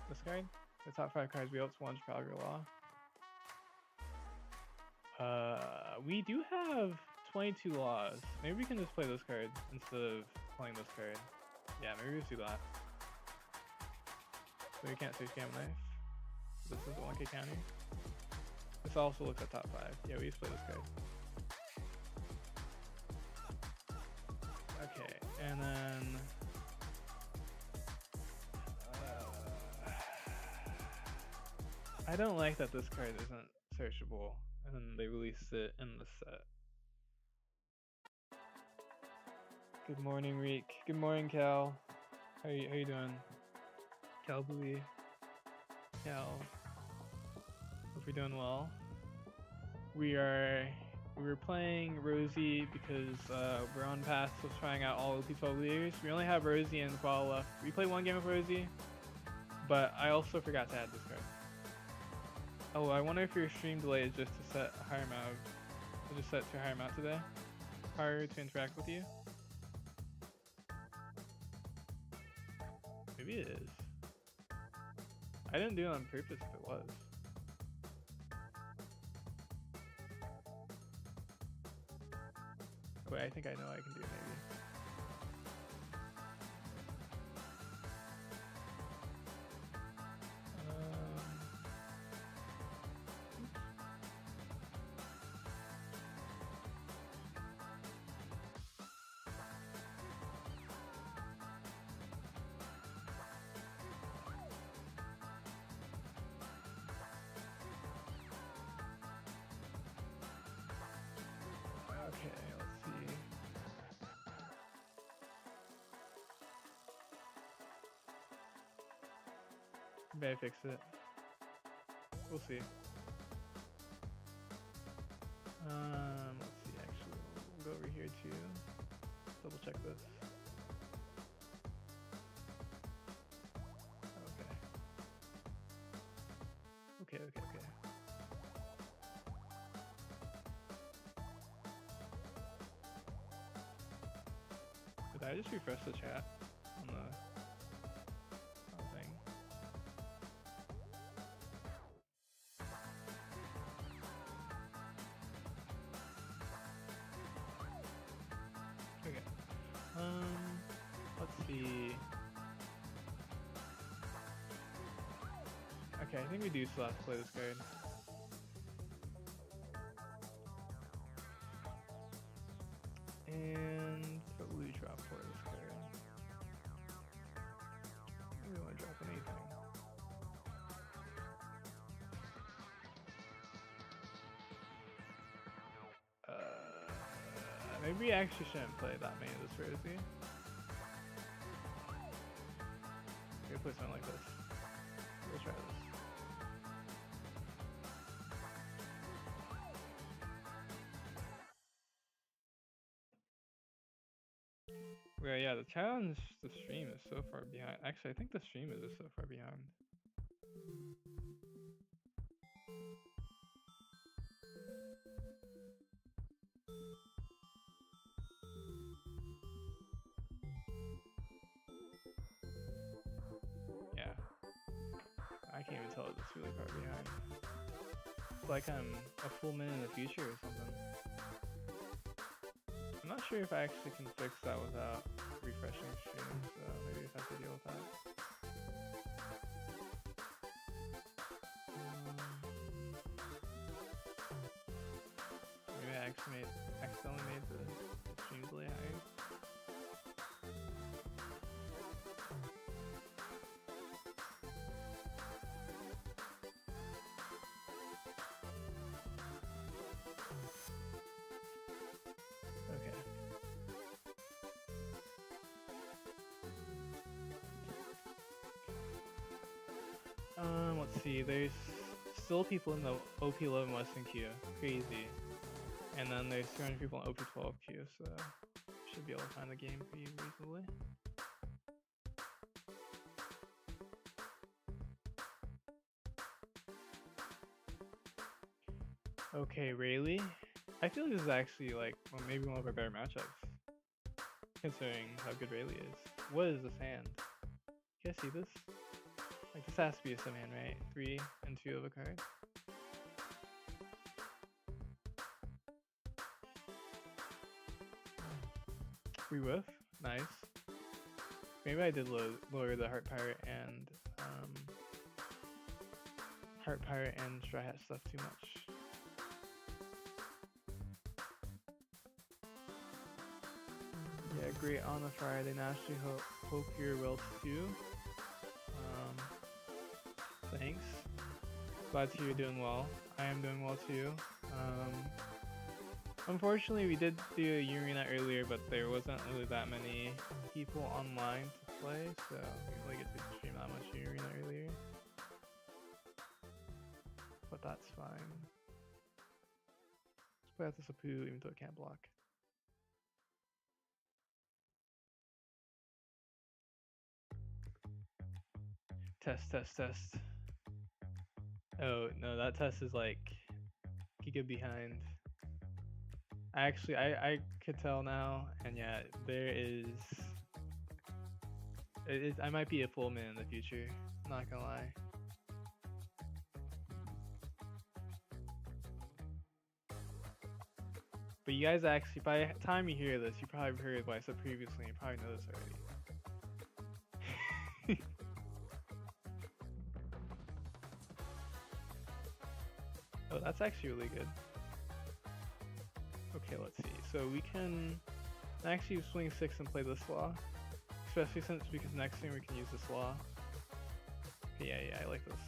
This card? The top 5 cards we up to 1 Trafalgar Law. We do have 22 laws. Maybe we can just play this card instead of playing this card. Yeah, maybe we'll do that. So we can't search Gamma Knife. This is the 1K counter. This also looks at top 5. Yeah, we just play this card. Okay, and then I don't like that this card isn't searchable, and then they released it in the set. Good morning, Reek. Good morning, Cal. How you doing? Cal Booey. Cal. Hope you're doing well. We were playing Rosie because we're on path to trying out all OP12 leaders. We only have Rosie and Qual left. We played 1 game of Rosie, but I also forgot to add this card. Oh, I wonder if your stream delay is just to set a higher amount of, just set to a higher amount today. Harder to interact with you. Maybe it is. I didn't do it on purpose if it was. Wait, I think I know what I can do maybe. Okay, let's see. Maybe I fix it. We'll see. Let's see, actually. We'll go over here too. Double check this. Okay. Okay. Did I just refresh the chat on the thing? Okay. Let's see. Okay, I think we do still have to play this card. And probably drop for this card. I don't really want to drop anything. Maybe I actually shouldn't play that many of this Rosie. Okay, play something like this. We'll try this. Well, yeah, the challenge, the stream is so far behind. Actually, I think the stream is just so far behind. Yeah. I can't even tell it's really far behind. It's like I'm a full minute in the future or something. I'm not sure if I actually can fix that without refreshing stream, so maybe I have to deal with that. Maybe I accidentally made the stream delay higher. Let's see, there's still people in the OP11 Western queue. Crazy. And then there's 200 people in OP12 queue, so should be able to find the game pretty reasonably. Okay, Rayleigh. I feel like this is actually like maybe one of our better matchups, considering how good Rayleigh is. What is this hand? You guys see this? Like this has to be a sim hand, right? 3 and 2 of a card. We whiff. Nice. Maybe I did lower the Heart Pirate and Straw Hat stuff too much. Yeah, great on a Friday. Naturally hope you're well too. Thanks. Glad to hear you're doing well. I am doing well too. Unfortunately, we did do a arena earlier, but there wasn't really that many people online to play, so we didn't really get to stream that much arena earlier. But that's fine. Let's play out this Apu even though it can't block. Test. Oh, no, that test is like giga behind. Actually, I could tell now, and yeah, I might be a full min in the future, not gonna lie. But you guys actually, by the time you hear this, you probably heard what I said previously, and you probably know this already. Oh, that's actually really good. Okay, let's see. So we can actually swing 6 and play this law. Especially because next thing we can use this law. Okay, yeah, I like this.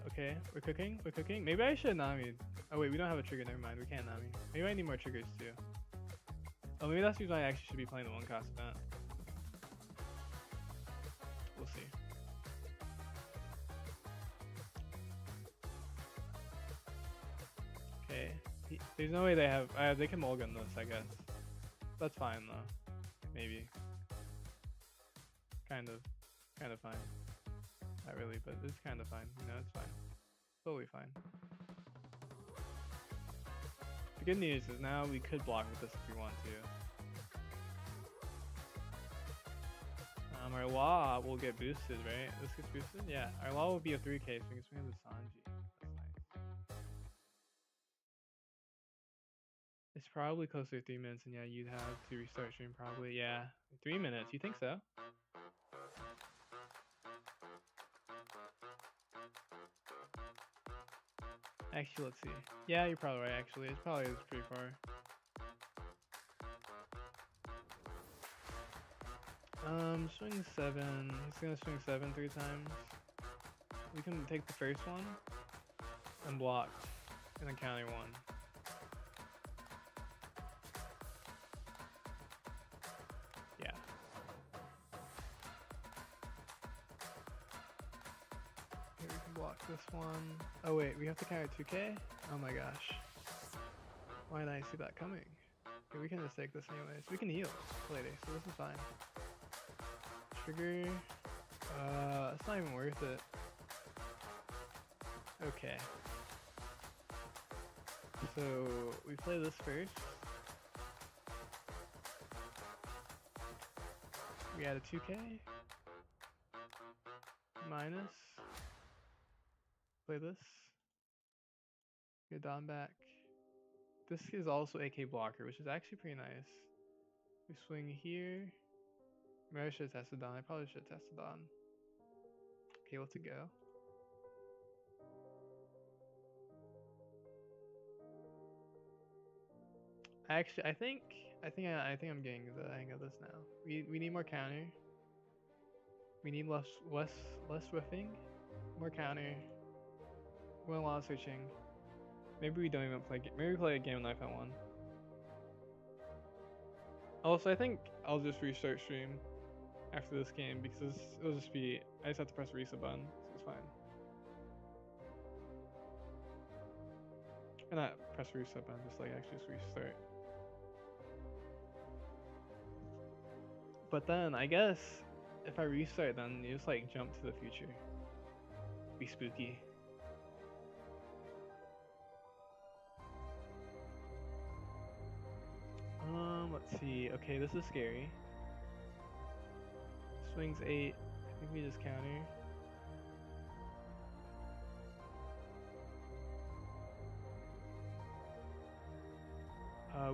Okay, we're cooking. Maybe I should Nami. Oh wait, we don't have a trigger, never mind, we can't Nami. Maybe I need more triggers too. Oh, maybe that's because I actually should be playing the 1-cost event. We'll see. Okay, there's no way they have, they can mulligan this, I guess. That's fine though, maybe. Kind of fine. Not really, but it's kind of fine. You know, it's fine. Totally fine. The good news is now we could block with this if we want to. Our law will get boosted, right? This gets boosted? Yeah, our law will be a 3k, so we can swing with Sanji. That's nice. It's probably closer to 3 minutes, and yeah, you'd have to restart stream probably. Yeah, 3 minutes. You think so? Actually, let's see. Yeah, you're probably right, actually. It probably is pretty far. Swing 7. He's gonna swing 7 3 times. We can take the first one and block, and then counter 1. Yeah. Okay, we can block this one. Oh wait, we have to counter 2k? Oh my gosh. Why did I see that coming? Okay, we can just take this anyways. We can heal later, so this is fine. Trigger. It's not even worth it. Okay. So we play this first. We add a 2k. Minus. Play this. Get Don back. This is also AK blocker, which is actually pretty nice. We swing here. Maybe I should have tested Don. I probably should have tested Don. Okay, let's go. Actually, I think I'm getting the hang of this now. We need more counter. We need less whiffing, more counter, more a lot of switching. Maybe we don't even play. Maybe we play a game knife at one. Also, I think I'll just restart stream after this game because it'll just be. I just have to press the reset button, so it's fine. Or not press the reset button, just like actually just restart. But then I guess if I restart, then you just like jump to the future. Be spooky. Let's see. Okay, this is scary. Swings 8. I think we just counter.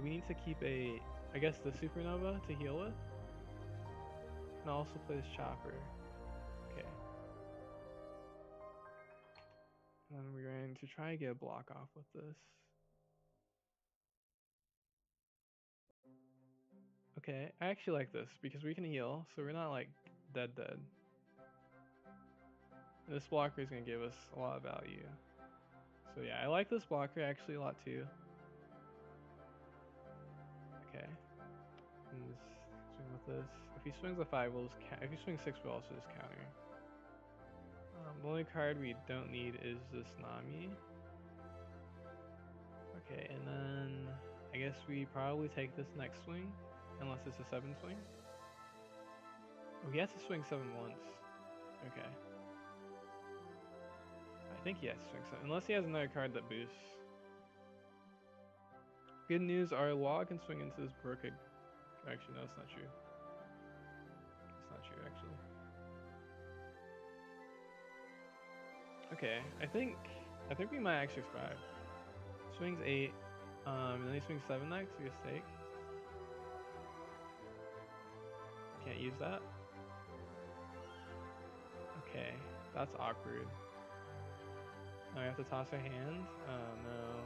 We need to keep I guess the supernova to heal with. And I'll also play this chopper. Okay. And then we're going to try to get a block off with this. Okay, I actually like this because we can heal, so we're not like dead. This blocker is going to give us a lot of value. So yeah, I like this blocker actually a lot too. Okay. And just swing with this. If he swings a 5, we'll just if he swings 6, we'll also just counter. The only card we don't need is this Nami. Okay, and then I guess we probably take this next swing, unless it's a 7 swing. Oh, he has to swing 7 once. Okay. I think he has to swing 7, unless he has another card that boosts. Good news, our log can swing into this broken. Actually, no, it's not true. It's not true, actually. Okay, I think we might actually survive. Swings 8, and then he swings 7 next, we just take. Can't use that. Okay, that's awkward. Now we have to toss our hand. Oh no.